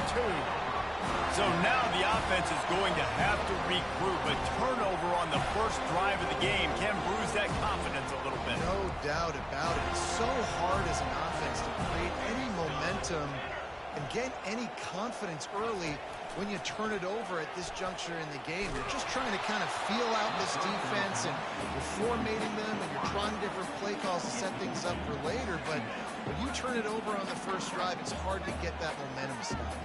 So now the offense is going to have to regroup. A turnover on the first drive of the game can bruise that confidence a little bit. No doubt about it. It's so hard as an offense to create any momentum and get any confidence early when you turn it over at this juncture in the game. You're just trying to kind of feel out this defense, and you're formatting them, and you're trying different play calls to set things up for later. But when you turn it over on the first drive, it's hard to get that momentum started.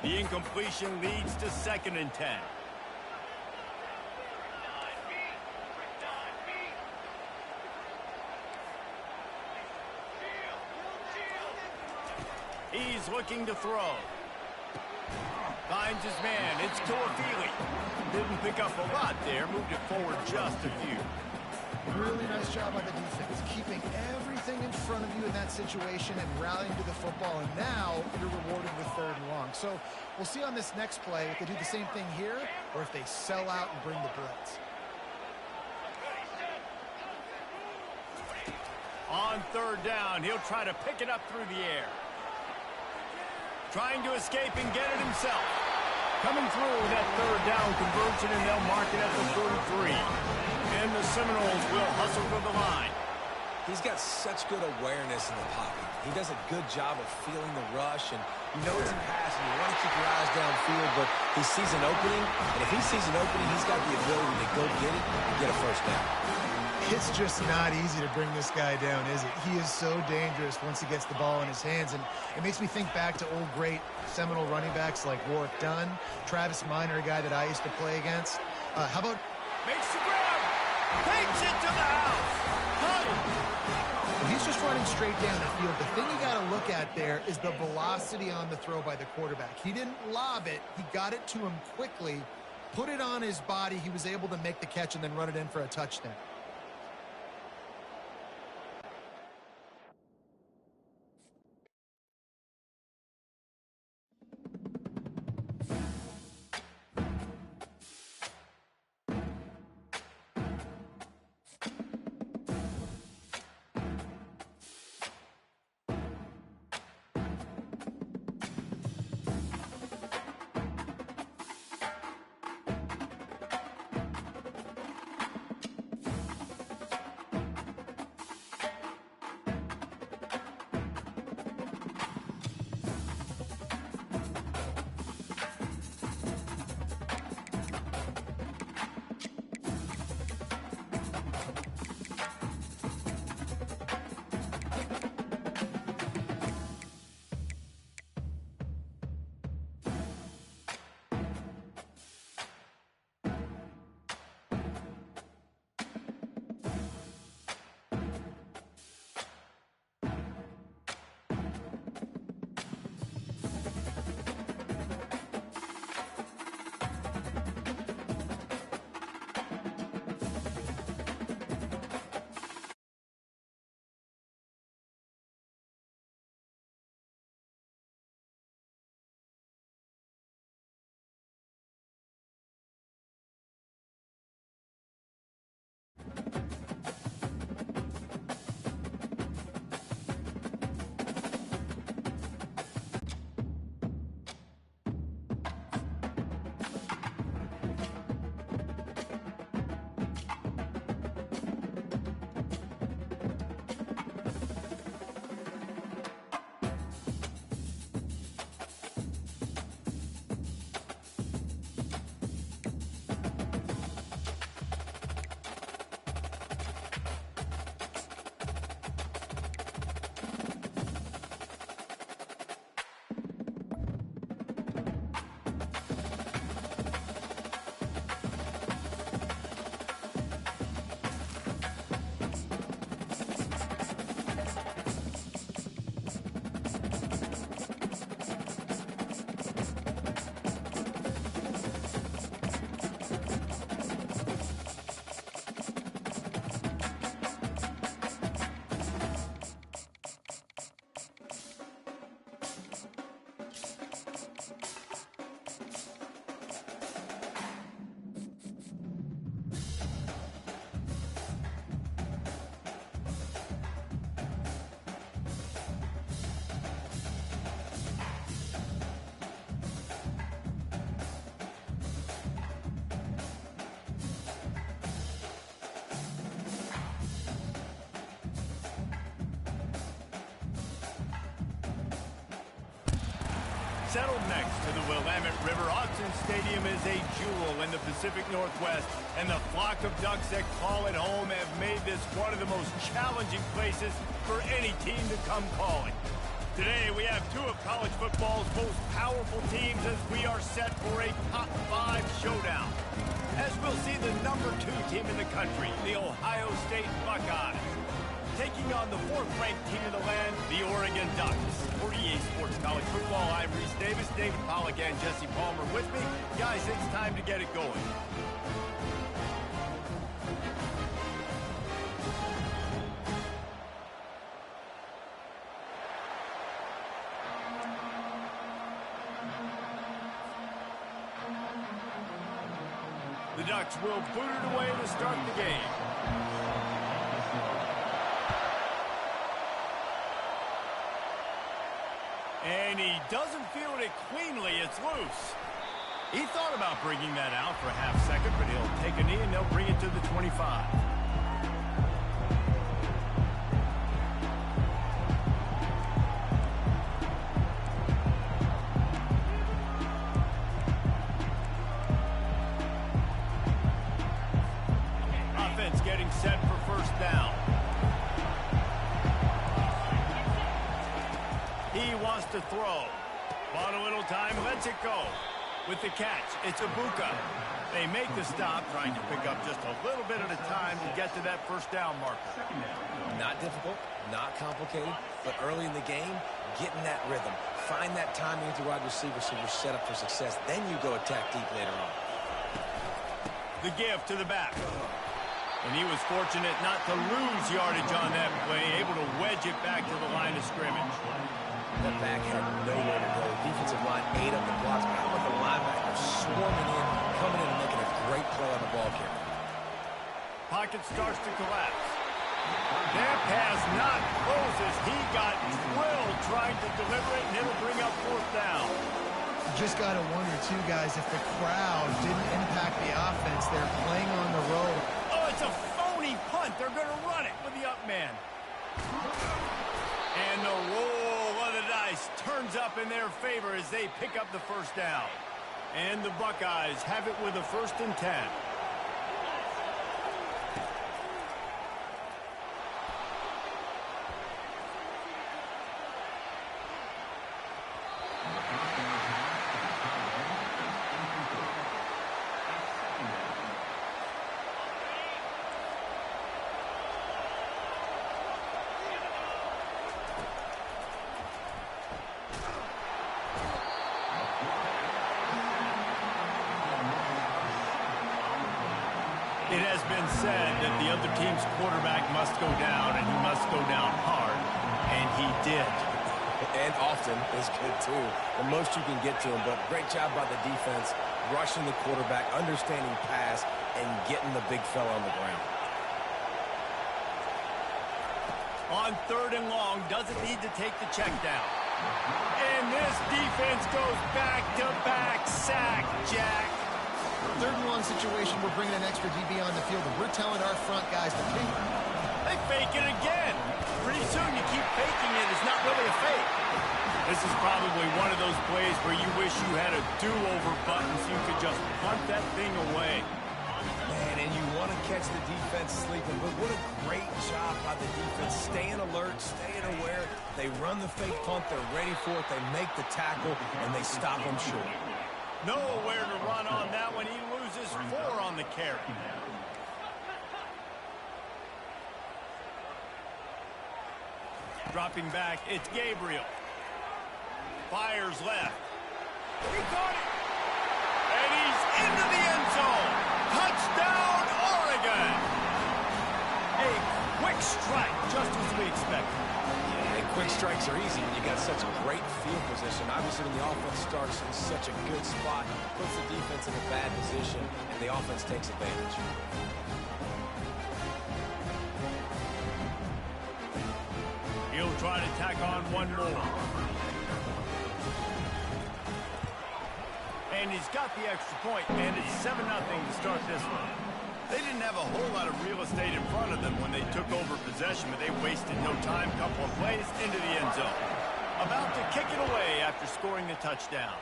The incompletion leads to 2nd and 10. He's looking to throw. Finds his man. It's Toafili. Didn't pick up a lot there. Moved it forward just a few. Really nice job by the defense, keeping everything in front of you in that situation and rallying to the football. And now you're rewarded with 3rd and long. So we'll see on this next play if they do the same thing here or if they sell out and bring the blitz. On 3rd down, he'll try to pick it up through the air. Trying to escape and get it himself. Coming through that 3rd down conversion, and they'll mark it at the 43. And the Seminoles will hustle to the line. He's got such good awareness in the pocket. He does a good job of feeling the rush, and you know it's a pass, and you want to keep your eyes downfield, but he sees an opening, and if he sees an opening, he's got the ability to go get it and get a first down. It's just not easy to bring this guy down, is it? He is so dangerous once he gets the ball in his hands, and it makes me think back to old great Seminole running backs like Warwick Dunn, Travis Minor, a guy that I used to play against. How about... Makes the grab! Takes it to the house! He's just running straight down the field. The thing you got to look at there is the velocity on the throw by the quarterback. He didn't lob it. He got it to him quickly, put it on his body. He was able to make the catch and then run it in for a touchdown. settled next to the Willamette River. Autzen Stadium is a jewel in the Pacific Northwest, and the flock of Ducks that call it home have made this one of the most challenging places for any team to come calling. Today, we have two of college football's most powerful teams as we are set for a top 5 showdown. As we'll see the number 2 team in the country, the Ohio State Buckeyes, taking on the 4th-ranked team in the land, the Oregon Ducks. For EA Sports College Football, I'm Reese Davis, David Pollack, and Jesse Palmer with me. Guys, it's time to get it going. The Ducks will boot it away to start the game. And he doesn't field it cleanly. It's loose. He thought about bringing that out for a half second, but he'll take a knee and they'll bring it to the 25. Offense getting set for first down. He wants to throw. Bought a little time, lets it go. With the catch, it's Ibuka. They make the stop, trying to pick up just a little bit at a time to get to that first down marker. Not difficult, not complicated, but early in the game, getting that rhythm. Find that timing with your wide receiver so you're set up for success. Then you go attack deep later on. The give to the back. And he was fortunate not to lose yardage on that play, able to wedge it back to the line of scrimmage. That back had nowhere to go. Defensive line ate up the blocks. How about the linebacker swarming in, coming in and making a great play on the ball carrier? Pocket starts to collapse. That pass not closes. He got drilled trying to deliver it, and it'll bring up 4th down. You just got to wonder, too, guys, if the crowd didn't impact the offense. They're playing on the road. Oh, it's a phony punt. They're going to run it with the up man. And the roll of the dice turns up in their favor as they pick up the first down. And the Buckeyes have it with a 1st and 10. It has been said that the other team's quarterback must go down, and he must go down hard, and he did. And often is good, too. The most you can get to him, but great job by the defense, rushing the quarterback, understanding pass, and getting the big fella on the ground. On 3rd and long, doesn't need to take the check down. And this defense goes back-to-back sack, Jack. 3rd and long situation, we're bringing an extra DB on the field, and we're telling our front guys to fake. They fake it again. Pretty soon you keep faking it. It's not really a fake. This is probably one of those plays where you wish you had a do-over button so you could just punt that thing away. Man, and you want to catch the defense sleeping, but what a great job by the defense. Staying alert, staying aware. They run the fake punt. They're ready for it. They make the tackle, and they stop them short. Nowhere to run on that one. He loses 4 on the carry. Dropping back, it's Gabriel. Fires left. He caught it. And he's into the end zone. Touchdown, Oregon. A quick strike, just as we expected. Quick strikes are easy when you got such a great field position. Obviously, when the offense starts in such a good spot, puts the defense in a bad position, and the offense takes advantage. He'll try to tack on one more. And he's got the extra point, and it's 7-0 to start this one. They didn't have a whole lot of real estate in front of them when they took over possession, but they wasted no time. Couple of plays into the end zone. About to kick it away after scoring the touchdown.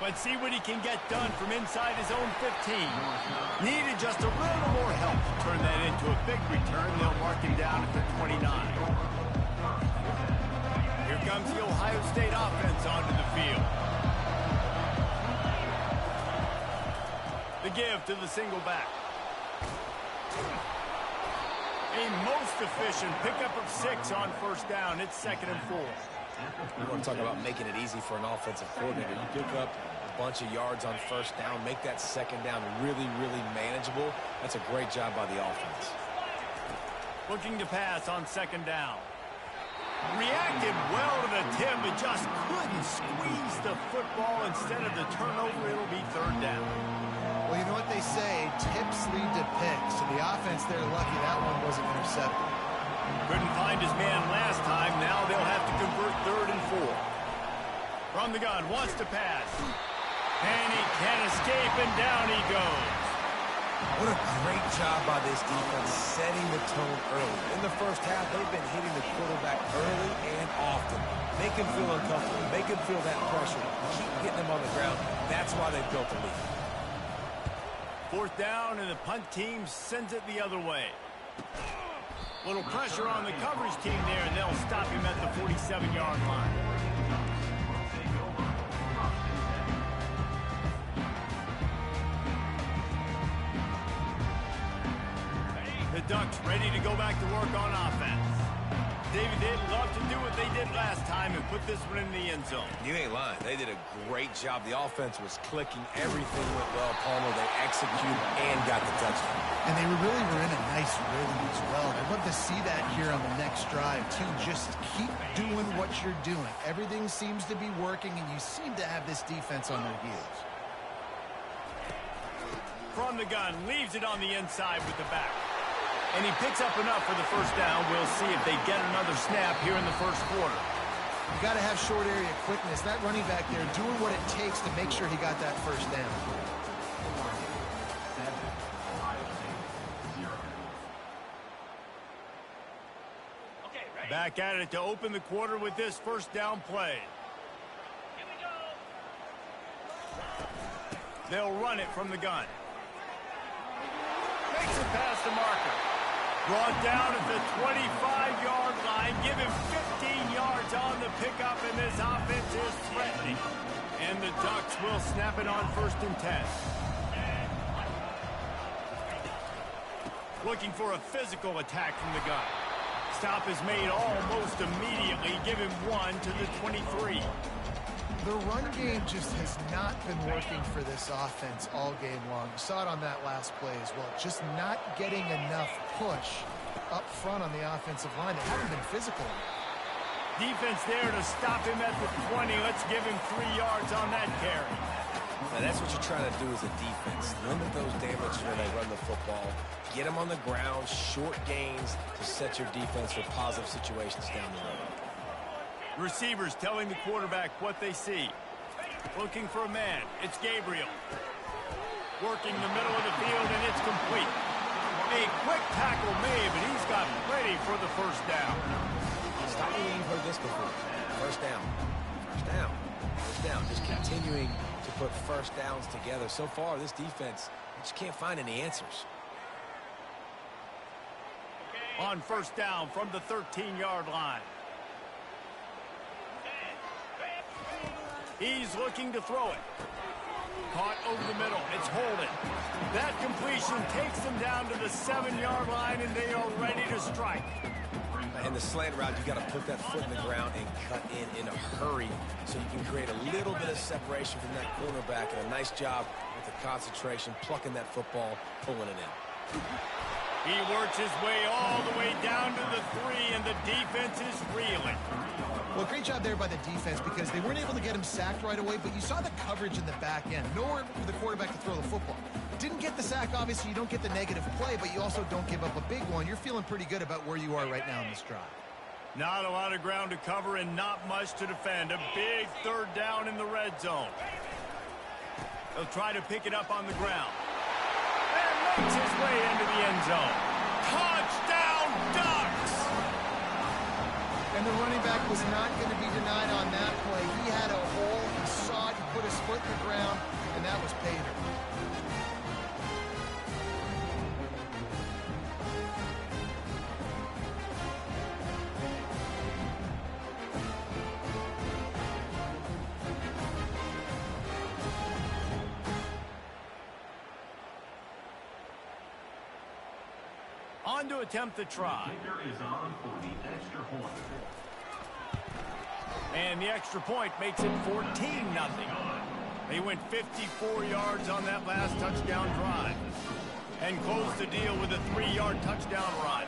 Let's see what he can get done from inside his own 15. Needed just a little more help to turn that into a big return. They'll mark him down at the 29. Here comes the Ohio State offense onto the field. The give to the single back. A most efficient pickup of 6 on first down. It's 2nd and 4. You want to talk about making it easy for an offensive coordinator. You pick up a bunch of yards on first down, make that second down really, really manageable. That's a great job by the offense. Looking to pass on 2nd down. Reacted well to the tip, but just couldn't squeeze the football. Instead of the turnover, it'll be 3rd down. Well, you know what they say, tips lead to picks. So the offense, they're lucky that one wasn't intercepted. Couldn't find his man last time. Now they'll have to convert 3rd and 4. From the gun, wants to pass. And he can't escape, and down he goes. What a great job by this defense setting the tone early. In the first half, they've been hitting the quarterback early and often. Make him feel uncomfortable. Make him feel that pressure. Keep getting him on the ground. That's why they built the lead. 4th down, and the punt team sends it the other way. Little pressure on the coverage team there, and they'll stop him at the 47-yard line. The Ducks ready to go back to work on offense. David, they'd love to do what they did last time and put this one in the end zone. You ain't lying. They did a great job. The offense was clicking. Everything went well. Palmer, they executed and got the touchdown. And they really were in a nice rhythm as well. I'd love to see that here on the next drive, too. Just keep doing what you're doing. Everything seems to be working, and you seem to have this defense on their heels. From the gun, leaves it on the inside with the back. And he picks up enough for the first down. We'll see if they get another snap here in the first quarter. You got to have short area quickness. That running back there doing what it takes to make sure he got that first down. Back at it to open the quarter with this first down play. They'll run it from the gun. Makes it past the marker. Brought down at the 25-yard line. Give him 15 yards on the pickup, and this offense is threatening. And the Ducks will snap it on 1st and 10. Looking for a physical attack from the gun. Stop is made almost immediately. Give him 1 to the 23. The run game just has not been working for this offense all game long. You saw it on that last play as well. Just not getting enough push up front on the offensive line. They haven't been physical. Defense there to stop him at the 20. Let's give him 3 yards on that carry. Now that's what you're trying to do as a defense. Limit those damages when they run the football. Get them on the ground, short gains to set your defense for positive situations down the road. Receivers telling the quarterback what they see. Looking for a man. It's Gabriel. Working the middle of the field, and it's complete. A quick tackle made, but he's got ready for the first down. Stop me when you've heard this before. First down. First down. First down. Just continuing to put first downs together. So far, this defense just can't find any answers. On first down from the 13-yard line. He's looking to throw it. Caught over the middle. It's Holden. That completion takes them down to the 7-yard line, and they are ready to strike. In the slant route, you got to put that foot in the ground and cut in a hurry so you can create a little bit of separation from that cornerback. And a nice job with the concentration, plucking that football, pulling it in. He works his way all the way down to the 3, and the defense is reeling. Well, great job there by the defense because they weren't able to get him sacked right away, but you saw the coverage in the back end. Nowhere for the quarterback to throw the football. Didn't get the sack, obviously. You don't get the negative play, but you also don't give up a big one. You're feeling pretty good about where you are right now in this drive. Not a lot of ground to cover and not much to defend. A big 3rd down in the red zone. He'll try to pick it up on the ground. And makes his way into the end zone. Touchdown, Ducks! And the running back was not going to be denied on that play. He had a hole, he saw it, he put his foot in the ground, and that was pay dirt. On to attempt the try. Kicker is on for the extra point. And the extra point makes it 14-0. They went 54 yards on that last touchdown drive and closed the deal with a 3-yard touchdown run.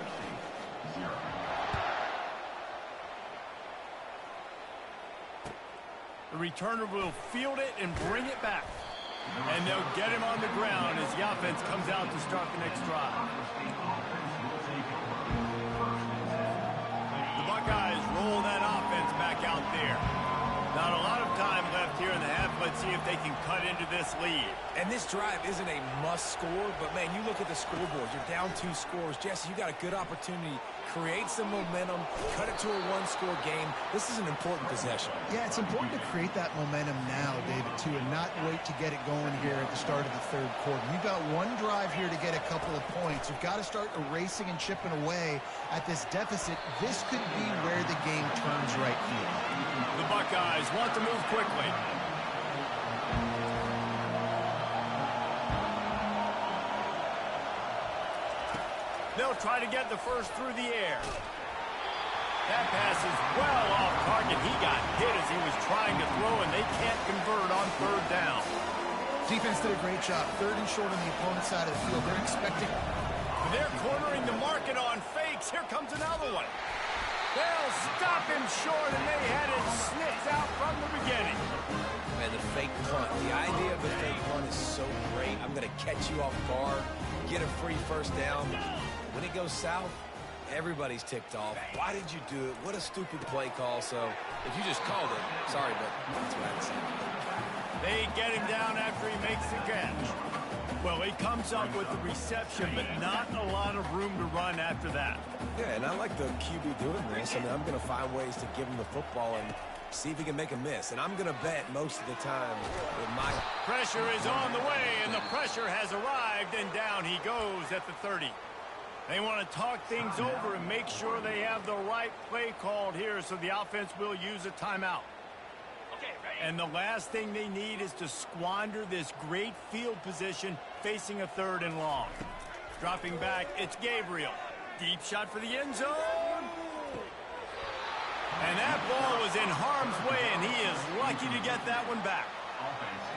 The returner will field it and bring it back. And they'll get him on the ground as the offense comes out to start the next drive. The Buckeyes roll that offense back out there. Not a lot of time left here in the half. Let's see if they can cut into this lead. And this drive isn't a must score, but, man, you look at the scoreboard. You're down 2 scores. Jesse, you got a good opportunity. Create some momentum. Cut it to a 1-score game. This is an important possession. Yeah, it's important to create that momentum now, David, too, and not wait to get it going here at the start of the third quarter. You've got one drive here to get a couple of points. You've got to start erasing and chipping away at this deficit. This could be where the game turns right here. The Buckeyes want to move quickly. They'll try to get the first through the air. That pass is well off target. He got hit as he was trying to throw, and they can't convert on 3rd down. Defense did a great job. 3rd and short on the opponent's side of the field. They're expecting... They're cornering the market on fakes. Here comes another one. They'll stop him short, and they had it sniffed out from the beginning. Man, the fake punt. The idea of the fake punt is so great. I'm going to catch you off guard, get a free first down. When it goes south, everybody's ticked off. Why did you do it? What a stupid play call. So if you just called it, sorry, but that's what I had to say. They get him down after he makes the catch. Well, he comes up with the reception, but not a lot of room to run after that. Yeah, and I like the QB doing this. I mean, I'm going to find ways to give him the football and see if he can make a miss. And I'm going to bet most of the time with my... Pressure is on the way, and the pressure has arrived, and down he goes at the 30. They want to talk things over and make sure they have the right play called here, so the offense will use a timeout. And the last thing they need is to squander this great field position facing a 3rd and long. Dropping back, it's Gabriel. Deep shot for the end zone. And that ball was in harm's way, and he is lucky to get that one back.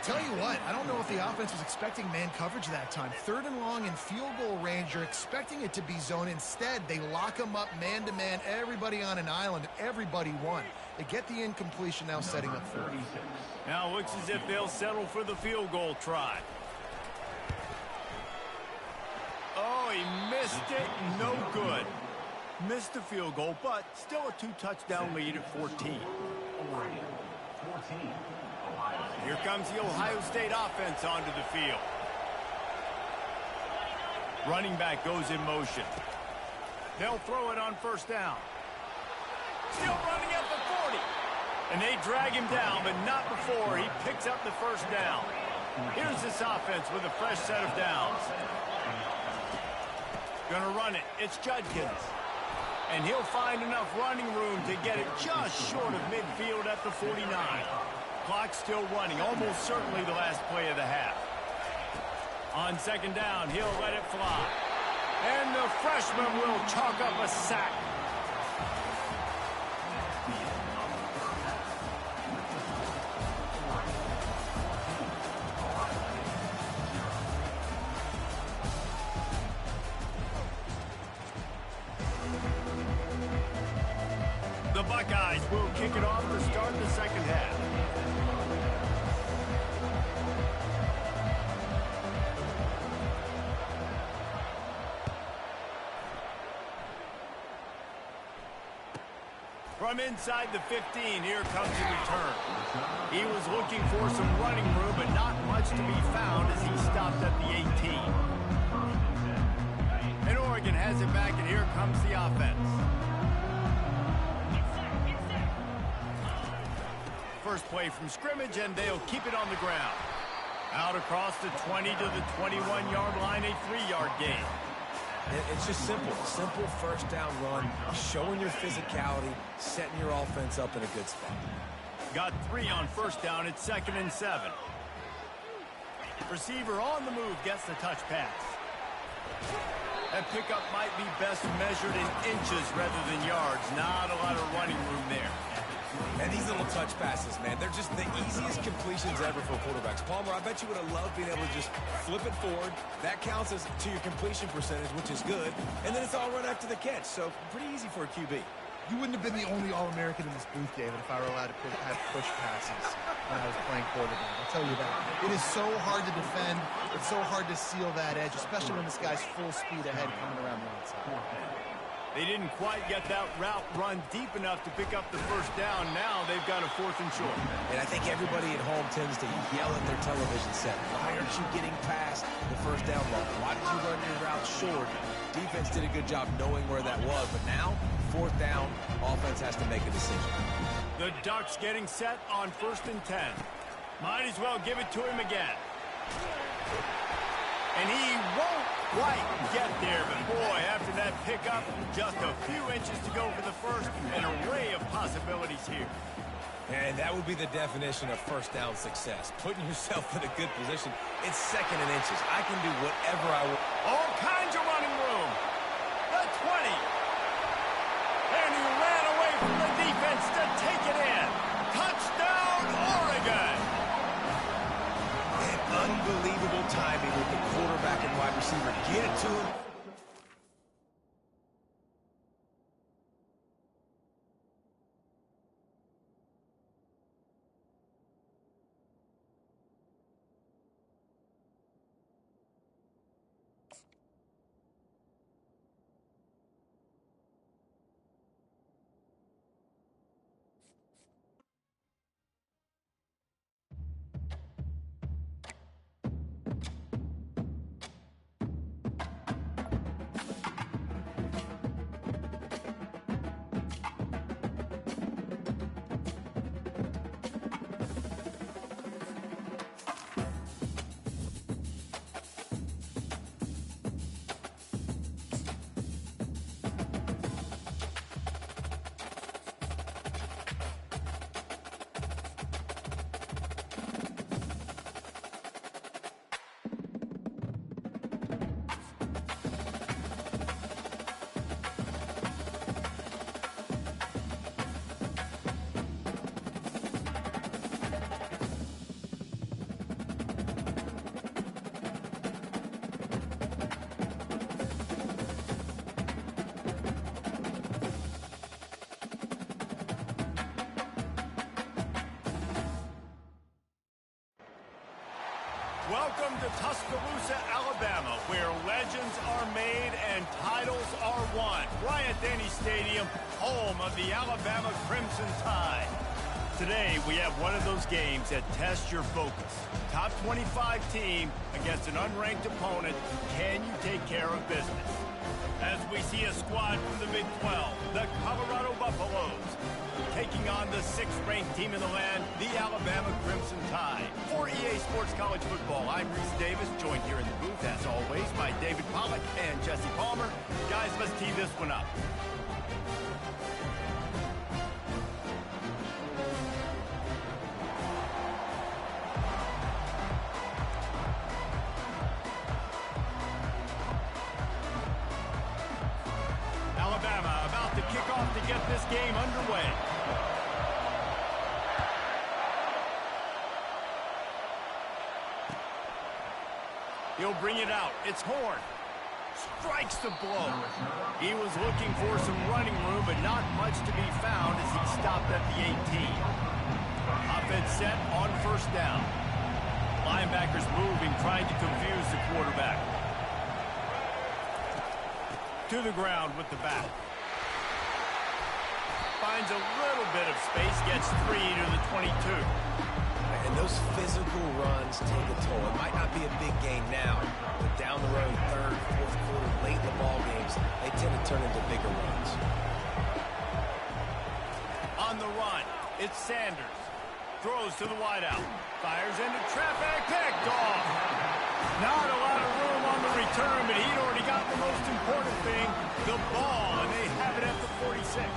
Tell you what, I don't know if the offense was expecting man coverage that time. 3rd and long in field goal range, you're expecting it to be zone. Instead, they lock them up man-to-man, everybody on an island, everybody won. They get the incompletion, now setting up 4th. Now looks as if they'll settle for the field goal try. Oh, he missed it. No good. Missed the field goal, but still a 2-touchdown lead at 14. Here comes the Ohio State offense onto the field. Running back goes in motion. They'll throw it on 1st down. Still running at the 40. And they drag him down, but not before he picks up the 1st down. Here's this offense with a fresh set of downs. Gonna run it. It's Judkins. And he'll find enough running room to get it just short of midfield at the 49. Clock still running, almost certainly the last play of the half. On 2nd down, he'll let it fly. And the freshman will chalk up a sack. The Buckeyes will kick it off to start the 2nd half. From inside the 15, here comes the return. He was looking for some running room, but not much to be found as he stopped at the 18. And Oregon has it back, and here comes the offense. first play from scrimmage, and they'll keep it on the ground. Out across the 20 to the 21-yard line, a 3-yard gain. It's just simple. Simple first down run, showing your physicality, setting your offense up in a good spot. Got 3 on first down. It's 2nd and 7. Receiver on the move gets the touch pass. That pickup might be best measured in inches rather than yards. Not a lot of running room there. And these little touch passes, man, they're just the easiest completions ever for quarterbacks. Palmer, I bet you would have loved being able to just flip it forward. That counts as to your completion percentage, which is good. And then it's all right after the catch. So pretty easy for a QB. You wouldn't have been the only All-American in this booth, David, if I were allowed to have push passes when I was playing quarterback. I'll tell you that. It is so hard to defend. It's so hard to seal that edge, especially when this guy's full speed ahead coming around the outside. They didn't quite get that route run deep enough to pick up the first down. Now they've got a 4th and short. And I think everybody at home tends to yell at their television set. Why aren't you getting past the first down line? Why did you run your route short? Defense did a good job knowing where that was. But now, 4th down, offense has to make a decision. The Ducks getting set on 1st and 10. Might as well give it to him again. And he won't quite get there, but boy, after that pickup, just a few inches to go for the first. An array of possibilities here. And that would be the definition of first down success. Putting yourself in a good position. It's 2nd and inches. I can do whatever I want. All kinds of running room. The 20. And he ran away from the defense to take it in. Touchdown, Oregon. And unbelievable timing with the quarterback and wide receiver. Get it to him. Welcome to Tuscaloosa, Alabama, where legends are made and titles are won. Bryant-Denny Stadium, home of the Alabama Crimson Tide. Today, we have one of those games that tests your focus. Top 25 team against an unranked opponent. Can you take care of business? As we see a squad from the Big 12, the Colorado Buffaloes, taking on the 6th-ranked team in the land, the Alabama Crimson Tide. For EA Sports College Football, I'm Reese Davis, joined here in the booth, as always, by David Pollack and Jesse Palmer. Guys, let's tee this one up. Alabama about to kick off to get this game underway. He'll bring it out. It's Horn. Strikes the blow. He was looking for some running room, but not much to be found as he stopped at the 18. Offense set on 1st down. Linebackers moving, trying to confuse the quarterback. To the ground with the back. Finds a little bit of space, gets 3 to the 22. And those physical runs take a toll. It might not be a big gain now, but down the road, 3rd, 4th quarter, late in the ball games, they tend to turn into bigger runs. On the run, it's Sanders. throws to the wideout. Fires into traffic, picked off. Not a lot of room on the return, but he'd already got the most important thing, the ball, and they have it at the 46.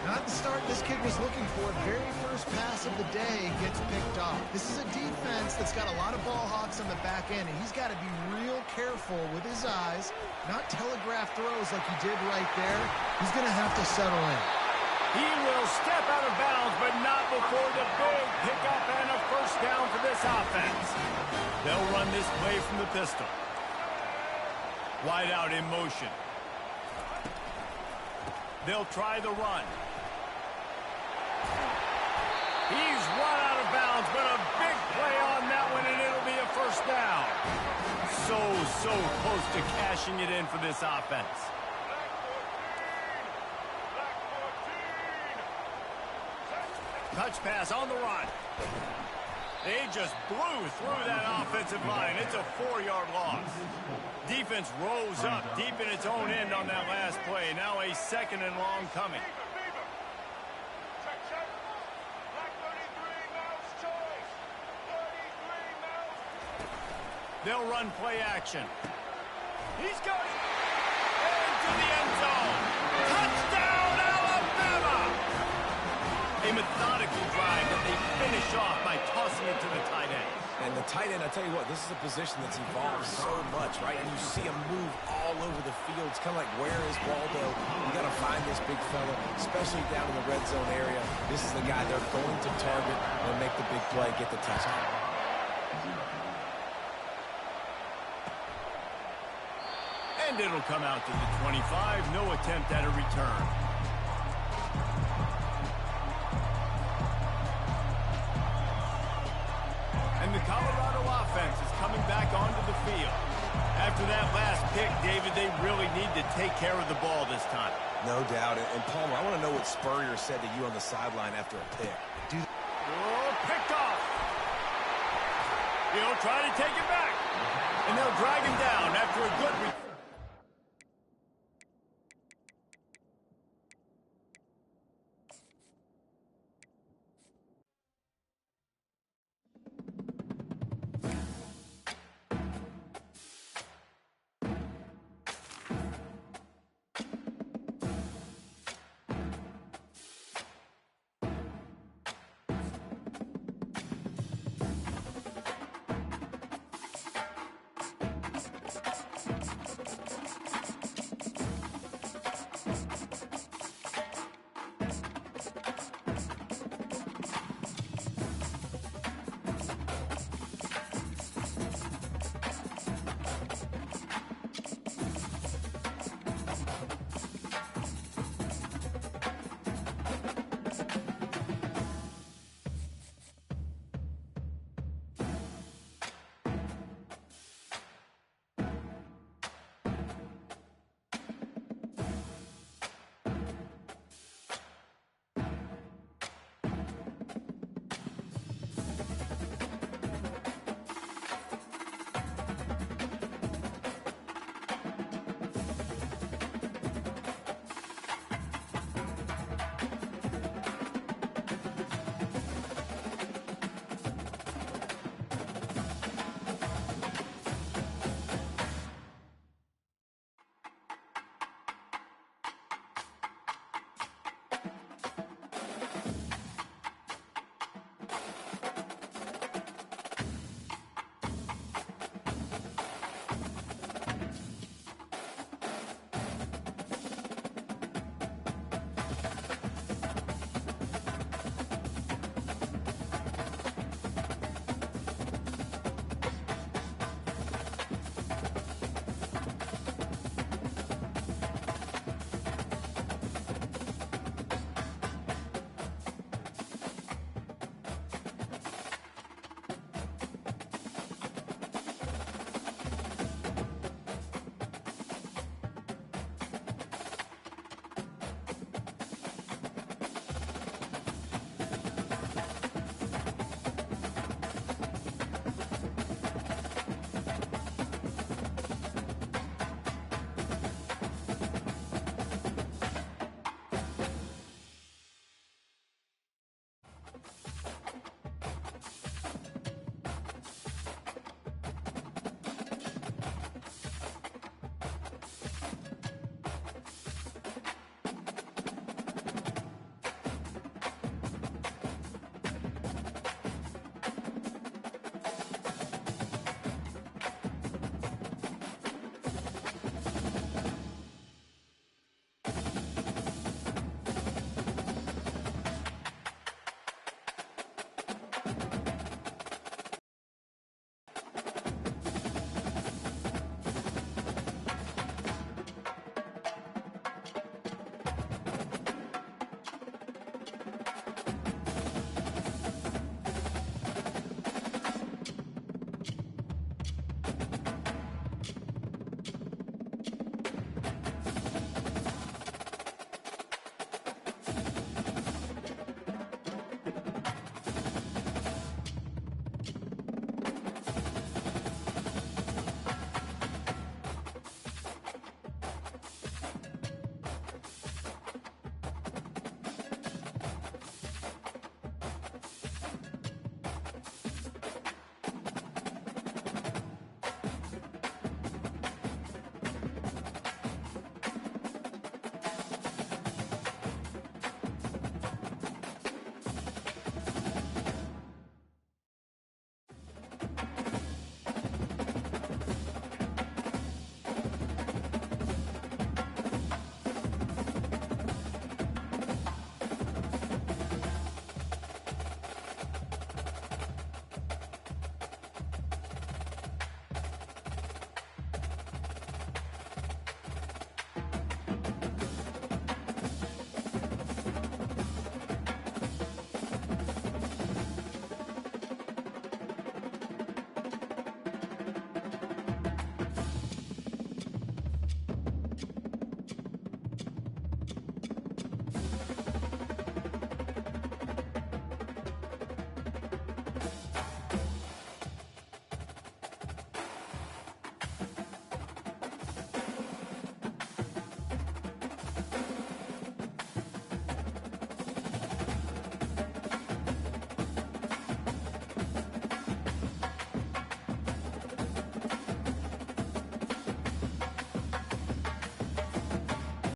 Not the start this kid was looking for. Very first pass of the day gets picked off. This is a defense that's got a lot of ball hawks on the back end, and he's got to be real careful with his eyes, not telegraph throws like he did right there. He's going to have to settle in. He will step out of bounds, but not before the big pickup and a first down for this offense. They'll run this play from the pistol. Wide out in motion. They'll try the run. He's run out of bounds, but a big play on that one, and it'll be a first down. So close to cashing it in for this offense. Touch pass on the run. They just blew through that offensive line. It's a 4-yard loss. Defense rose up deep in its own end on that last play. Now a second and long coming. They'll run play action. He's going into the end zone. Touchdown, Alabama! A methodical drive that they finish off by tossing it to the tight end. And the tight end, I tell you what, this is a position that's evolved so much, right? And you see him move all over the field. It's kind of like, where is Waldo? You got to find this big fella, especially down in the red zone area. This is the guy they're going to target and make the big play, get the touchdown. And it'll come out to the 25. No attempt at a return. And the Colorado offense is coming back onto the field. After that last pick, David, they really need to take care of the ball this time. No doubt. And Palmer, I want to know what Spurrier said to you on the sideline after a pick. Picked off. He'll try to take it back. And they'll drag him down after a good